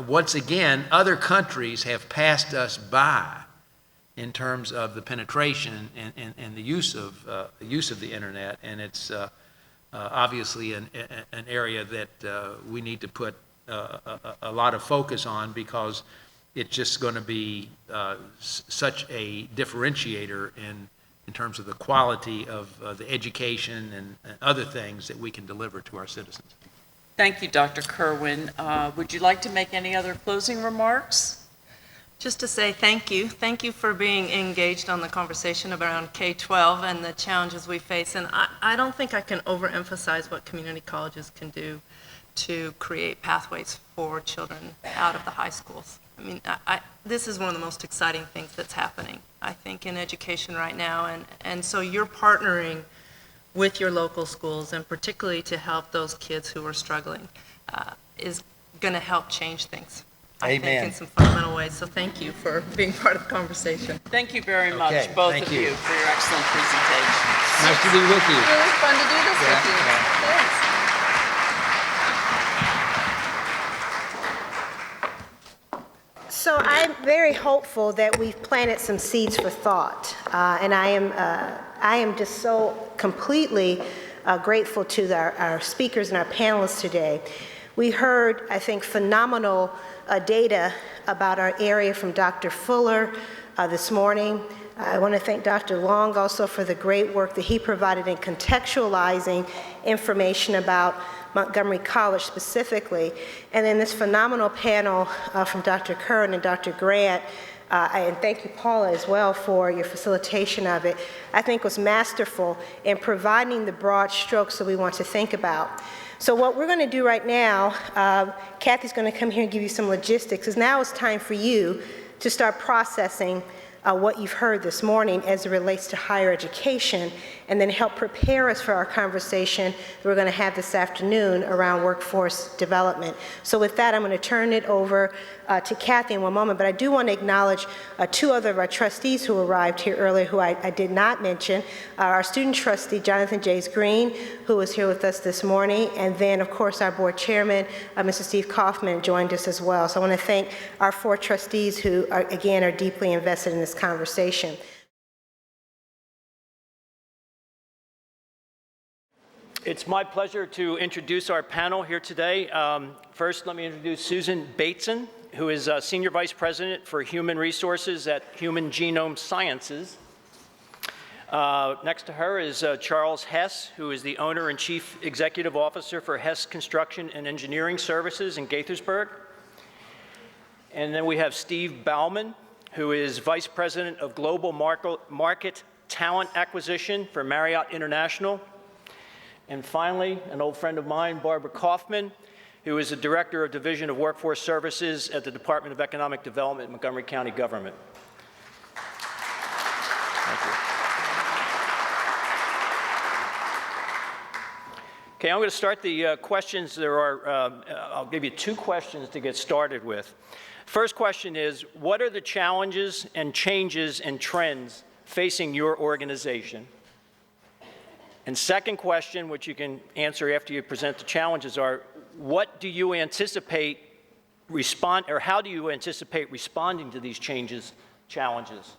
once again, other countries have passed us by in terms of the penetration and the use of the internet, and it's obviously an area that we need to put a lot of focus on, because it's just going to be such a differentiator in terms of the quality of the education and other things that we can deliver to our citizens. Thank you, Dr. Kerwin. Would you like to make any other closing remarks? Just to say thank you. Thank you for being engaged on the conversation around K-12 and the challenges we face. And I don't think I can overemphasize what community colleges can do to create pathways for children out of the high schools. I mean, this is one of the most exciting things that's happening, I think, in education right now. And so you're partnering with your local schools, and particularly to help those kids who are struggling, is going to help change things. I think in some fundamental ways. So thank you for being part of the conversation. Thank you very much, both of you, for your excellent presentation. Nice to be with you. It's really fun to do this with you. Thanks. So I'm very hopeful that we've planted some seeds for thought, and I am just so completely grateful to our speakers and our panelists today. We heard, I think, phenomenal data about our area from Dr. Fuller this morning. I want to thank Dr. Long also for the great work that he provided in contextualizing information about Montgomery College specifically. And then this phenomenal panel from Dr. Curran and Dr. Grant, and thank you, Paula, as well, for your facilitation of it, I think was masterful in providing the broad strokes that we want to think about. So what we're going to do right now, Kathy's going to come here and give you some logistics, is now it's time for you to start processing what you've heard this morning as it relates to higher education, and then help prepare us for our conversation that we're going to have this afternoon around workforce development. So with that, I'm going to turn it over to Kathy in one moment, but I do want to acknowledge two other of our trustees who arrived here earlier who I did not mention. Our student trustee, Jonathan Jays Green, who was here with us this morning, and then, of course, our board chairman, Mr. Steve Kaufman, joined us as well. So I want to thank our four trustees who, again, are deeply invested in this conversation. It's my pleasure to introduce our panel here today. First, let me introduce Susan Bateson, who is Senior Vice President for Human Resources at Human Genome Sciences. Next to her is Charles Hess, who is the owner and Chief Executive Officer for Hess Construction and Engineering Services in Gaithersburg. And then we have Steve Bauman, who is Vice President of Global Market Talent Acquisition for Marriott International. And finally, an old friend of mine, Barbara Kaufman, who is the Director of Division of Workforce Services at the Department of Economic Development, Montgomery County Government. Thank you. Okay, I'm going to start the questions. I'll give you 2 questions to get started with. First question is, what are the challenges and changes and trends facing your organization? And second question, which you can answer after you present the challenges, are what do you anticipate how do you anticipate responding to these challenges?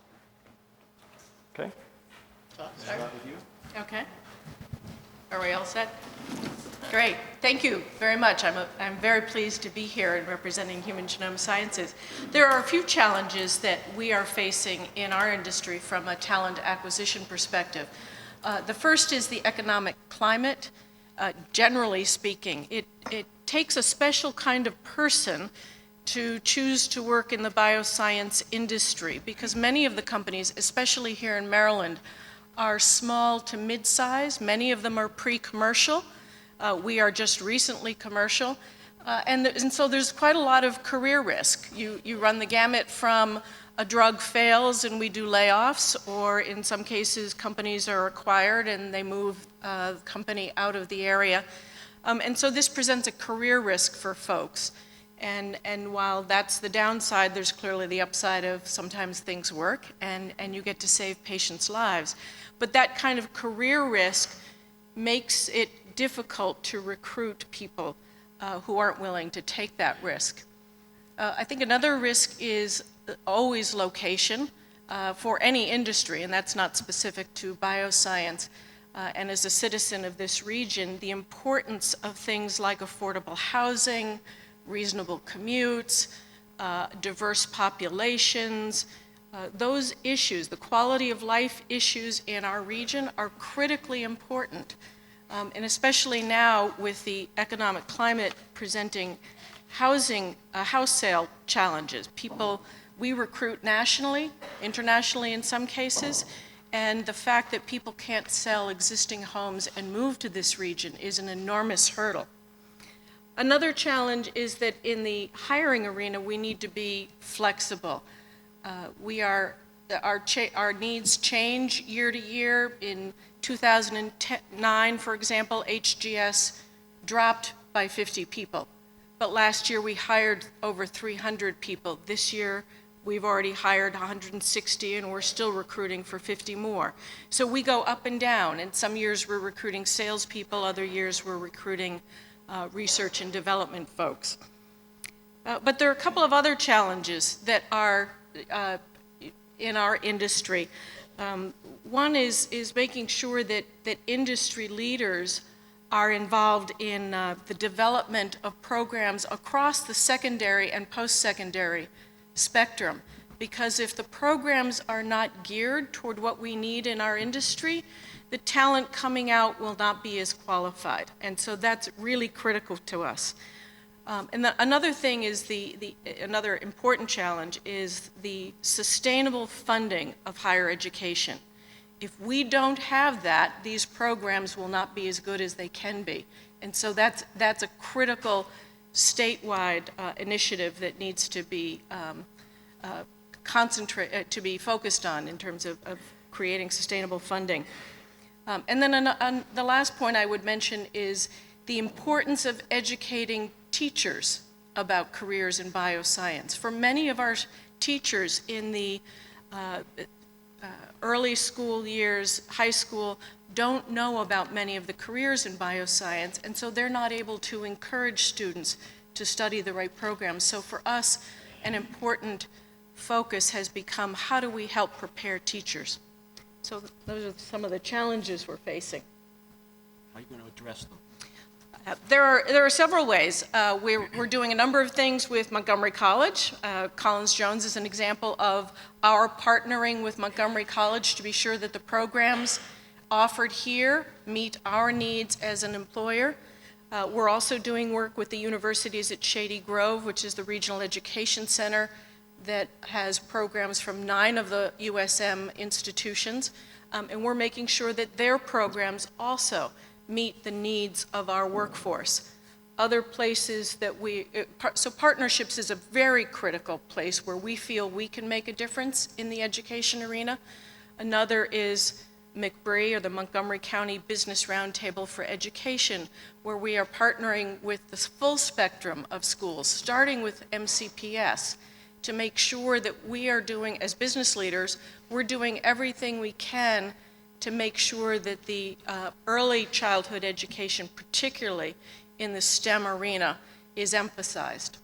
Okay. Start with you. Okay. Are we all set? Great. Thank you very much. I'm very pleased to be here and representing Human Genome Sciences. There are a few challenges that we are facing in our industry from a talent acquisition perspective. The first is the economic climate. Generally speaking, it takes a special kind of person to choose to work in the bioscience industry because many of the companies, especially here in Maryland, are small to mid-size. Many of them are pre-commercial. We are just recently commercial. And so there's quite a lot of career risk. You run the gamut from a drug fails and we do layoffs, or in some cases companies are acquired and they move the company out of the area. And so this presents a career risk for folks. And while that's the downside, there's clearly the upside of sometimes things work and you get to save patients' lives. But that kind of career risk makes it difficult to recruit people who aren't willing to take that risk. I think another risk is always location for any industry, and that's not specific to bioscience. And as a citizen of this region, the importance of things like affordable housing, reasonable commutes, diverse populations, those issues, the quality of life issues in our region are critically important. And especially now with the economic climate presenting house sale challenges. We recruit nationally, internationally in some cases, and the fact that people can't sell existing homes and move to this region is an enormous hurdle. Another challenge is that in the hiring arena, we need to be flexible. Our needs change year to year. In 2009, for example, HGS dropped by 50 people. But last year we hired over 300 people. This year we've already hired 160 and we're still recruiting for 50 more. So we go up and down, and some years we're recruiting salespeople, other years we're recruiting research and development folks. But there are a couple of other challenges that are in our industry. One is making sure that industry leaders are involved in the development of programs across the secondary and post-secondary spectrum. Because if the programs are not geared toward what we need in our industry, the talent coming out will not be as qualified. And so that's really critical to us. Another thing is another important challenge is the sustainable funding of higher education. If we don't have that, these programs will not be as good as they can be. And so that's a critical statewide initiative that needs to be to be focused on in terms of creating sustainable funding. And then the last point I would mention is the importance of educating teachers about careers in bioscience. For many of our teachers in the early school years, high school, don't know about many of the careers in bioscience, and so they're not able to encourage students to study the right programs. So for us, an important focus has become how do we help prepare teachers? So those are some of the challenges we're facing. How are you going to address them? There are several ways. We're doing a number of things with Montgomery College. Collins-Jones is an example of our partnering with Montgomery College to be sure that the programs offered here meet our needs as an employer. We're also doing work with the universities at Shady Grove, which is the Regional Education Center that has programs from 9 of the USM institutions. And we're making sure that their programs also meet the needs of our workforce. Other places that so partnerships is a very critical place where we feel we can make a difference in the education arena. Another is McBree, or the Montgomery County Business Roundtable for Education, where we are partnering with the full spectrum of schools, starting with MCPS, to make sure that we are doing, as business leaders, we're doing everything we can to make sure that the early childhood education, particularly in the STEM arena, is emphasized.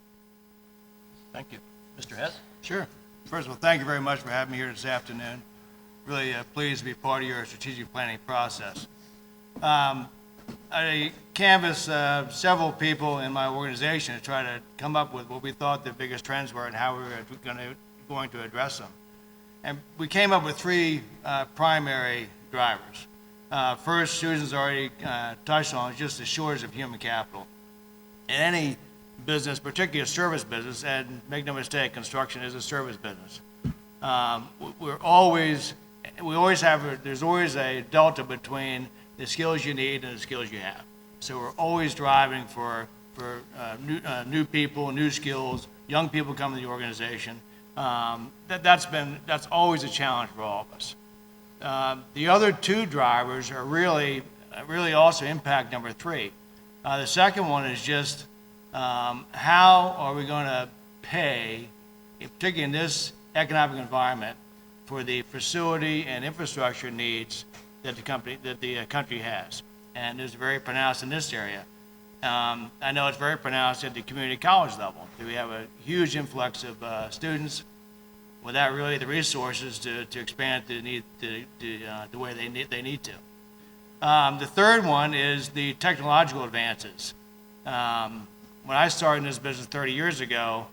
Thank you. Mr. Hess? Sure. First of all, thank you very much for having me here this afternoon. Really pleased to be part of your strategic planning process. I canvassed several people in my organization to try to come up with what we thought the biggest trends were and how we were going to address them. And we came up with three primary drivers. First, Susan's already touched on, is just the shortage of human capital. In any business, particularly a service business, and make no mistake, construction is a service business. There's always a delta between the skills you need and the skills you have. So we're always driving for new people, new skills, young people coming to the organization. That's always a challenge for all of us. The other two drivers are really also impact number three. The second one is just how are we going to pay, particularly in this economic environment, for the facility and infrastructure needs that the country has, and it's very pronounced in this area. I know it's very pronounced at the community college level. We have a huge influx of students without really the resources to expand the way they need to. The third one is the technological advances. When I started in this business 30 years ago,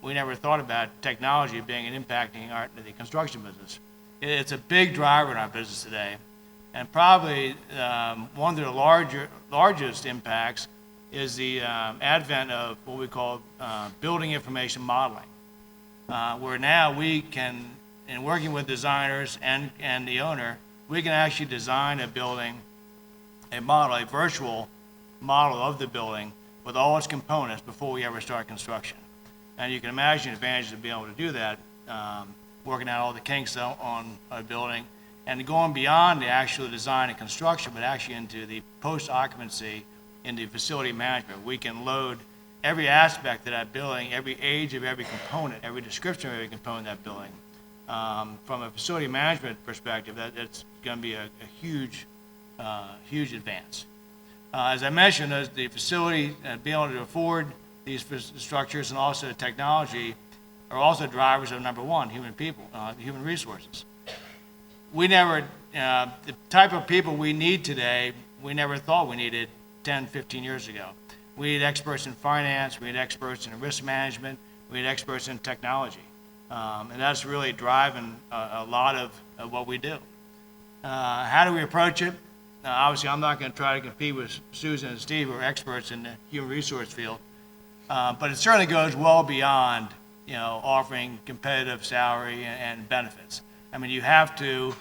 we never thought about technology being an impacting the construction business. It's a big driver in our business today, and probably one of the largest impacts is the advent of what we call building information modeling, where now we can, in working with designers and the owner, we can actually design a building, a virtual model of the building with all its components before we ever start construction. And you can imagine the advantages of being able to do that, working out all the kinks on a building, and going beyond the actual design and construction, but actually into the post-occupancy, into facility management. We can load every aspect of that building, every age of every component, every description of every component of that building. From a facility management perspective, that's going to be a huge advance. As I mentioned, the facility being able to afford these structures and also technology are also drivers of number one, human resources. The type of people we need today, we never thought we needed 10, 15 years ago. We need experts in finance, we need experts in risk management, we need experts in technology. And that's really driving a lot of what we do. How do we approach it? Obviously, I'm not going to try to compete with Susan and Steve, who are experts in the human resource field. But it certainly goes well beyond, offering competitive salary and benefits. I mean, you have to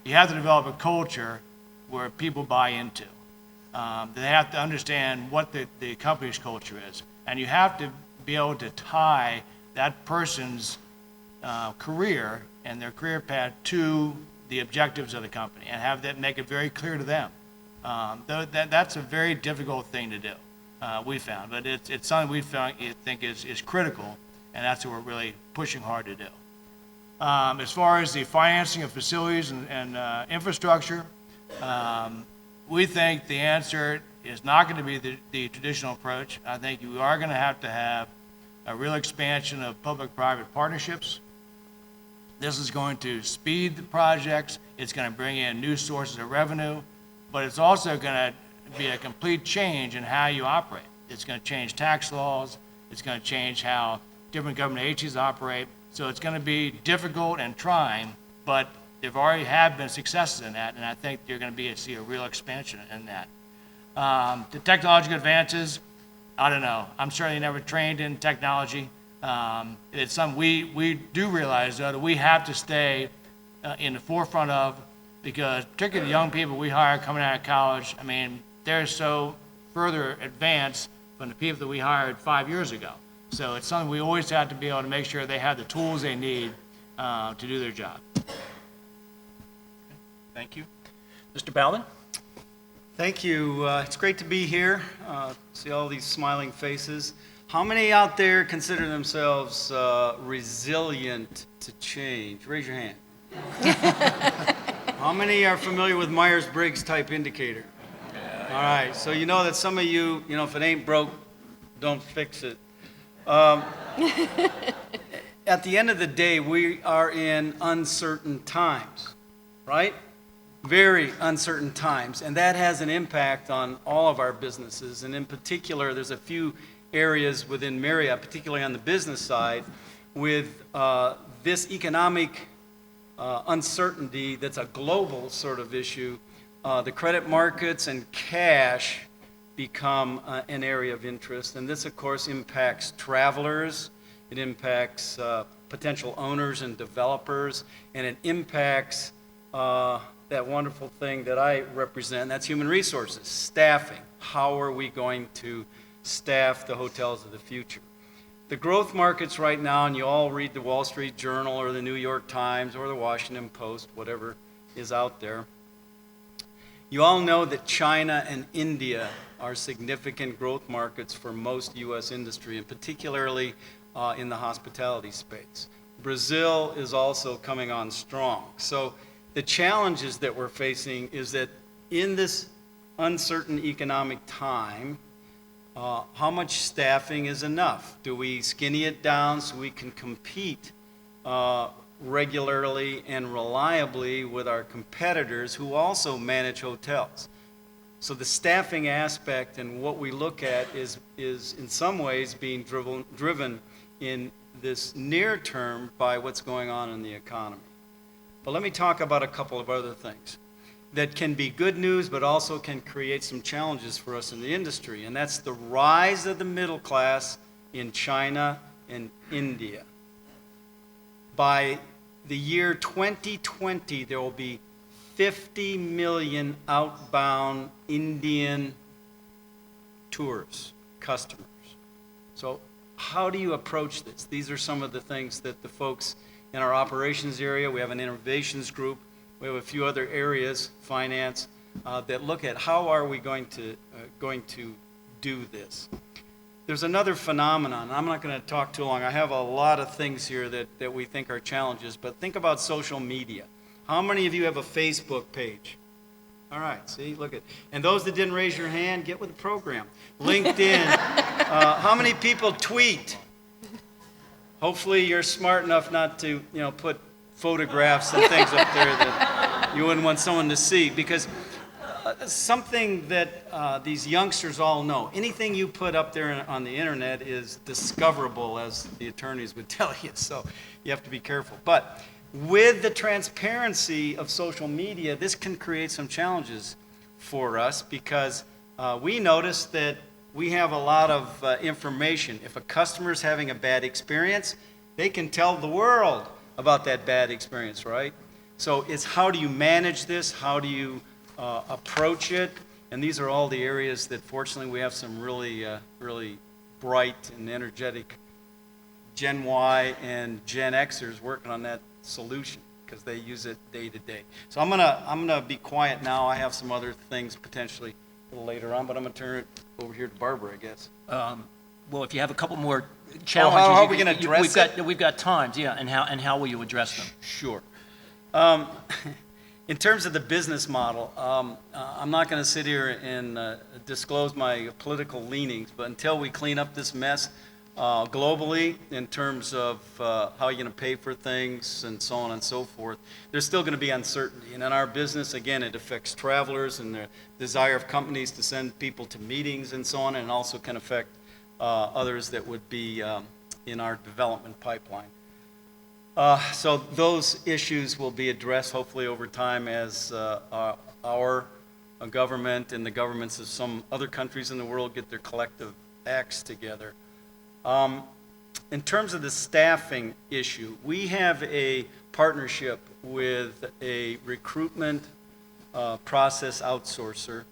develop a culture where people buy into. They have to understand what the company's culture is, and you have to be able to tie that person's career and their career path to the objectives of the company, and have that make it very clear to them. That's a very difficult thing to do. We found, but it's something we think is critical, and that's what we're really pushing hard to do. As far as the financing of facilities and infrastructure, we think the answer is not going to be the traditional approach. I think you are going to have a real expansion of public-private partnerships. This is going to speed the projects. It's going to bring in new sources of revenue, but it's also going to be a complete change in how you operate. It's going to change tax laws. It's going to change how different government agencies operate. So it's going to be difficult and trying, but there already have been successes in that, and I think you're going to see a real expansion in that. The technological advances, I don't know. I'm certainly never trained in technology. It's something we do realize, though, that we have to stay in the forefront of, because particularly the young people we hire coming out of college, I mean, they're so further advanced from the people that we hired 5 years ago. So it's something we always have to be able to make sure they have the tools they need to do their job. Thank you. Mr. Baumann? Thank you. It's great to be here, see all these smiling faces. How many out there consider themselves resilient to change? Raise your hand. How many are familiar with Myers-Briggs type indicator? All right, so you know that some of you, if it ain't broke, don't fix it. At the end of the day, we are in uncertain times, right? Very uncertain times, and that has an impact on all of our businesses. And in particular, there's a few areas within Marriott, particularly on the business side, with this economic uncertainty that's a global sort of issue. The credit markets and cash become an area of interest, and this, of course, impacts travelers, it impacts potential owners and developers, and it impacts that wonderful thing that I represent, that's human resources, staffing. How are we going to staff the hotels of the future? The growth markets right now, and you all read the Wall Street Journal or the New York Times or the Washington Post, whatever is out there. You all know that China and India are significant growth markets for most U.S. industry, and particularly in the hospitality space. Brazil is also coming on strong. So the challenges that we're facing is that in this uncertain economic time, how much staffing is enough? Do we skinny it down so we can compete regularly and reliably with our competitors who also manage hotels? So the staffing aspect and what we look at is in some ways being driven in this near term by what's going on in the economy. But let me talk about a couple of other things that can be good news, but also can create some challenges for us in the industry, and that's the rise of the middle class in China and India. By the year 2020, there will be 50 million outbound Indian tourists, customers. So how do you approach this? These are some of the things that the folks in our operations area, we have an innovations group, we have a few other areas, finance, that look at how are we going to do this. There's another phenomenon. I'm not going to talk too long. I have a lot of things here that we think are challenges, but think about social media. How many of you have a Facebook page? All right, see, look at, and those that didn't raise your hand, get with the program. LinkedIn, how many people tweet? Hopefully you're smart enough not to, put photographs and things up there that you wouldn't want someone to see, because something that these youngsters all know, anything you put up there on the internet is discoverable, as the attorneys would tell you, so you have to be careful. But with the transparency of social media, this can create some challenges for us, because we notice that we have a lot of information. If a customer is having a bad experience, they can tell the world about that bad experience, right? So it's how do you manage this? How do you approach it? And these are all the areas that fortunately we have some really, really bright and energetic Gen Y and Gen Xers working on that solution, because they use it day to day. So I'm gonna be quiet now. I have some other things potentially a little later on, but I'm gonna turn it over here to Barbara, I guess. Well, if you have a couple more challenges, how are we going to address it? We've got times, yeah, and how will you address them? Sure. In terms of the business model, I'm not going to sit here and disclose my political leanings, but until we clean up this mess globally in terms of how you're going to pay for things and so on and so forth, there's still going to be uncertainty. And in our business, again, it affects travelers and the desire of companies to send people to meetings and so on, and also can affect others that would be in our development pipeline. So those issues will be addressed hopefully over time as our government and the governments of some other countries in the world get their collective acts together. In terms of the staffing issue, we have a partnership with a recruitment process outsourcer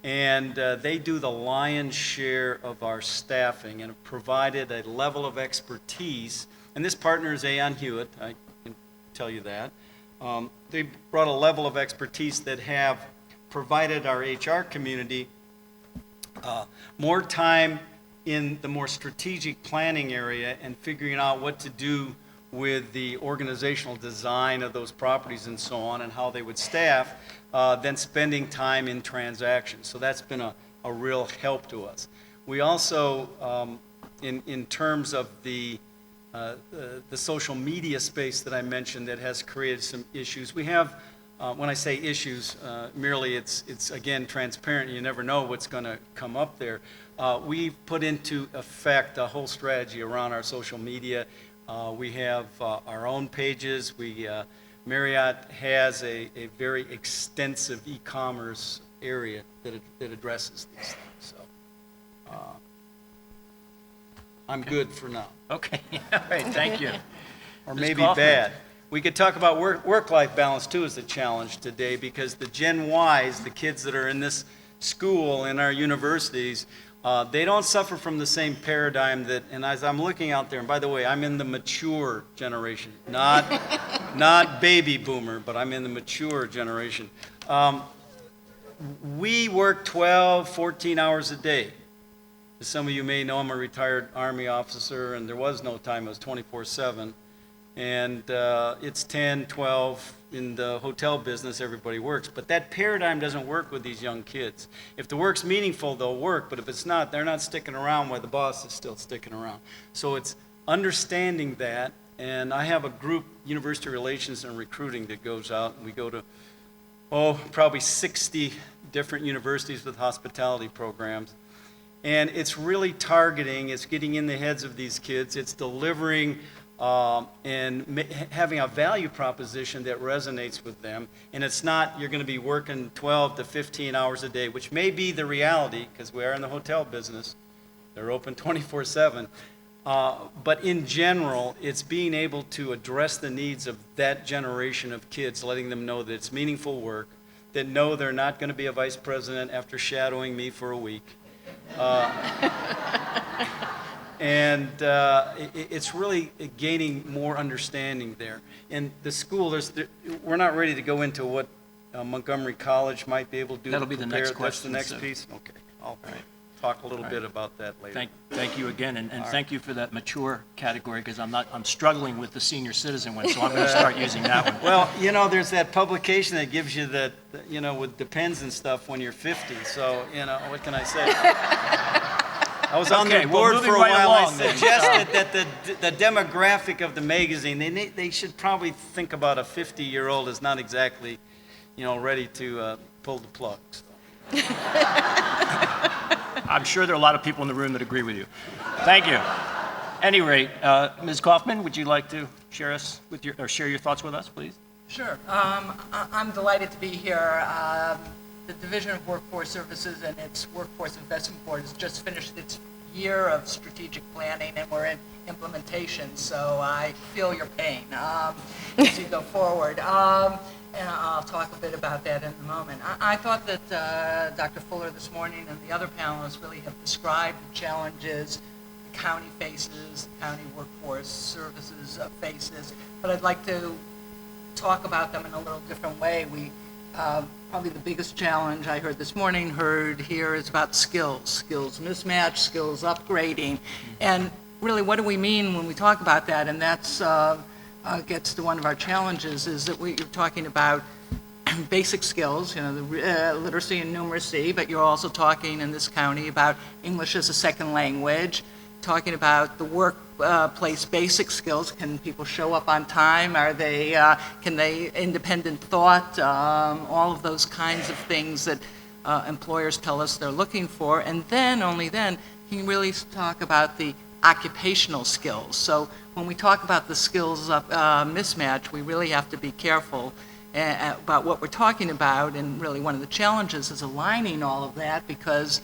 and they do the lion's share of our staffing and have provided a level of expertise. And this partner is Aon Hewitt, I can tell you that. They brought a level of expertise that have provided our HR community more time in the more strategic planning area and figuring out what to do with the organizational design of those properties and so on and how they would staff than spending time in transactions. So that's been a real help to us. We also, in terms of the social media space that I mentioned that has created some issues, we have, when I say issues, merely it's again transparent. You never know what's going to come up there. We've put into effect a whole strategy around our social media. We have our own pages. Marriott has a very extensive e-commerce area that addresses these things. So I'm good for now. Okay, all right, thank you. Or Ms. maybe Kaufman. bad. We could talk about work-life balance too as a challenge today, because the Gen Ys, the kids that are in this school, in our universities, they don't suffer from the same paradigm that, and as I'm looking out there, and by the way, I'm in the mature generation, not baby boomer, but I'm in the mature generation. We work 12, 14 hours a day. As some of you may know, I'm a retired Army officer, and there was no time, it was 24/7. And it's 10, 12, in the hotel business, everybody works. But that paradigm doesn't work with these young kids. If the work's meaningful, they'll work, but if it's not, they're not sticking around while the boss is still sticking around. So it's understanding that, and I have a group, University Relations and Recruiting, that goes out, and we go to, probably 60 different universities with hospitality programs. And it's really targeting, it's getting in the heads of these kids, it's delivering and having a value proposition that resonates with them. And it's not, you're going to be working 12 to 15 hours a day, which may be the reality, because we are in the hotel business. They're open 24/7. But in general, it's being able to address the needs of that generation of kids, letting them know that it's meaningful work, that know they're not going to be a vice president after shadowing me for a week. And it's really gaining more understanding there. And the school, we're not ready to go into what Montgomery College might be able to do. That'll be the next That's question. the next piece? Okay. I'll talk a little bit about that later. Thank you again, and thank you for that mature category, because I'm struggling with the senior citizen one, so I'm going to start using that one. Well, you know, there's that publication that gives you that, you know, with depends and stuff when you're 50. So, you know, what can I say? I was on their board for a while. I suggested that the demographic of the magazine, they should probably think about a 50-year-old as not exactly, you know, ready to pull the plug. So. I'm sure there are a lot of people in the room that agree with you. Thank you. At any rate, Ms. Kaufman, would you like to share your thoughts with us, please? Sure. I'm delighted to be here. The Division of Workforce Services and its Workforce Investment Board has just finished its year of strategic planning, and we're in implementation, so I feel your pain as you go forward. And I'll talk a bit about that in a moment. I thought that Dr. Fuller this morning and the other panelists really have described the challenges the county faces, the county workforce services faces, but I'd like to talk about them in a little different way. Probably the biggest challenge I heard this morning, heard here, is about skills mismatch, skills upgrading. And really, what do we mean when we talk about that? And that's gets to one of our challenges, is that you're talking about basic skills, you know, the literacy and numeracy, but you're also talking in this county about English as a second language, talking about the workplace basic skills. Can people show up on time? Can they independent thought? All of those kinds of things that employers tell us they're looking for. And then, only then, can you really talk about the occupational skills. So when we talk about the skills mismatch, we really have to be careful about what we're talking about. And really one of the challenges is aligning all of that, because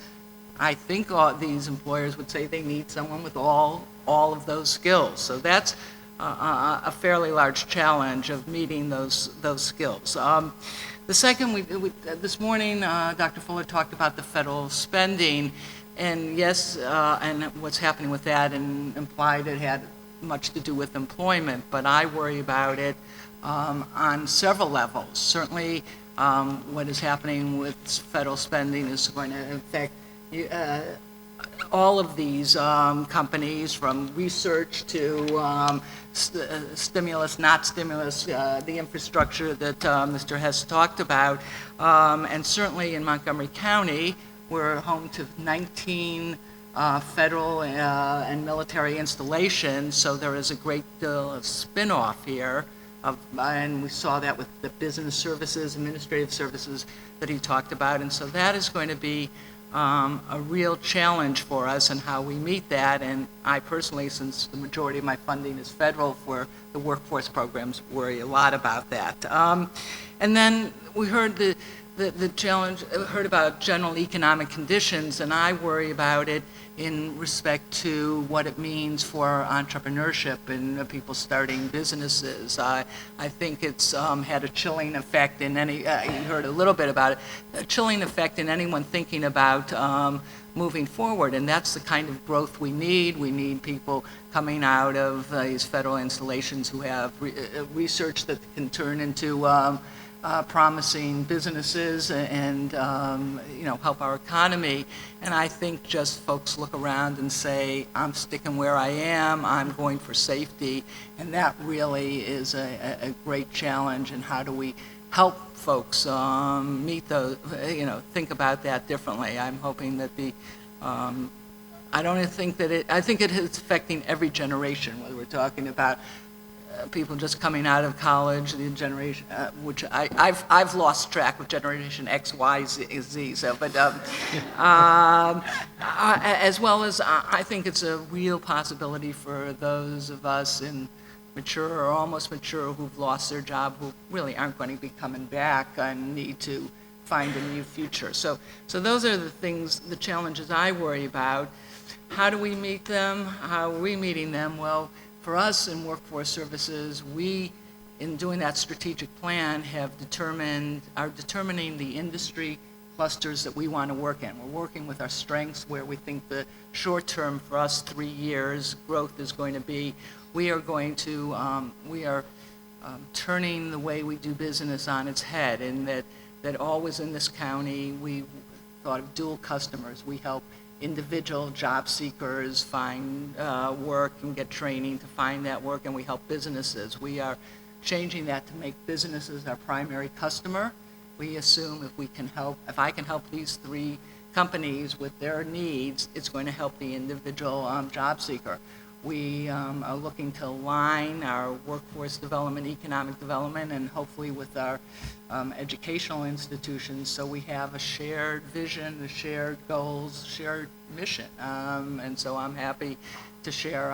I think these employers would say they need someone with all of those skills. So that's a fairly large challenge of meeting those skills. The second, this morning, Dr. Fuller talked about the federal spending, and yes, and what's happening with that, and implied it had much to do with employment, but I worry about it on several levels. Certainly, what is happening with federal spending is going to affect all of these companies, from research to stimulus, not stimulus, the infrastructure that Mr. Hess talked about. And certainly in Montgomery County, we're home to 19 federal and military installations, so there is a great deal of spin-off here. And we saw that with the business services, administrative services that he talked about. And so that is going to be a real challenge for us and how we meet that. And I personally, since the majority of my funding is federal for the workforce programs, worry a lot about that. And then we heard the challenge, heard about general economic conditions, and I worry about it in respect to what it means for entrepreneurship and people starting businesses. I think it's had a chilling effect in any, you heard a little bit about it, a chilling effect in anyone thinking about moving forward, and that's the kind of growth we need. We need people coming out of these federal installations who have research that can turn into promising businesses and help our economy. And I think just folks look around and say, I'm sticking where I am, I'm going for safety, and that really is a great challenge. And how do we help folks meet those, think about that differently? I'm hoping that I think it is affecting every generation, whether we're talking about people just coming out of college, the generation, which I've lost track with generation X, Y, Z. So, but as well as I think it's a real possibility for those of us in mature or almost mature who've lost their job, who really aren't going to be coming back and need to find a new future. So those are the things, the challenges I worry about. How do we meet them? How are we meeting them? Well, for us in workforce services, we, in doing that strategic plan, are determining the industry clusters that we want to work in. We're working with our strengths, where we think the short term for us, 3 years, growth is going to be. We are turning the way we do business on its head, in that always in this county, we thought of dual customers. We help individual job seekers find work and get training to find that work, and we help businesses. We are changing that to make businesses our primary customer. We assume if I can help these 3 companies with their needs, it's going to help the individual job seeker. We are looking to align our workforce development, economic development, and hopefully with our educational institutions, so we have a shared vision, a shared goals, shared mission. And so I'm happy to share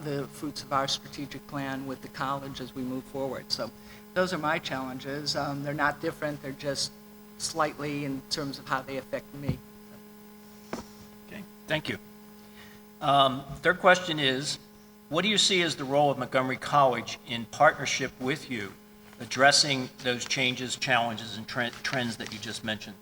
the fruits of our strategic plan with the college as we move forward. So those are my challenges. They're not different, they're just slightly in terms of how they affect me. Okay, thank you. Third question is, what do you see as the role of Montgomery College in partnership with you, addressing those changes, challenges, and trends that you just mentioned?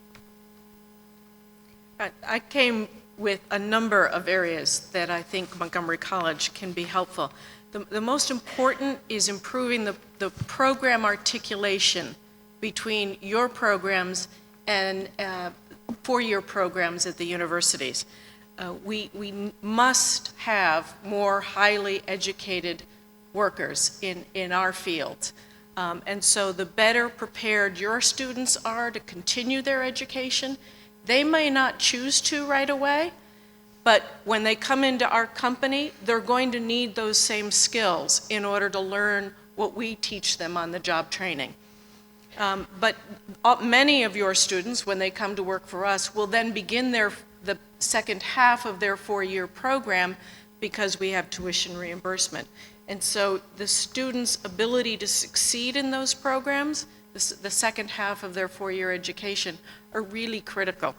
I came with a number of areas that I think Montgomery College can be helpful. The most important is improving the program articulation between your programs and 4-year programs at the universities. We must have more highly educated workers in our field. And so the better prepared your students are to continue their education, they may not choose to right away, but when they come into our company, they're going to need those same skills in order to learn what we teach them on the job training. But many of your students, when they come to work for us, will then begin the second half of their 4-year program because we have tuition reimbursement. And so the students' ability to succeed in those programs, the second half of their 4-year education, are really critical.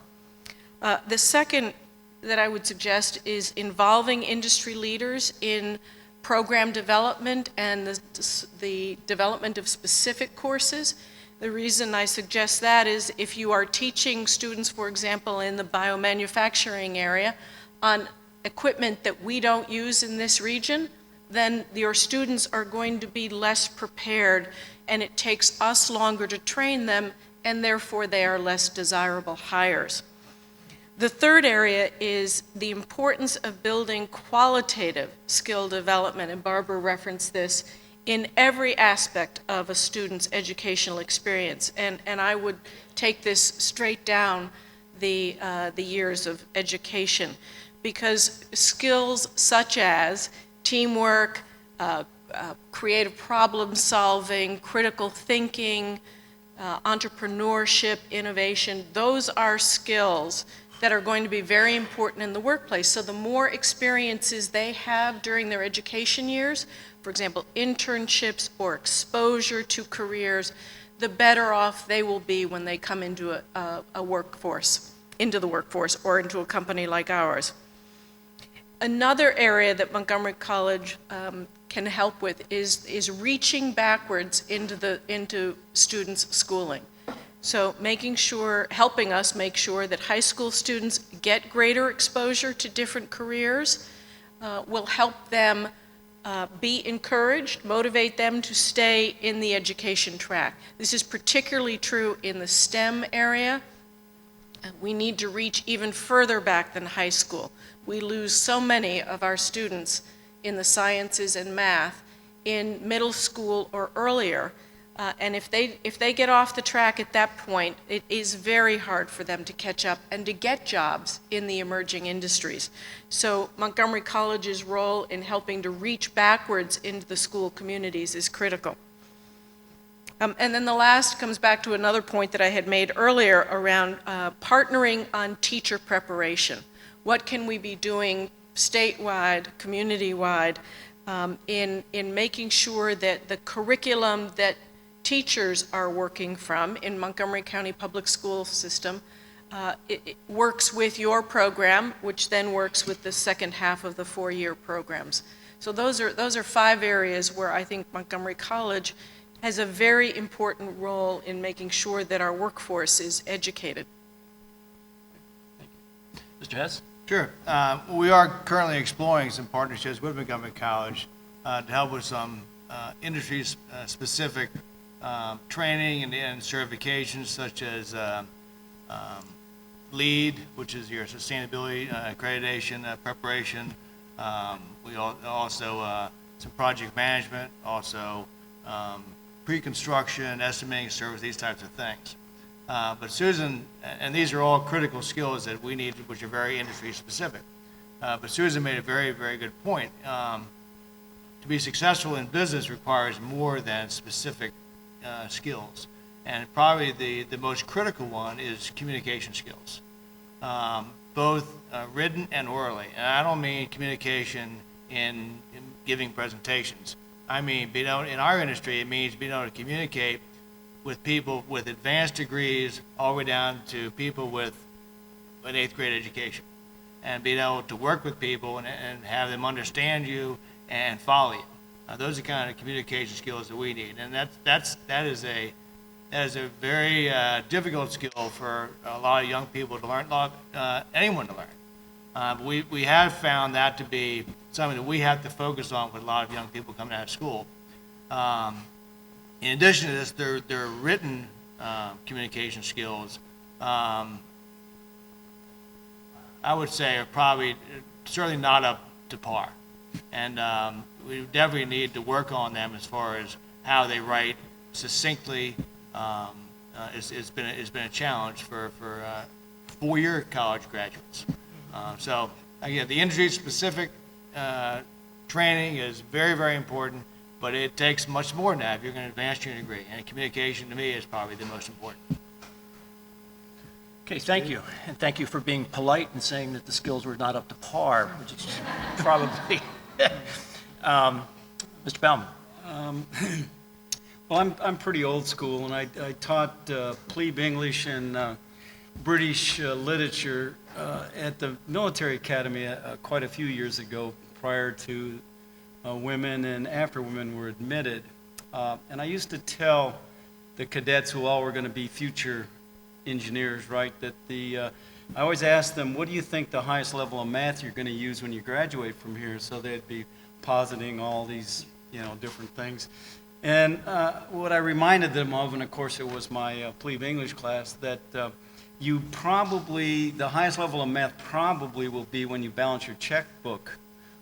The second that I would suggest is involving industry leaders in program development and the development of specific courses. The reason I suggest that is if you are teaching students, for example, in the biomanufacturing area on equipment that we don't use in this region, then your students are going to be less prepared, and it takes us longer to train them, and therefore they are less desirable hires. The third area is the importance of building qualitative skill development, and Barbara referenced this, in every aspect of a student's educational experience. And I would take this straight down the years of education, because skills such as teamwork, creative problem solving, critical thinking, entrepreneurship, innovation, those are skills that are going to be very important in the workplace. So the more experiences they have during their education years, for example, internships or exposure to careers, the better off they will be when they come into a workforce, into the workforce or into a company like ours. Another area that Montgomery College can help with is reaching backwards into students' schooling. So helping us make sure that high school students get greater exposure to different careers will help them be encouraged, motivate them to stay in the education track. This is particularly true in the STEM area. We need to reach even further back than high school. We lose so many of our students in the sciences and math in middle school or earlier. And if they get off the track at that point, it is very hard for them to catch up and to get jobs in the emerging industries. So Montgomery College's role in helping to reach backwards into the school communities is critical. And then the last comes back to another point that I had made earlier around partnering on teacher preparation. What can we be doing statewide, community-wide, in making sure that the curriculum that teachers are working from in Montgomery County Public School System it works with your program, which then works with the second half of the four-year programs. So those are 5 areas where I think Montgomery College has a very important role in making sure that our workforce is educated. Mr. Hess? Sure. We are currently exploring some partnerships with Montgomery College to help with some industry-specific training and certifications, such as LEED, which is your sustainability accreditation preparation. We also some project management, also pre-construction, estimating service, these types of things. But Susan, and these are all critical skills that we need, which are very industry specific. But Susan made a very, very good point. To be successful in business requires more than specific skills. And probably the most critical one is communication skills, both written and orally. And I don't mean communication in giving presentations. I mean, in our industry, it means being able to communicate with people with advanced degrees all the way down to people with an 8th grade education, and being able to work with people and have them understand you and follow you. Those are the kind of communication skills that we need, and that is a very difficult skill for a lot of young people to learn, anyone to learn. We have found that to be something that we have to focus on with a lot of young people coming out of school. In addition to this, their written communication skills, I would say, are probably certainly not up to par. And we definitely need to work on them as far as how they write succinctly. It's been a challenge for four-year college graduates. So again, the industry-specific training is very, very important, but it takes much more than that if you're going to advance your degree. And communication, to me, is probably the most important. Okay, thank you. And thank you for being polite and saying that the skills were not up to par, which is probably... Mr. Bauman. Well, I'm pretty old school, and I taught plebe English and British literature at the military academy quite a few years ago, prior to women and after women were admitted. And I used to tell the cadets who all were going to be future engineers, right, that I always asked them, what do you think the highest level of math you're going to use when you graduate from here? So they'd be positing all these, different things. And what I reminded them of, and of course it was my plebe English class, that the highest level of math probably will be when you balance your checkbook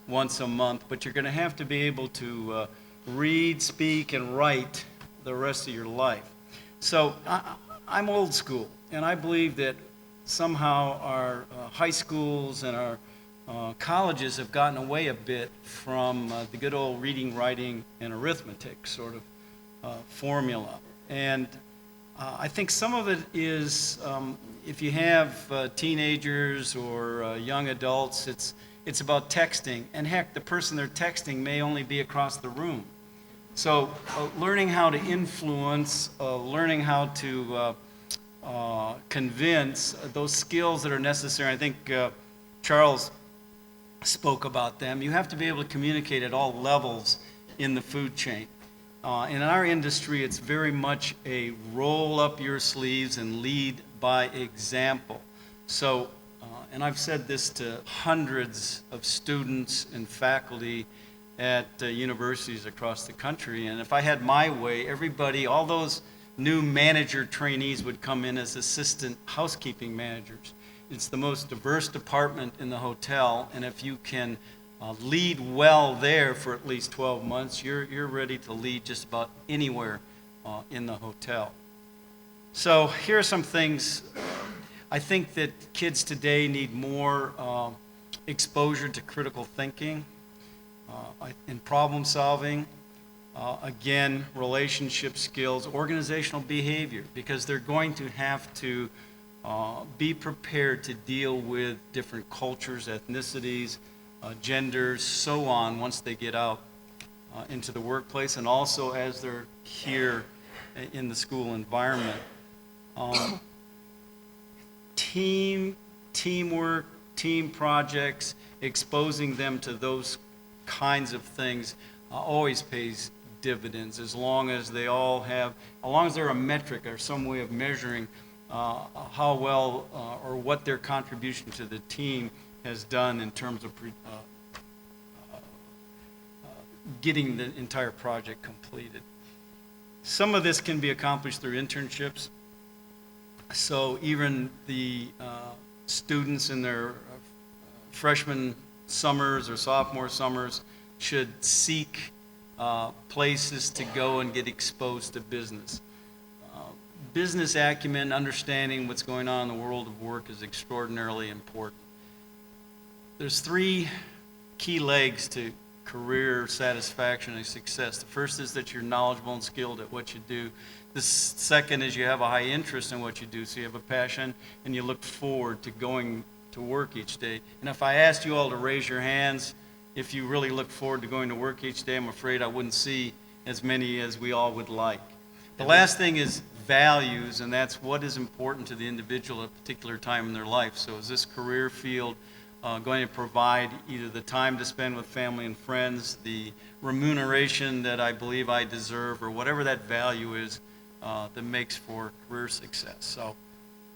once a month, but you're going to have to be able to read, speak, and write the rest of your life. So I'm old school, and I believe that somehow our high schools and our colleges have gotten away a bit from the good old reading, writing, and arithmetic sort of formula. And I think some of it is if you have teenagers or young adults, it's about texting. And heck, the person they're texting may only be across the room. So learning how to influence, learning how to convince, those skills that are necessary. I think Charles spoke about them. You have to be able to communicate at all levels in the food chain. In our industry, it's very much a roll up your sleeves and lead by example. So, and I've said this to hundreds of students and faculty at universities across the country, and if I had my way, everybody, all those new manager trainees would come in as assistant housekeeping managers. It's the most diverse department in the hotel, and if you can lead well there for at least 12 months, you're ready to lead just about anywhere in the hotel. So here are some things. I think that kids today need more exposure to critical thinking and problem solving. Again, relationship skills, organizational behavior, because they're going to have to be prepared to deal with different cultures, ethnicities, genders, so on, once they get out into the workplace, and also as they're here in the school environment. Teamwork, team projects, exposing them to those kinds of things always pays dividends, as long as they all have, as long as they're a metric or some way of measuring how well or what their contribution to the team has done in terms of getting the entire project completed. Some of this can be accomplished through internships. So even the students in their freshman summers or sophomore summers should seek places to go and get exposed to business. Business acumen, understanding what's going on in the world of work is extraordinarily important. There's three key legs to career satisfaction and success. The first is that you're knowledgeable and skilled at what you do. The second is you have a high interest in what you do, so you have a passion and you look forward to going to work each day. And if I asked you all to raise your hands, if you really look forward to going to work each day, I'm afraid I wouldn't see as many as we all would like. The last thing is values, and that's what is important to the individual at a particular time in their life. So is this career field going to provide either the time to spend with family and friends, the remuneration that I believe I deserve, or whatever that value is that makes for career success. So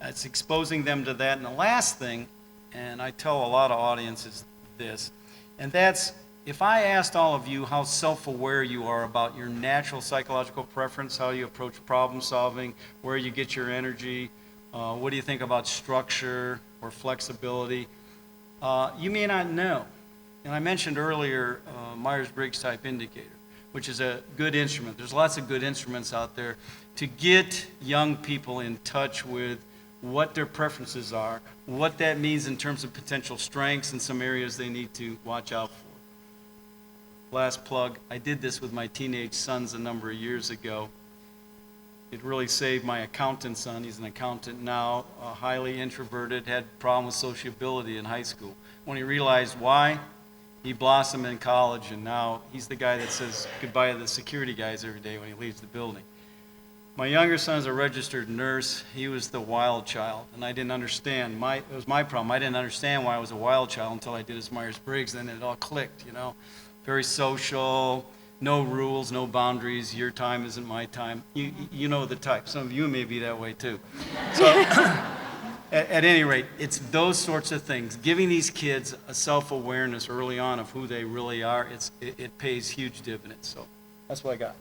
it's exposing them to that. And the last thing, and I tell a lot of audiences this, and that's, if I asked all of you how self-aware you are about your natural psychological preference, how you approach problem solving, where you get your energy, what do you think about structure or flexibility, you may not know. And I mentioned earlier Myers-Briggs type indicator, which is a good instrument. There's lots of good instruments out there to get young people in touch with what their preferences are, what that means in terms of potential strengths and some areas they need to watch out for. Last plug, I did this with my teenage sons a number of years ago. It really saved my accountant son. He's an accountant now, highly introverted, had a problem with sociability in high school. When he realized why, he blossomed in college, and now he's the guy that says goodbye to the security guys every day when he leaves the building. My younger son is a registered nurse. He was the wild child, and I didn't understand. It was my problem. I didn't understand why I was a wild child until I did his Myers-Briggs, then it all clicked, you know. very social, no rules, no boundaries, your time isn't my time. You know the type. Some of you may be that way too. So at any rate, it's those sorts of things. Giving these kids a self-awareness early on of who they really are, it pays huge dividends. So that's what I got.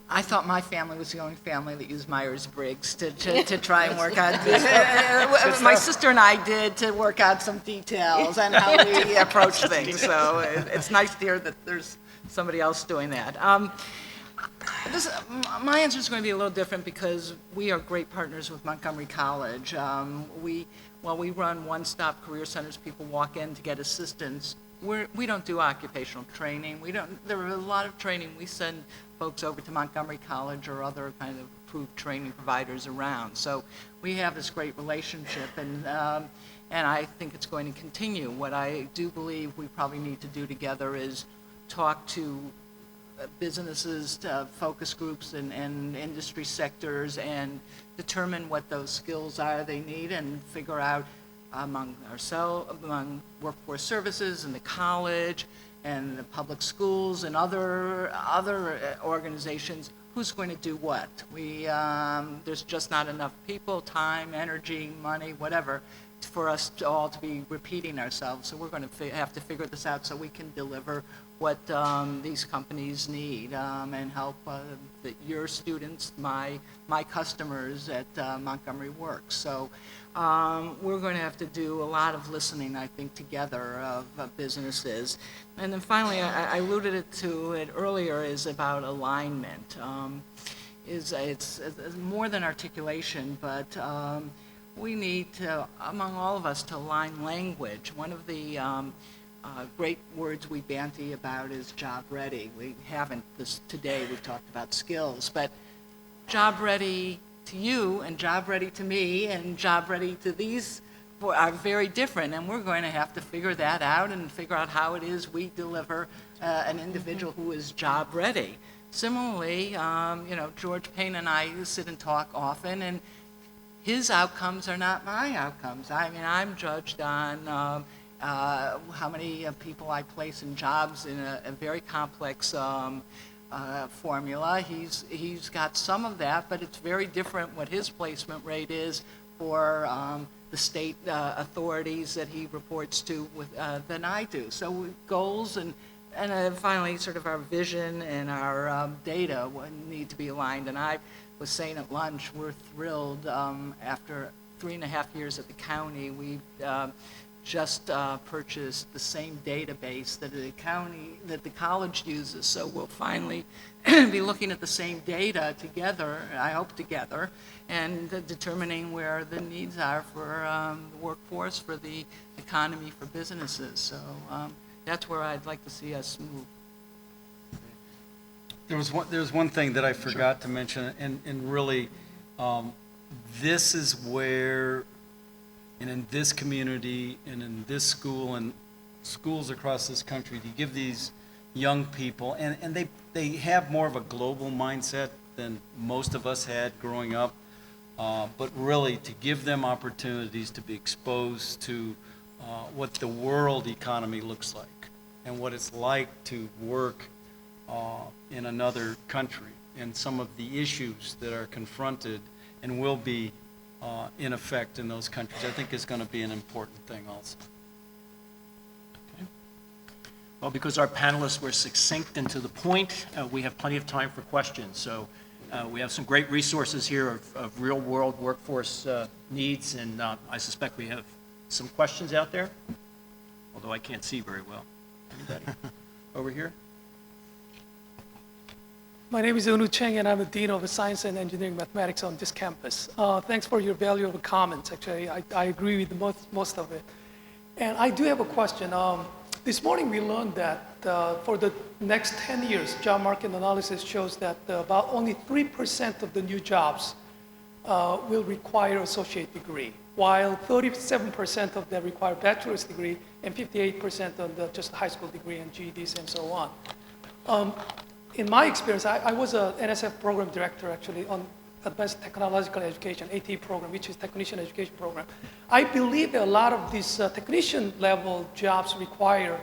I thought my family was the only family that used Myers-Briggs to try and work out. My sister and I did to work out some details and how we approach things. So it's nice to hear that there's somebody else doing that. My answer is going to be a little different because we are great partners with Montgomery College. We run one-stop career centers. People walk in to get assistance. We don't do occupational training. There are a lot of training. We send folks over to Montgomery College or other kind of approved training providers around. So we have this great relationship, and I think it's going to continue. What I do believe we probably need to do together is talk to businesses, focus groups, and industry sectors, and determine what those skills are they need, and figure out among workforce services and the college and the public schools and other organizations, who's going to do what. There's just not enough people, time, energy, money, whatever, for us all to be repeating ourselves. So we're going to have to figure this out so we can deliver what these companies need and help your students, my customers at Montgomery Works. So we're going to have to do a lot of listening, I think, together of businesses. And then finally, I alluded to it earlier, is about alignment. It's more than articulation, but we need to, among all of us, to align language. One of the great words we banty about is job ready. We haven't today, we've talked about skills, but job ready to you and job ready to me and job ready to these are very different, and we're going to have to figure that out and figure out how it is we deliver an individual who is job ready. Similarly, George Payne and I sit and talk often, and his outcomes are not my outcomes. I mean, I'm judged on how many people I place in jobs in a very complex formula. He's got some of that, but it's very different what his placement rate is for the state authorities that he reports to than I do. So goals and finally sort of our vision and our data need to be aligned. And I was saying at lunch, we're thrilled after 3.5 years at the county, we've just purchased the same database that the college uses. So we'll finally be looking at the same data together, I hope together, and determining where the needs are for the workforce, for the economy, for businesses. So that's where I'd like to see us move. There was one thing that I forgot to mention, and really, this is where, and in this community, and in this school, and schools across this country, to give these young people, and they have more of a global mindset than most of us had growing up, but really to give them opportunities to be exposed to what the world economy looks like, and what it's like to work in another country, and some of the issues that are confronted and will be in effect in those countries, I think is going to be an important thing also. Okay. Well, because our panelists were succinct and to the point, we have plenty of time for questions. So we have some great resources here of real-world workforce needs, and I suspect we have some questions out there, although I can't see very well. Anybody? Over here? My name is Unu Cheng, and I'm the Dean of Science and Engineering Mathematics on this campus. Thanks for your valuable comments. Actually, I agree with most of it. And I do have a question. This morning we learned that for the next 10 years, job market analysis shows that about only 3% of the new jobs will require associate degree, while 37% of them require bachelor's degree and 58% on just high school degree and GEDs and so on. In my experience, I was an NSF program director actually on Advanced Technological Education, AT program, which is Technician Education Program. I believe that a lot of these technician level jobs require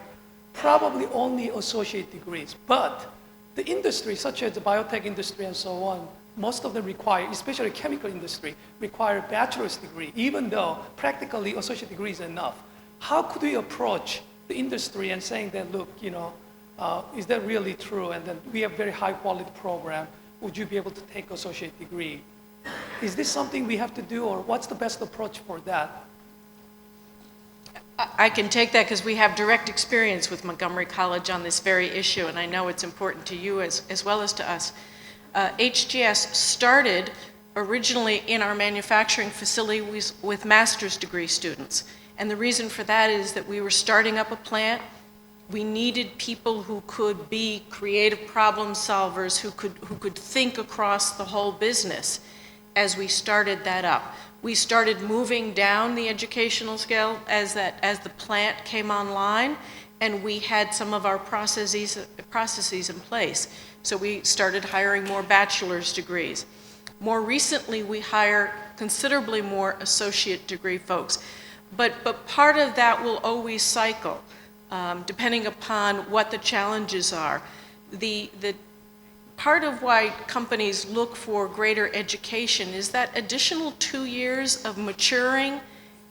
probably only associate degrees. But the industry, such as the biotech industry and so on, most of them require, especially chemical industry, require a bachelor's degree, even though practically associate degree is enough. How could we approach the industry and saying that, look, is that really true? And then we have very high quality program. Would you be able to take associate degree? Is this something we have to do, or what's the best approach for that? I can take that because we have direct experience with Montgomery College on this very issue, and I know it's important to you as well as to us. HGS started originally in our manufacturing facility with master's degree students. And the reason for that is that we were starting up a plant. We needed people who could be creative problem solvers, who could think across the whole business as we started that up. We started moving down the educational scale as the plant came online, and we had some of our processes in place. So we started hiring more bachelor's degrees. More recently, we hire considerably more associate degree folks. But part of that will always cycle, depending upon what the challenges are. The part of why companies look for greater education is that additional 2 years of maturing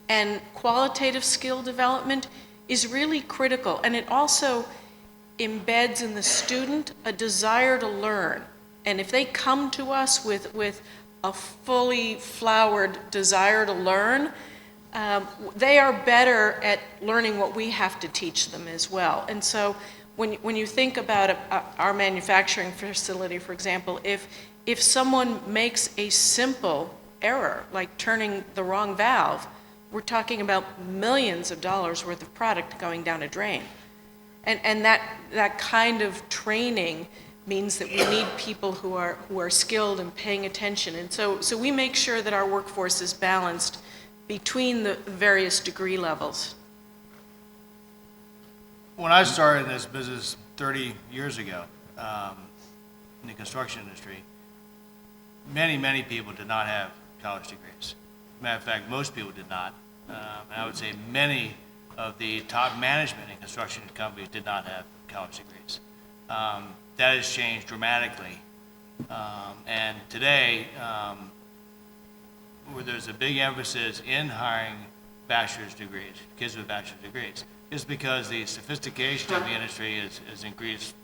and qualitative skill development is really critical. And it also embeds in the student a desire to learn. And if they come to us with a fully flowered desire to learn, they are better at learning what we have to teach them as well. And so when you think about our manufacturing facility, for example, if someone makes a simple error, like turning the wrong valve, we're talking about millions of dollars worth of product going down a drain. And that kind of training means that we need people who are skilled and paying attention. And so we make sure that our workforce is balanced between the various degree levels. When I started in this business 30 years ago in the construction industry, many people did not have college degrees. As a matter of fact, most people did not. And I would say many of the top management in construction companies did not have college degrees. That has changed dramatically. And today, where there's a big emphasis in hiring bachelor's degrees, kids with bachelor's degrees, is because the sophistication of the industry has increased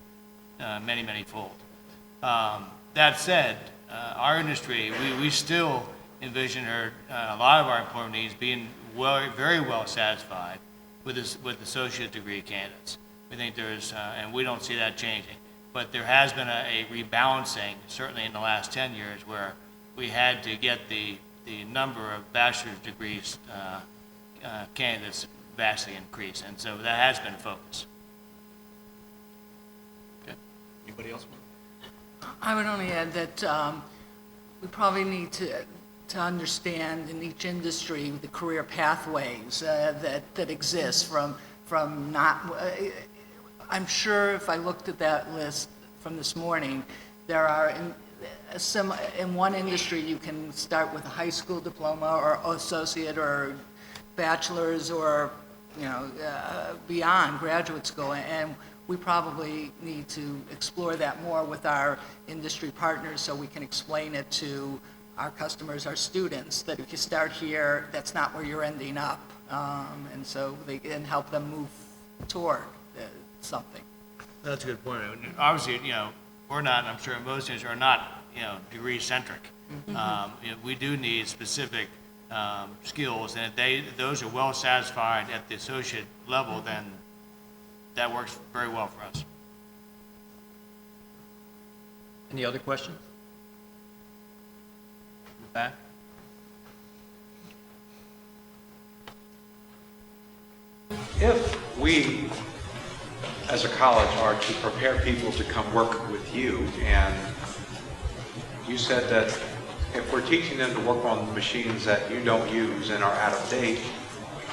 many-fold. That said, our industry, we still envision a lot of our employment needs being very well satisfied with associate degree candidates. We think there's, and we don't see that changing, but there has been a rebalancing, certainly in the last 10 years, where we had to get the number of bachelor's degrees candidates vastly increased, and so that has been a focus. Okay. Anybody else? I would only add that we probably need to understand in each industry the career pathways that exist from not. I'm sure if I looked at that list from this morning, there are in one industry you can start with a high school diploma or associate or bachelor's or beyond graduate school, and we probably need to explore that more with our industry partners so we can explain it to our customers, our students, that if you start here, that's not where you're ending up, and so they can help them move toward something. That's a good point. Obviously, we're not, I'm sure most industries are not, degree centric. Mm-hmm. We do need specific skills, and if those are well satisfied at the associate level, then that works very well for us. Any other questions? Back. If we, as a college, are to prepare people to come work with you, and you said that if we're teaching them to work on machines that you don't use and are out of date,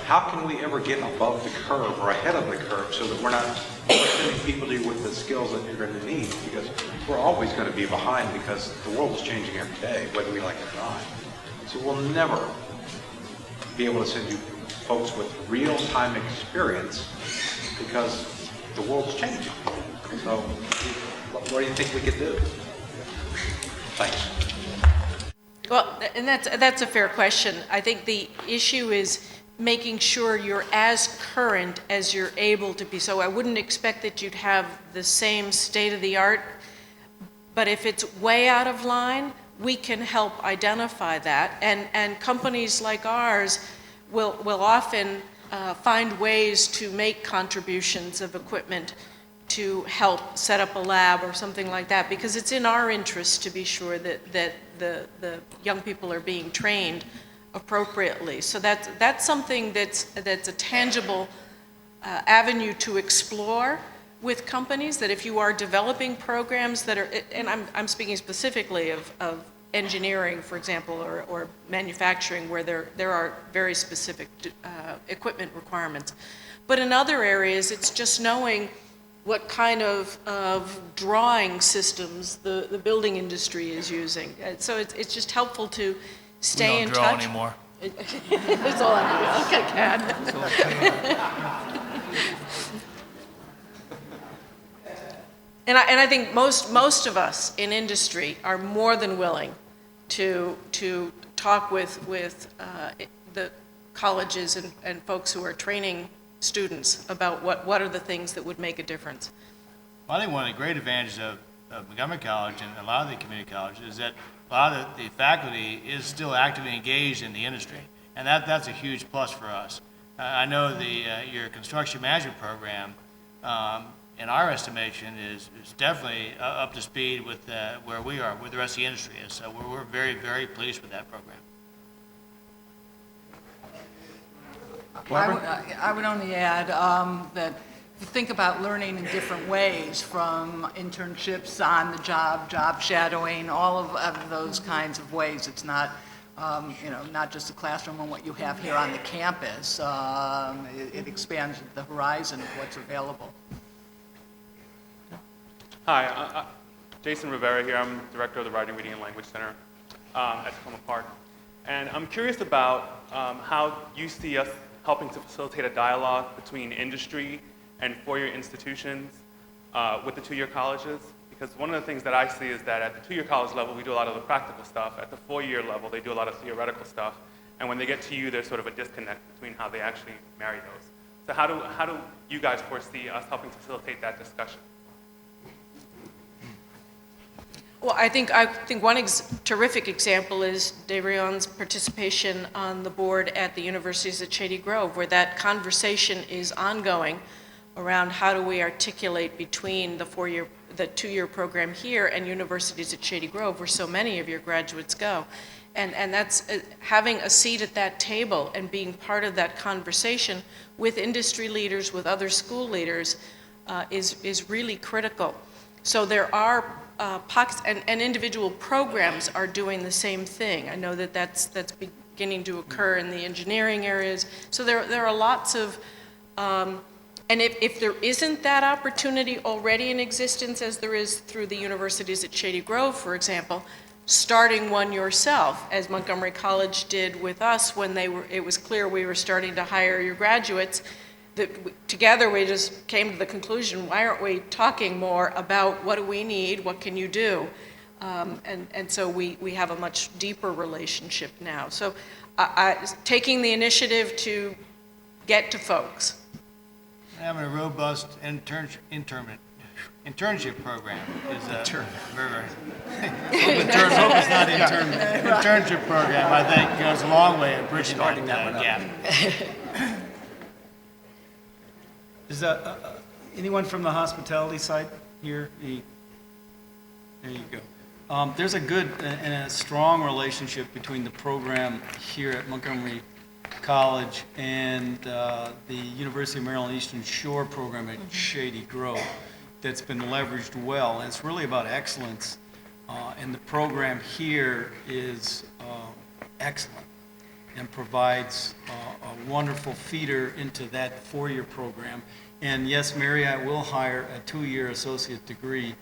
how can we ever get above the curve or ahead of the curve so that we're not sending people to you with the skills that you're going to need? Because we're always going to be behind because the world is changing every day, whether we like it or not. So we'll never be able to send you folks with real-time experience because the world's changing. So what do you think we could do? Thanks. Well, and that's a fair question. I think the issue is making sure you're as current as you're able to be. So I wouldn't expect that you'd have the same state of the art, but if it's way out of line, we can help identify that. And companies like ours will often find ways to make contributions of equipment to help set up a lab or something like that, because it's in our interest to be sure that the young people are being trained appropriately. So that's something that's a tangible avenue to explore with companies, that if you are developing programs that are, and I'm speaking specifically of engineering, for example, or manufacturing, where there are very specific equipment requirements. But in other areas, it's just knowing what kind of drawing systems the building industry is using. So it's just helpful to stay in touch. We don't draw anymore. That's all I do. Okay, Kat. And I think most of us in industry are more than willing to talk with the colleges and folks who are training students about what are the things that would make a difference. Well, I think one of the great advantages of Montgomery College and a lot of the community colleges is that a lot of the faculty is still actively engaged in the industry, and that's a huge plus for us. I know your construction management program, in our estimation, is definitely up to speed with where we are, where the rest of the industry is. So we're very, very pleased with that program. I would only add that if you think about learning in different ways, from internships, on the job, job shadowing, all of those kinds of ways. It's not, not just the classroom and what you have here on the campus. It expands the horizon of what's available. Hi, Jason Rivera here. I'm director of the Writing, Reading, and Language Center at Tacoma Park. And I'm curious about how you see us helping to facilitate a dialogue between industry and four-year institutions with the two-year colleges. Because one of the things that I see is that at the two-year college level, we do a lot of the practical stuff. At the four-year level, they do a lot of theoretical stuff. And when they get to you, there's sort of a disconnect between how they actually marry those. So how do you guys foresee us helping to facilitate that discussion? Well, I think one terrific example is Devrion's participation on the board at the universities at Shady Grove, where that conversation is ongoing around how do we articulate between the two-year program here and universities at Shady Grove, where so many of your graduates go. And that's having a seat at that table and being part of that conversation with industry leaders, with other school leaders, is really critical. So there are pockets, and individual programs are doing the same thing. I know that's beginning to occur in the engineering areas. So there are lots of, and if there isn't that opportunity already in existence, as there is through the universities at Shady Grove, for example, starting one yourself, as Montgomery College did with us when it was clear we were starting to hire your graduates. Together we just came to the conclusion, why aren't we talking more about what do we need, what can you do? And so we have a much deeper relationship now. So taking the initiative to get to folks. Having a robust internship program is a internship program, I think, goes a long way at bridging that gap. Is anyone from the hospitality side here? There you go. There's a good and a strong relationship between the program here at Montgomery College and the University of Maryland Eastern Shore program at Shady Grove that's been leveraged well. And it's really about excellence. And the program here is excellent and provides a wonderful feeder into that four-year program. And yes, Marriott will hire a two-year associate degree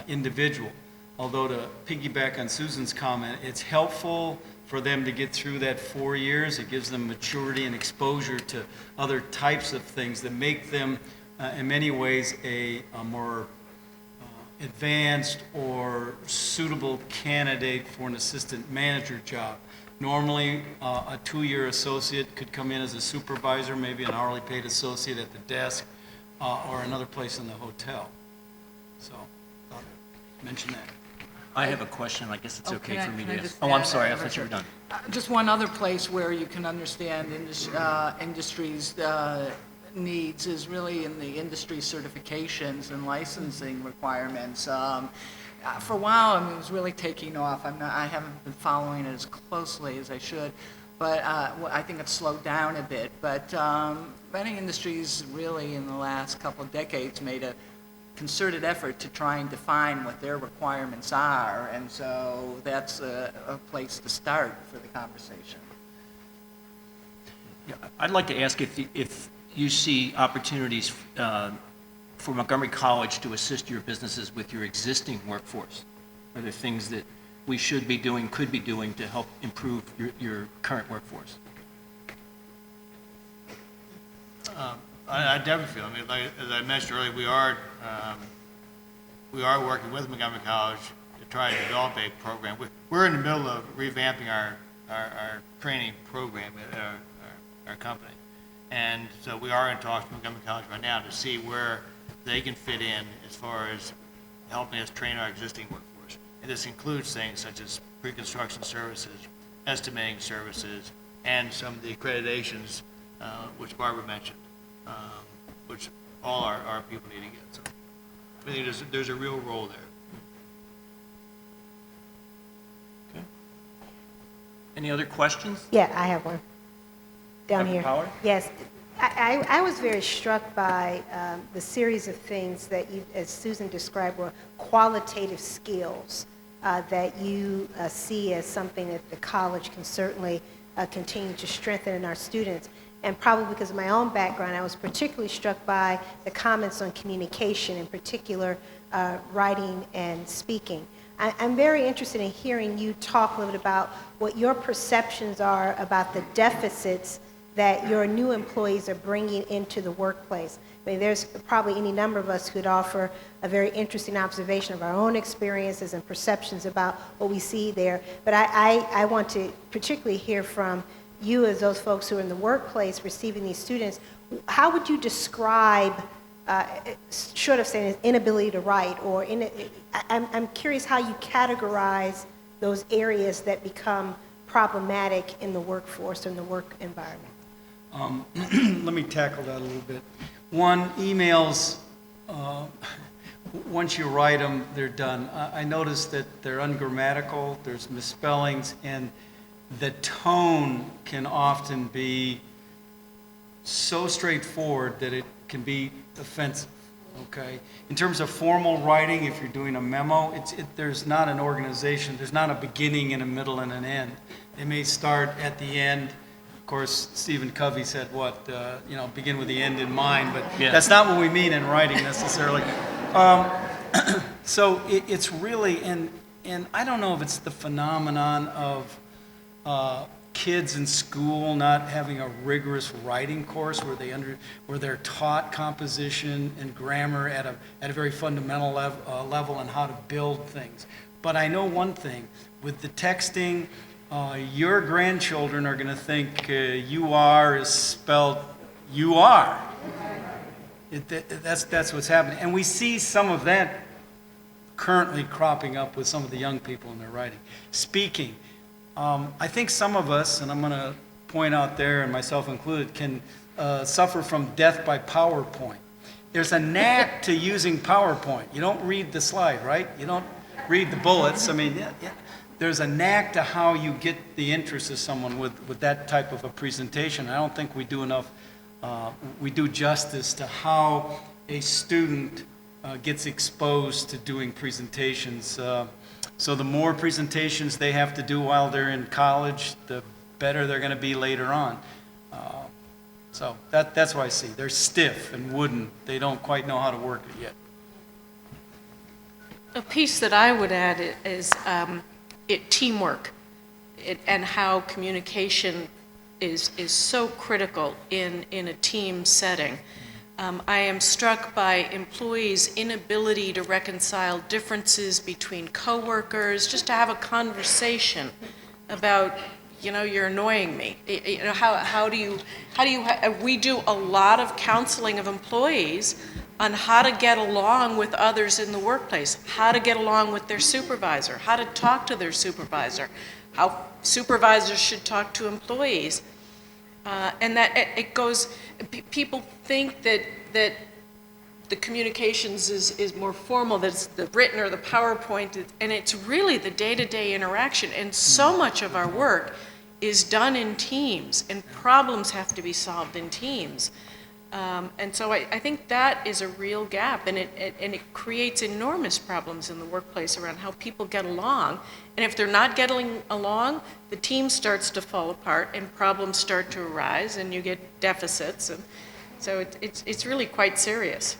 individual. Although to piggyback on Susan's comment, it's helpful for them to get through that 4 years. It gives them maturity and exposure to other types of things that make them in many ways a more advanced or suitable candidate for an assistant manager job. Normally, a 2-year associate could come in as a supervisor, maybe an hourly paid associate at the desk, or another place in the hotel. So, I'll mention that. I have a question. I guess it's Oh, okay can I- for me can I to. just Oh, I'm add, sorry. I thought Richard? you were done. Just one other place where you can understand industry's needs is really in the industry certifications and licensing requirements. For a while, it was really taking off. I haven't been following it as closely as I should, but I think it's slowed down a bit. But many industries really in the last couple of decades made a concerted effort to try and define what their requirements are, and so that's a place to start for the conversation. Yeah, I'd like to ask if you see opportunities for Montgomery College to assist your businesses with your existing workforce. Are there things that we should be doing, could be doing to help improve your current workforce? I definitely feel. I mean, like, as I mentioned earlier, we are working with Montgomery College to try to develop a program. We're in the middle of revamping our training program at our company, and so we are in talks with Montgomery College right now to see where they can fit in as far as helping us train our existing workforce. And this includes things such as pre-construction services, estimating services, and some of the accreditations which Barbara mentioned, which all our people need to get. So I think there's a real role there. Okay. Any other questions? Yeah, I have one. Down here. Howard? Yes. I was very struck by the series of things that you, as Susan described, were qualitative skills that you see as something that the college can certainly continue to strengthen in our students. And probably because of my own background, I was particularly struck by the comments on communication, in particular writing and speaking. I'm very interested in hearing you talk a little bit about what your perceptions are about the deficits that your new employees are bringing into the workplace. I mean, there's probably any number of us who could offer a very interesting observation of our own experiences and perceptions about what we see there. But I want to particularly hear from you as those folks who are in the workplace receiving these students. How would you describe, short of saying inability to write, or I'm curious how you categorize those areas that become problematic in the workforce or in the work environment? Let me tackle that a little bit. One, emails, once you write them, they're done. I noticed that they're ungrammatical, there's misspellings, and the tone can often be so straightforward that it can be offensive, okay? In terms of formal writing, if you're doing a memo, there's not an organization, there's not a beginning and a middle and an end. They may start at the end. Of course, Stephen Covey said, begin with the end in mind, but yeah. That's not what we mean in writing necessarily. So it's really, and I don't know if it's the phenomenon of kids in school not having a rigorous writing course where they're taught composition and grammar at a very fundamental level and how to build things. But I know one thing, with the texting, your grandchildren are going to think you are is spelled you are. That's what's happening. And we see some of that currently cropping up with some of the young people in their writing. Speaking, I think some of us, and I'm going to point out there, and myself included, can suffer from death by PowerPoint. There's a knack to using PowerPoint. You don't read the slide, right? You don't read the bullets. I mean, there's a knack to how you get the interest of someone with that type of a presentation. I don't think we do enough, we do justice to how a student gets exposed to doing presentations. So the more presentations they have to do while they're in college, the better they're going to be later on. So that's what I see. They're stiff and wooden. They don't quite know how to work it yet. A piece that I would add is teamwork, and how communication is so critical in a team setting. I am struck by employees' inability to reconcile differences between coworkers, just to have a conversation about, you're annoying me. How do you, we do a lot of counseling of employees on how to get along with others in the workplace, how to get along with their supervisor, how to talk to their supervisor, how supervisors should talk to employees. And that it goes, people think that the communications is more formal, that it's the written or the PowerPoint, and it's really the day-to-day interaction. And so much of our work is done in teams, and problems have to be solved in teams. And so I think that is a real gap, and it creates enormous problems in the workplace around how people get along. And if they're not getting along, the team starts to fall apart, and problems start to arise, and you get deficits. And so it's really quite serious.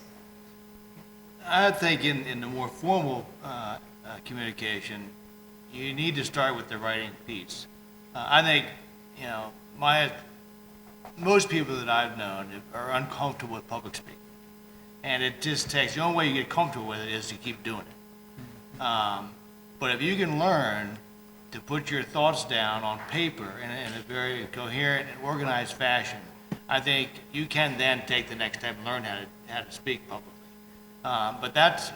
I think in the more formal communication, you need to start with the writing piece. I think, most people that I've known are uncomfortable with public speaking. And it just takes, the only way you get comfortable with it is to keep doing it. But if you can learn to put your thoughts down on paper in a very coherent and organized fashion, I think you can then take the next step and learn how to speak publicly. But that's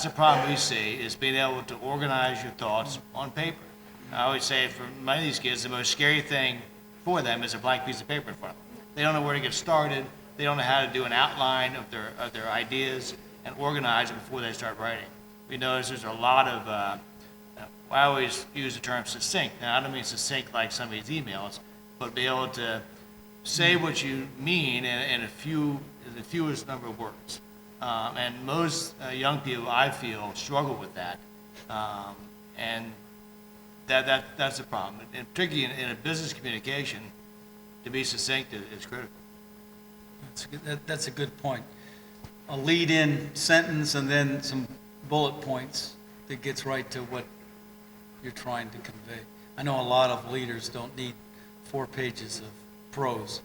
a problem we see, is being able to organize your thoughts on paper. I always say for many of these kids, the most scary thing for them is a blank piece of paper in front of them. They don't know where to get started. They don't know how to do an outline of their ideas and organize it before they start writing. We notice there's a lot of, I always use the term succinct. Now, I don't mean succinct like some of these emails, but be able to say what you mean in the fewest number of words. And most young people, I feel, struggle with that. And that's a problem. And particularly in a business communication, to be succinct is critical. That's a good point. A lead-in sentence and then some bullet points that gets right to what you're trying to convey. I know a lot of leaders don't need 4 pages of prose.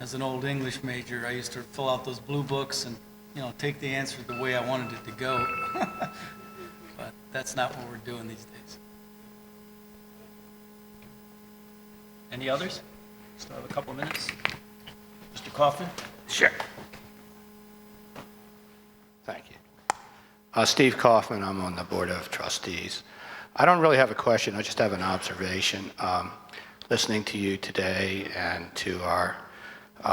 As an old English major, I used to fill out those blue books and take the answer the way I wanted it to go. But that's not what we're doing these days. Any others? Still have a couple of minutes. Mr. Kaufman? Sure. Thank you. Steve Kaufman, I'm on the Board of Trustees. I don't really have a question, I just have an observation. Listening to you today and to our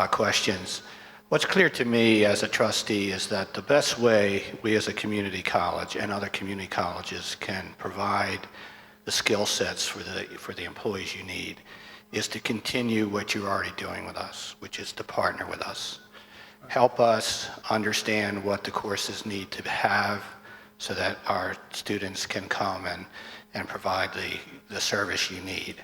questions, what's clear to me as a trustee is that the best way we as a community college and other community colleges can provide the skill sets for the employees you need is to continue what you're already doing with us, which is to partner with us. Help us understand what the courses need to have so that our students can come and provide the service you need.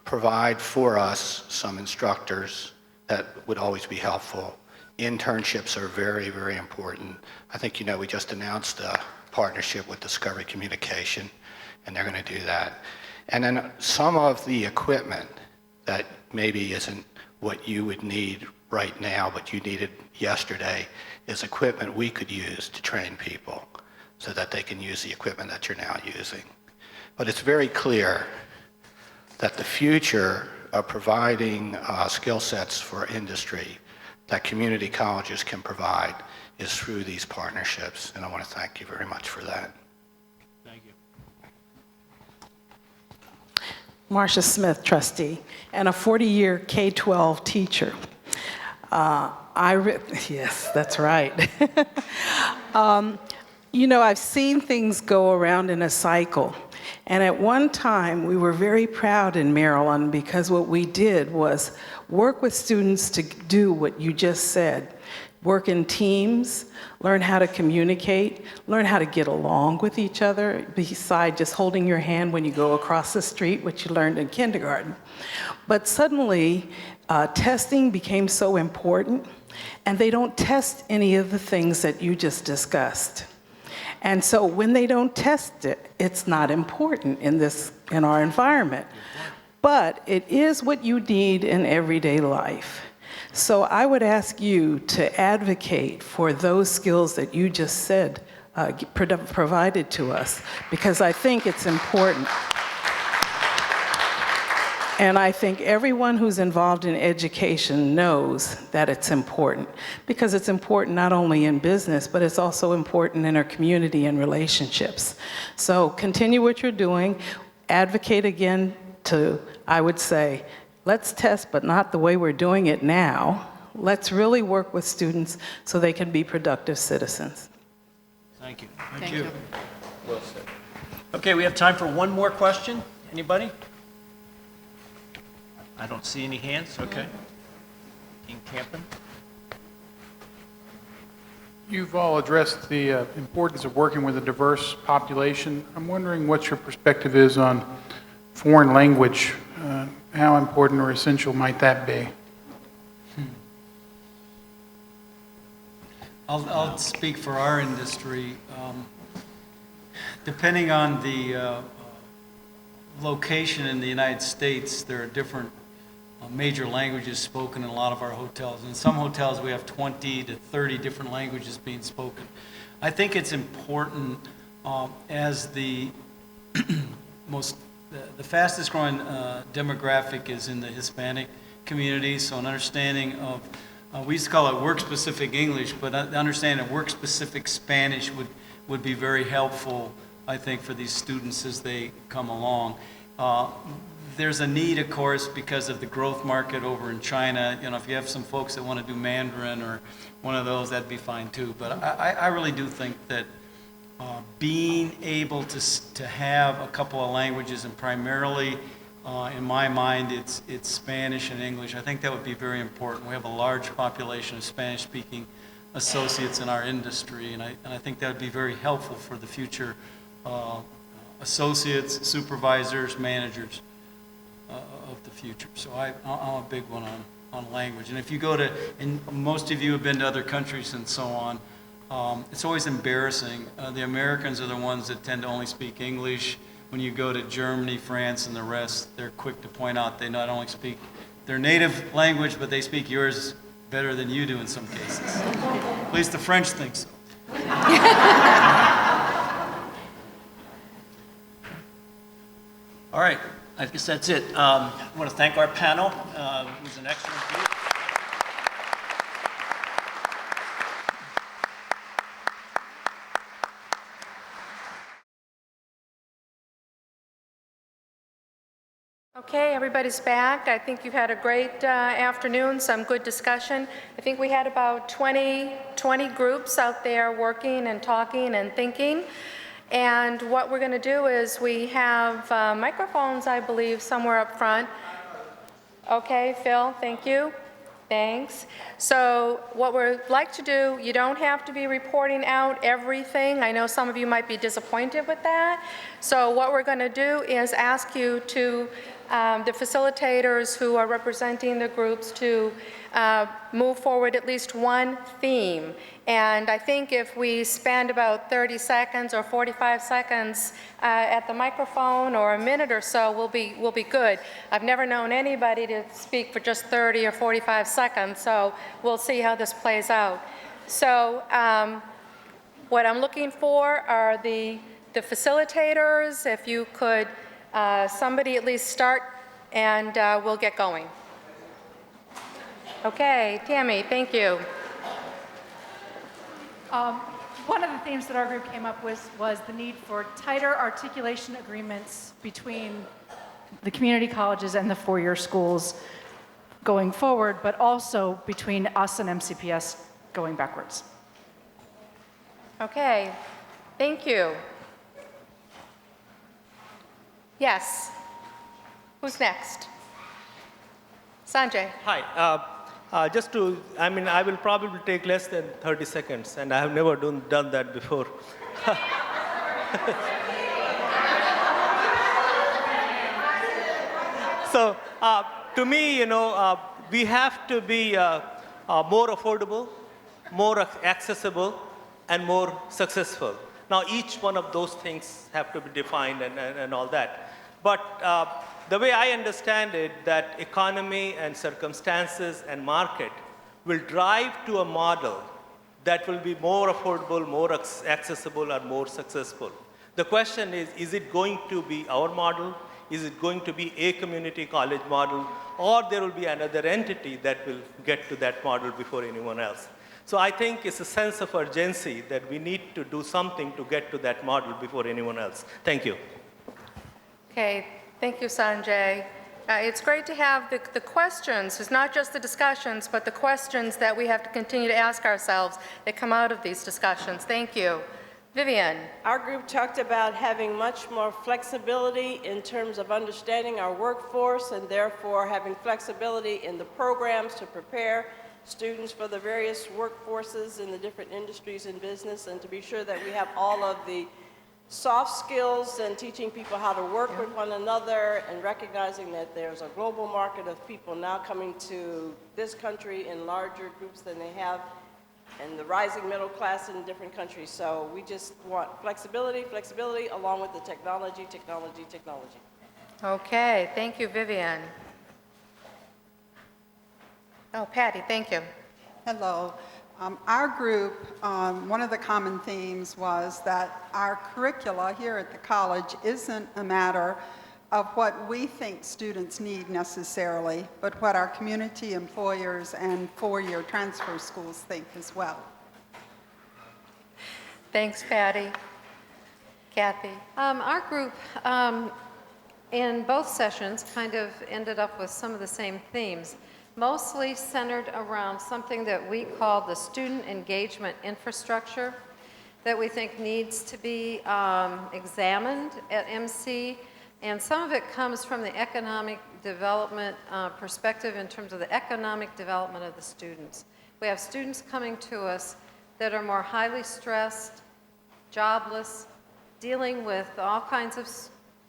Provide for us some instructors that would always be helpful. Internships are very, very important. I think we just announced a partnership with Discovery Communication, and they're going to do that. And then some of the equipment that maybe isn't what you would need right now, but you needed yesterday, is equipment we could use to train people so that they can use the equipment that you're now using. But it's very clear that the future of providing skill sets for industry that community colleges can provide is through these partnerships, and I want to thank you very much for that. Thank you. Marcia Smith, trustee, and a 40-year K-12 teacher. Yes, that's right. I've seen things go around in a cycle. And at one time, we were very proud in Maryland because what we did was work with students to do what you just said. Work in teams, learn how to communicate, learn how to get along with each other, beside just holding your hand when you go across the street, which you learned in kindergarten. But suddenly, testing became so important, and they don't test any of the things that you just discussed. And so when they don't test it, it's not important in our environment. But it is what you need in everyday life. So I would ask you to advocate for those skills that you just said provided to us, because I think it's important. And I think everyone who's involved in education knows that it's important, because it's important not only in business, but it's also important in our community and relationships. So continue what you're doing. Advocate again to, I would say, let's test, but not the way we're doing it now. Let's really work with students so they can be productive citizens. Thank you. Thank you. Well said. Okay, we have time for one more question. Anybody? I don't see any hands. Okay. Dean Campen. You've all addressed the importance of working with a diverse population. I'm wondering what your perspective is on foreign language. How important or essential might that be? I'll speak for our industry. Depending on the location in the United States, there are different major languages spoken in a lot of our hotels. In some hotels, we have 20 to 30 different languages being spoken. I think it's important as the the fastest growing demographic is in the Hispanic community, so an understanding of, we used to call it work-specific English, but the understanding of work-specific Spanish would be very helpful, I think, for these students as they come along. There's a need, of course, because of the growth market over in China. You know, if you have some folks that want to do Mandarin or one of those, that'd be fine too. But I really do think that being able to have a couple of languages, and primarily, in my mind, it's Spanish and English. I think that would be very important. We have a large population of Spanish-speaking associates in our industry, and I think that would be very helpful for the future associates, supervisors, managers of the future. So I'm a big one on language. And if you go to, and most of you have been to other countries and so on, it's always embarrassing. The Americans are the ones that tend to only speak English. When you go to Germany, France, and the rest, they're quick to point out they not only speak their native language, but they speak yours better than you do in some cases. At least the French think so. All right, I guess that's it. I want to thank our panel. It was an excellent group. Okay, everybody's back. I think you've had a great afternoon, some good discussion. I think we had about 20 groups out there working and talking and thinking. And what we're going to do is we have microphones, I believe, somewhere up front. Okay, Phil, thank you. Thanks. So what we'd like to do, you don't have to be reporting out everything. I know some of you might be disappointed with that. So what we're going to do is ask you to, the facilitators who are representing the groups, to move forward at least one theme. And I think if we spend about 30 seconds or 45 seconds at the microphone, or a minute or so, we'll be good. I've never known anybody to speak for just 30 or 45 seconds, so we'll see how this plays out. So what I'm looking for are the facilitators. If you could, somebody at least start, and we'll get going. Okay, Tammy, thank you. One of the themes that our group came up with was the need for tighter articulation agreements between the community colleges and the four-year schools going forward, but also between us and MCPS going backwards. Okay, thank you. Yes. Who's next? Sanjay. Hi. I will probably take less than 30 seconds, and I have never done that before. So, to me, we have to be more affordable, more accessible, and more successful. Now, each one of those things have to be defined and all that. But the way I understand it, that economy and circumstances and market will drive to a model that will be more affordable, more accessible, and more successful. The question is it going to be our model? Is it going to be a community college model? Or there will be another entity that will get to that model before anyone else? So I think it's a sense of urgency that we need to do something to get to that model before anyone else. Thank you. Okay, thank you, Sanjay. It's great to have the questions. It's not just the discussions, but the questions that we have to continue to ask ourselves that come out of these discussions. Thank you. Vivian. Our group talked about having much more flexibility in terms of understanding our workforce and therefore having flexibility in the programs to prepare students for the various workforces in the different industries and business, and to be sure that we have all of the soft skills and teaching people how to work with one another and recognizing that there's a global market of people now coming to this country in larger groups than they have, and the rising middle class in different countries. So we just want flexibility, flexibility, along with the technology, technology, technology. Okay, thank you, Vivian. Oh, Patty, thank you. Hello. Our group, one of the common themes was that our curricula here at the college isn't a matter of what we think students need necessarily, but what our community employers and four-year transfer schools think as well. Thanks, Patty. Kathy. Our group in both sessions kind of ended up with some of the same themes, mostly centered around something that we call the student engagement infrastructure that we think needs to be examined at MC. And some of it comes from the economic development perspective in terms of the economic development of the students. We have students coming to us that are more highly stressed, jobless, dealing with all kinds of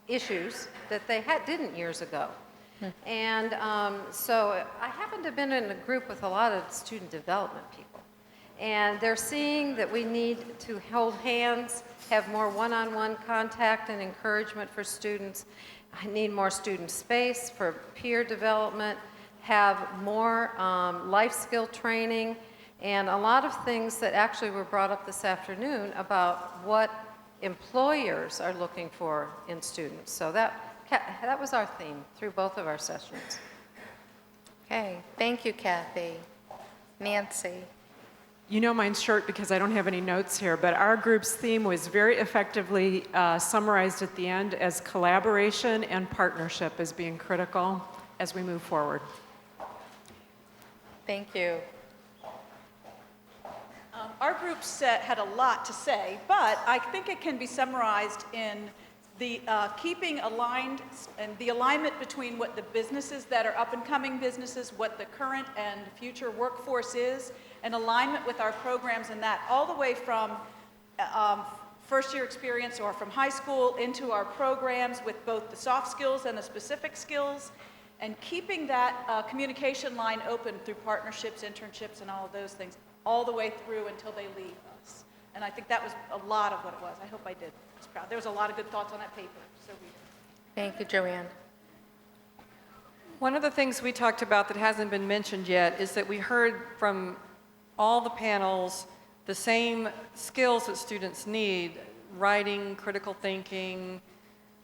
issues that they didn't years ago. And so I happen to have been in a group with a lot of student development people. And they're seeing that we need to hold hands, have more one-on-one contact and encouragement for students. I need more student space for peer development, have more life skill training, and a lot of things that actually were brought up this afternoon about what employers are looking for in students. So that was our theme through both of our sessions. Okay, thank you, Kathy. Nancy. You know mine's short because I don't have any notes here, but our group's theme was very effectively summarized at the end as collaboration and partnership as being critical as we move forward. Thank you. Our group had a lot to say, but I think it can be summarized in the keeping aligned and the alignment between what the businesses that are up and coming businesses, what the current and future workforce is, and alignment with our programs and that all the way from first year experience or from high school into our programs with both the soft skills and the specific skills, and keeping that communication line open through partnerships, internships, and all of those things all the way through until they leave us. And I think that was a lot of what it was. I hope I did. I was proud. There was a lot of good thoughts on that paper. So read it. Thank you, Joanne. One of the things we talked about that hasn't been mentioned yet is that we heard from all the panels the same skills that students need: writing, critical thinking,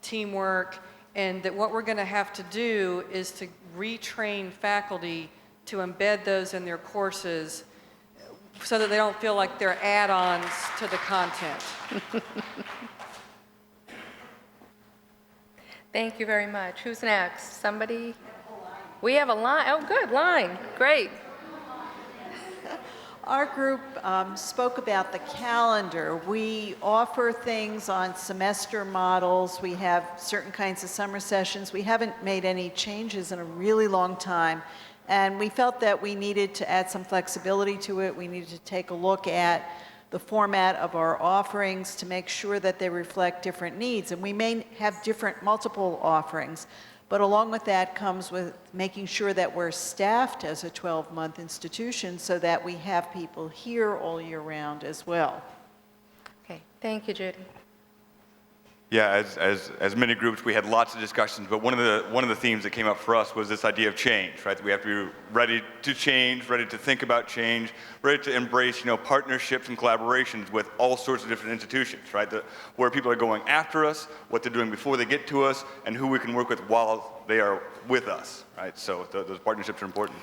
teamwork, and that what we're going to have to do is to retrain faculty to embed those in their courses so that they don't feel like they're add-ons to the content. Thank you very much. Who's next? Somebody? We have a line. Oh, good, line. Great. Our group spoke about the calendar. We offer things on semester models. We have certain kinds of summer sessions. We haven't made any changes in a really long time. And we felt that we needed to add some flexibility to it. We needed to take a look at the format of our offerings to make sure that they reflect different needs. And we may have multiple offerings, but along with that comes with making sure that we're staffed as a 12-month institution so that we have people here all year round as well. Okay, thank you, Judy. Yeah, as many groups, we had lots of discussions, but one of the themes that came up for us was this idea of change, right? That we have to be ready to change, ready to think about change, ready to embrace, partnerships and collaborations with all sorts of different institutions, right? Where people are going after us, what they're doing before they get to us, and who we can work with while they are with us, right? So those partnerships are important.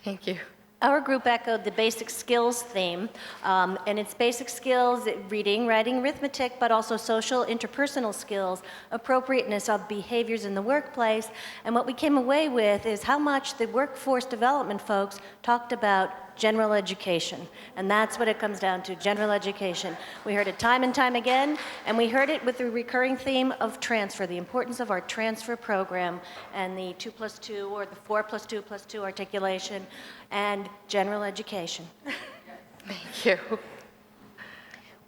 Thank you. Our group echoed the basic skills theme, and it's basic skills, reading, writing, arithmetic, but also social, interpersonal skills, appropriateness of behaviors in the workplace. And what we came away with is how much the workforce development folks talked about general education. And that's what it comes down to, general education. We heard it time and time again, and we heard it with the recurring theme of transfer, the importance of our transfer program and the 2+2 or the 4+2+2 articulation and general education. Thank you.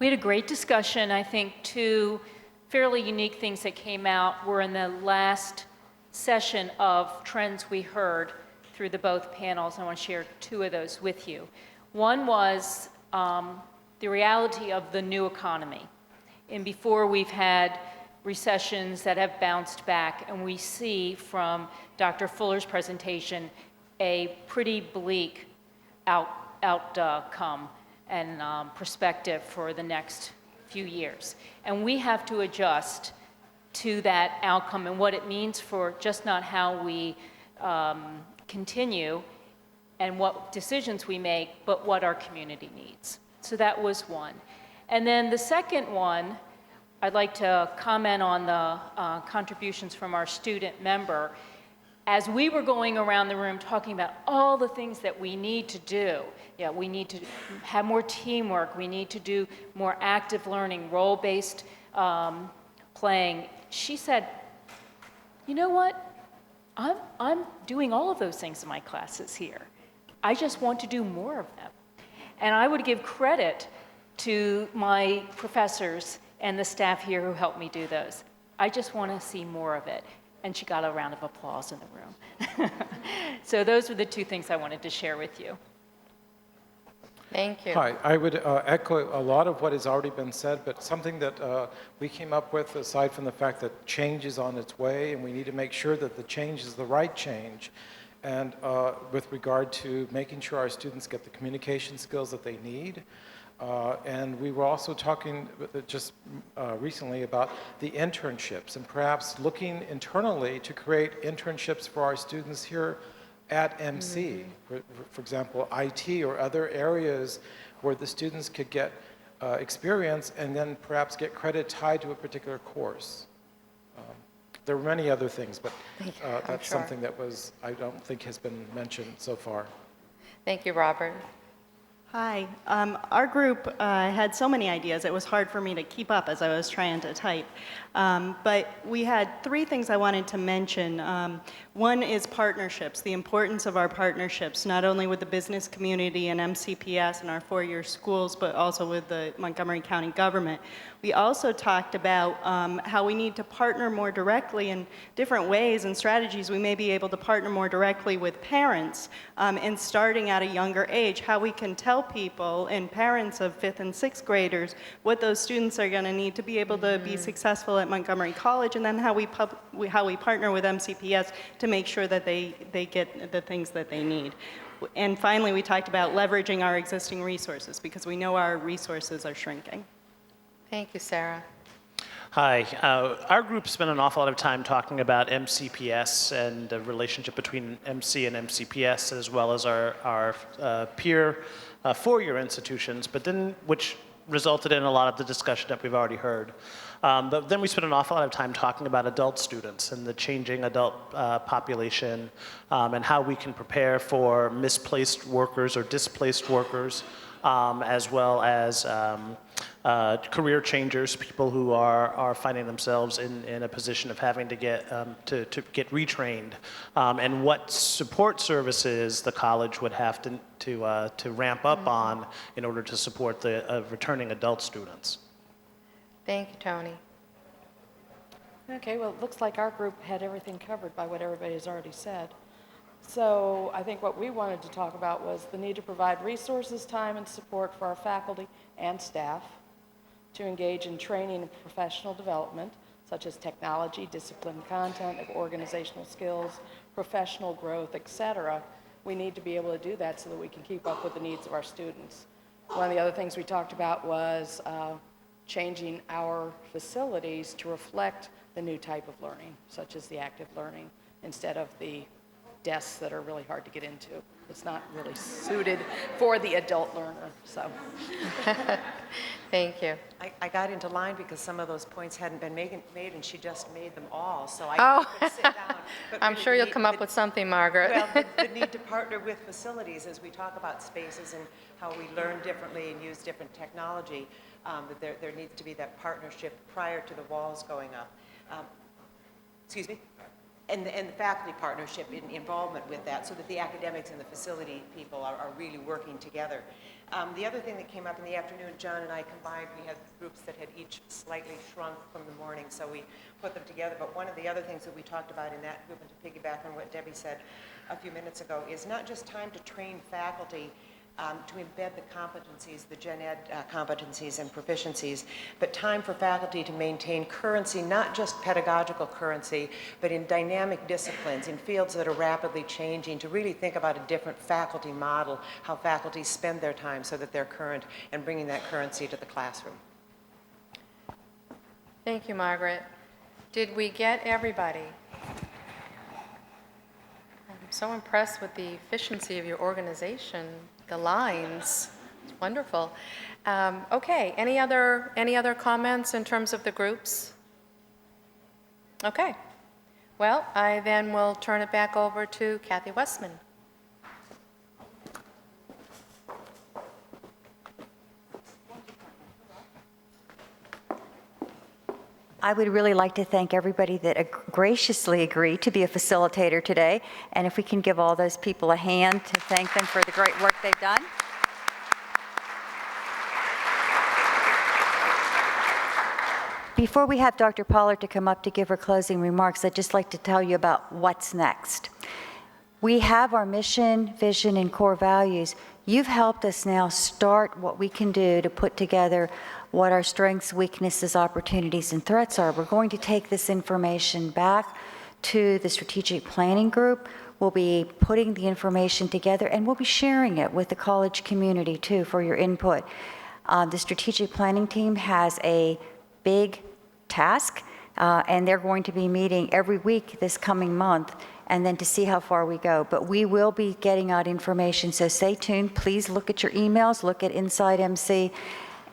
We had a great discussion. I think two fairly unique things that came out were in the last session of trends we heard through the both panels. I want to share two of those with you. One was the reality of the new economy. And before we've had recessions that have bounced back, and we see from Dr. Fuller's presentation a pretty bleak outcome and perspective for the next few years. And we have to adjust to that outcome and what it means for just not how we continue and what decisions we make, but what our community needs. So that was one. And then the second one, I'd like to comment on the contributions from our student member. As we were going around the room talking about all the things that we need to do, we need to have more teamwork, we need to do more active learning, role-based playing, she said, you know what? I'm doing all of those things in my classes here. I just want to do more of them. And I would give credit to my professors and the staff here who helped me do those. I just want to see more of it. And she got a round of applause in the room. So those were the two things I wanted to share with you. Thank you. Hi, I would echo a lot of what has already been said, but something that we came up with, aside from the fact that change is on its way, and we need to make sure that the change is the right change, and with regard to making sure our students get the communication skills that they need. And we were also talking just recently about the internships, and perhaps looking internally to create internships for our students here at MC, for example, IT or other areas where the students could get experience and then perhaps get credit tied to a particular course. There were many other things, but that's something that I don't think has been mentioned so far. Thank you, Robert. Hi. Our group had so many ideas, it was hard for me to keep up as I was trying to type. But we had three things I wanted to mention. One is partnerships, the importance of our partnerships, not only with the business community and MCPS and our four-year schools, but also with the Montgomery County government. We also talked about how we need to partner more directly in different ways and strategies. We may be able to partner more directly with parents and starting at a younger age, how we can tell people and parents of 5th and 6th graders what those students are going to need to be able to be successful at Montgomery College, and then how we partner with MCPS to make sure that they get the things that they need. And finally, we talked about leveraging our existing resources because we know our resources are shrinking. Thank you, Sarah. Hi. Our group spent an awful lot of time talking about MCPS and the relationship between MC and MCPS, as well as our peer four-year institutions, but then which resulted in a lot of the discussion that we've already heard. But then we spent an awful lot of time talking about adult students and the changing adult population and how we can prepare for misplaced workers or displaced workers, as well as career changers, people who are finding themselves in a position of having to get retrained, and what support services the college would have to ramp up on in order to support the returning adult students. Thank you, Tony. Okay, well, it looks like our group had everything covered by what everybody's already said. So I think what we wanted to talk about was the need to provide resources, time, and support for our faculty and staff. to engage in training and professional development, such as technology, discipline content, organizational skills, professional growth, etc. We need to be able to do that so that we can keep up with the needs of our students. One of the other things we talked about was changing our facilities to reflect the new type of learning, such as the active learning, instead of the desks that are really hard to get into. It's not really suited for the adult learner, so. Thank you. I got into line because some of those points hadn't been made, and she just made them all, so I couldn't sit down. But I'm really sure you'll come up with something, Margaret. Well, the need to partner with facilities as we talk about spaces and how we learn differently and use different technology, that there needs to be that partnership prior to the walls going up. Excuse me? And the faculty partnership in involvement with that, so that the academics and the facility people are really working together. The other thing that came up in the afternoon, John and I combined, we had groups that had each slightly shrunk from the morning, so we put them together. But one of the other things that we talked about in that group, and to piggyback on what Debbie said a few minutes ago, is not just time to train faculty to embed the competencies, the gen ed competencies and proficiencies, but time for faculty to maintain currency, not just pedagogical currency, but in dynamic disciplines, in fields that are rapidly changing, to really think about a different faculty model, how faculty spend their time so that they're current, and bringing that currency to the classroom. Thank you, Margaret. Did we get everybody? I'm so impressed with the efficiency of your organization, the lines. It's wonderful. Okay, any other comments in terms of the groups? Okay. Well, I then will turn it back over to Kathy Westman. I would really like to thank everybody that graciously agreed to be a facilitator today. And if we can give all those people a hand to thank them for the great work they've done. Before we have Dr. Pollard to come up to give her closing remarks, I'd just like to tell you about what's next. We have our mission, vision, and core values. You've helped us now start what we can do to put together what our strengths, weaknesses, opportunities, and threats are. We're going to take this information back to the strategic planning group. We'll be putting the information together, and we'll be sharing it with the college community too for your input. The strategic planning team has a big task, and they're going to be meeting every week this coming month, and then to see how far we go. But we will be getting out information, so stay tuned. Please look at your emails, look at Inside MC,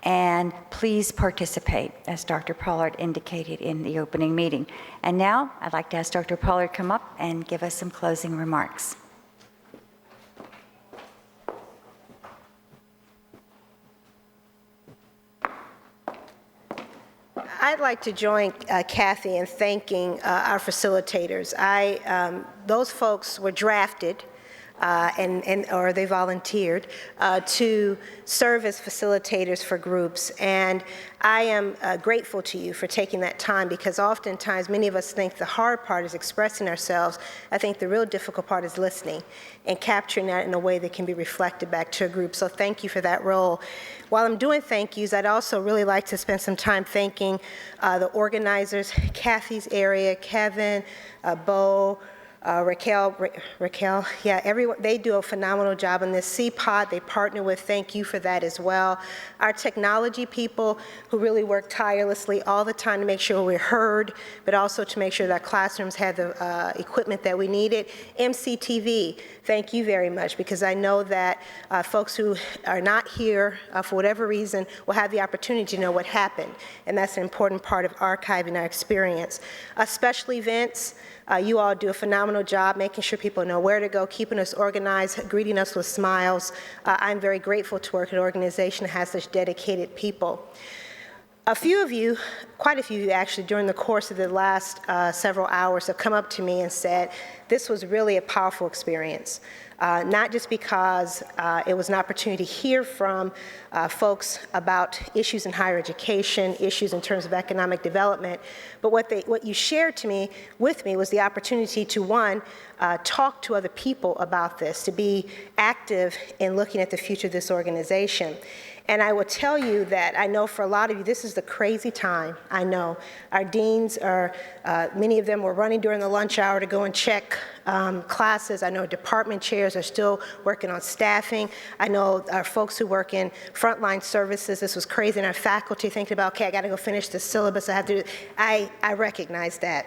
and please participate, as Dr. Pollard indicated in the opening meeting. And now, I'd like to ask Dr. Pollard to come up and give us some closing remarks. I'd like to join Kathy in thanking our facilitators. Those folks were drafted or they volunteered to serve as facilitators for groups. And I am grateful to you for taking that time, because oftentimes many of us think the hard part is expressing ourselves. I think the real difficult part is listening and capturing that in a way that can be reflected back to a group. So thank you for that role. While I'm doing thank yous, I'd also really like to spend some time thanking the organizers, Kathy's area, Kevin, Bo, Raquel, yeah, everyone, they do a phenomenal job on this. CPOD, they partner with, thank you for that as well. Our technology people who really work tirelessly all the time to make sure we're heard, but also to make sure that classrooms have the equipment that we needed. MCTV, thank you very much, because I know that folks who are not here for whatever reason will have the opportunity to know what happened, and that's an important part of archiving our experience. Special events, you all do a phenomenal job making sure people know where to go, keeping us organized, greeting us with smiles. I'm very grateful to work at an organization that has such dedicated people. A few of you, quite a few of you actually, during the course of the last several hours have come up to me and said, this was really a powerful experience. Not just because it was an opportunity to hear from folks about issues in higher education, issues in terms of economic development, but what you shared with me was the opportunity to, one, talk to other people about this, to be active in looking at the future of this organization. And I will tell you that I know for a lot of you, this is the crazy time. I know. Our deans are, many of them were running during the lunch hour to go and check classes. I know department chairs are still working on staffing. I know our folks who work in frontline services, this was crazy, and our faculty thinking about, okay, I got to go finish the syllabus. I have to do. I recognize that.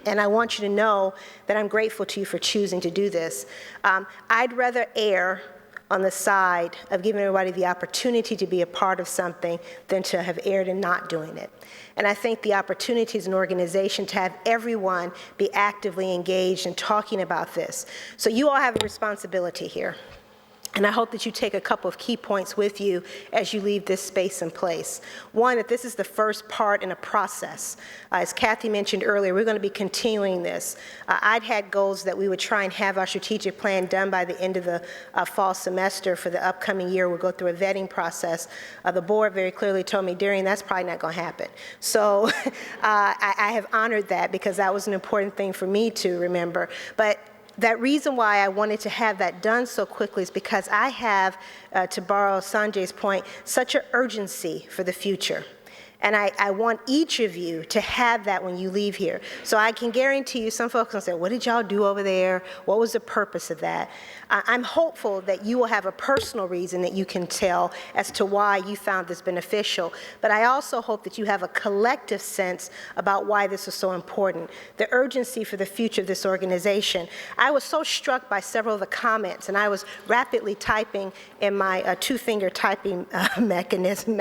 And I want you to know that I'm grateful to you for choosing to do this. I'd rather err on the side of giving everybody the opportunity to be a part of something than to have erred in not doing it. And I think the opportunity as an organization to have everyone be actively engaged in talking about this. So you all have a responsibility here. And I hope that you take a couple of key points with you as you leave this space and place. One, that this is the first part in a process. As Kathy mentioned earlier, we're going to be continuing this. I'd had goals that we would try and have our strategic plan done by the end of the fall semester for the upcoming year. We'll go through a vetting process. The board very clearly told me, Darian, that's probably not going to happen. So I have honored that because that was an important thing for me to remember. But that reason why I wanted to have that done so quickly is because I have, to borrow Sanjay's point, such an urgency for the future. And I want each of you to have that when you leave here. So I can guarantee you, some folks will say, what did y'all do over there? What was the purpose of that? I'm hopeful that you will have a personal reason that you can tell as to why you found this beneficial. But I also hope that you have a collective sense about why this is so important. The urgency for the future of this organization. I was so struck by several of the comments, and I was rapidly typing in my two-finger typing mechanism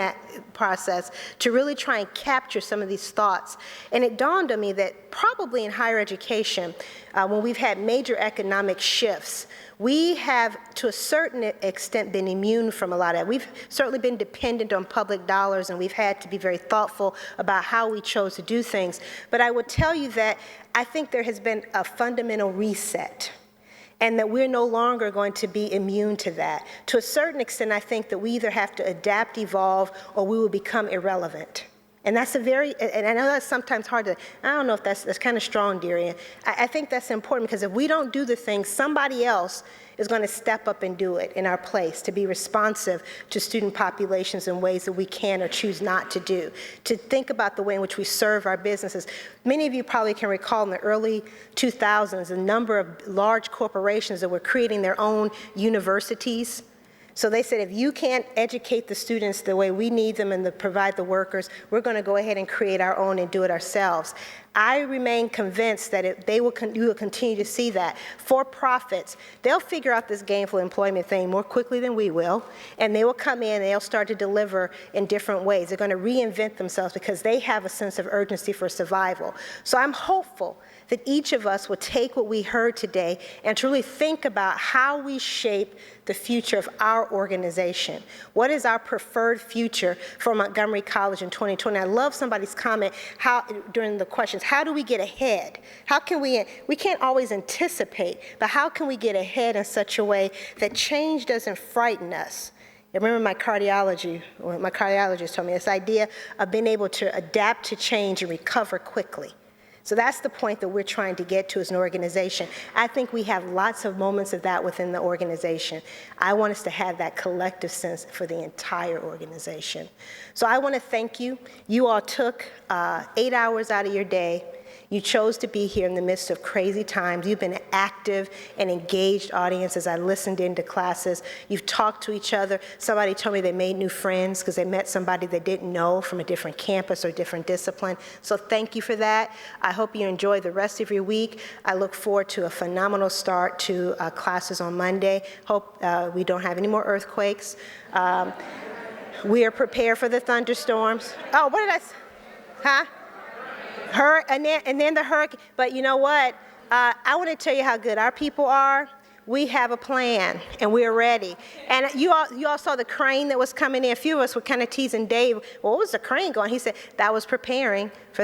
process to really try and capture some of these thoughts. And it dawned on me that probably in higher education, when we've had major economic shifts, we have, to a certain extent, been immune from a lot of that. We've certainly been dependent on public dollars, and we've had to be very thoughtful about how we chose to do things. But I would tell you that I think there has been a fundamental reset, and that we're no longer going to be immune to that. To a certain extent, I think that we either have to adapt, evolve, or we will become irrelevant. And that's and I know that's sometimes hard to, I don't know if that's kind of strong, Darian. I think that's important because if we don't do the thing, somebody else is going to step up and do it in our place, to be responsive to student populations in ways that we can or choose not to do, to think about the way in which we serve our businesses. Many of you probably can recall in the early 2000s, a number of large corporations that were creating their own universities. So they said, if you can't educate the students the way we need them and provide the workers, we're going to go ahead and create our own and do it ourselves. I remain convinced that you will continue to see that. For-profits, they'll figure out this gainful employment thing more quickly than we will, and they will come in and they'll start to deliver in different ways. They're going to reinvent themselves because they have a sense of urgency for survival. So I'm hopeful that each of us will take what we heard today and to really think about how we shape the future of our organization. What is our preferred future for Montgomery College in 2020? I love somebody's comment during the questions, how do we get ahead? How can we can't always anticipate, but how can we get ahead in such a way that change doesn't frighten us? I remember my cardiologist told me this idea of being able to adapt to change and recover quickly. So that's the point that we're trying to get to as an organization. I think we have lots of moments of that within the organization. I want us to have that collective sense for the entire organization. So I want to thank you. You all took 8 hours out of your day. You chose to be here in the midst of crazy times. You've been an active and engaged audience as I listened into classes. You've talked to each other. Somebody told me they made new friends because they met somebody they didn't know from a different campus or different discipline. So thank you for that. I hope you enjoy the rest of your week. I look forward to a phenomenal start to classes on Monday. Hope we don't have any more earthquakes. We are prepared for the thunderstorms. Oh, what did I say? Huh? And then the hurricane. But you know what? I want to tell you how good our people are. We have a plan, and we're ready. And you all saw the crane that was coming in. A few of us were kind of teasing Dave, well, what was the crane going? He said, that was preparing for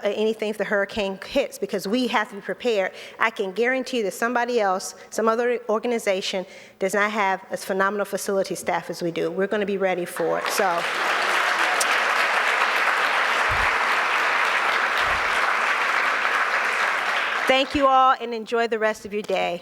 anything if the hurricane hits, because we have to be prepared. I can guarantee you that somebody else, some other organization, does not have as phenomenal facility staff as we do. We're going to be ready for it. So. Thank you all, and enjoy the rest of your day.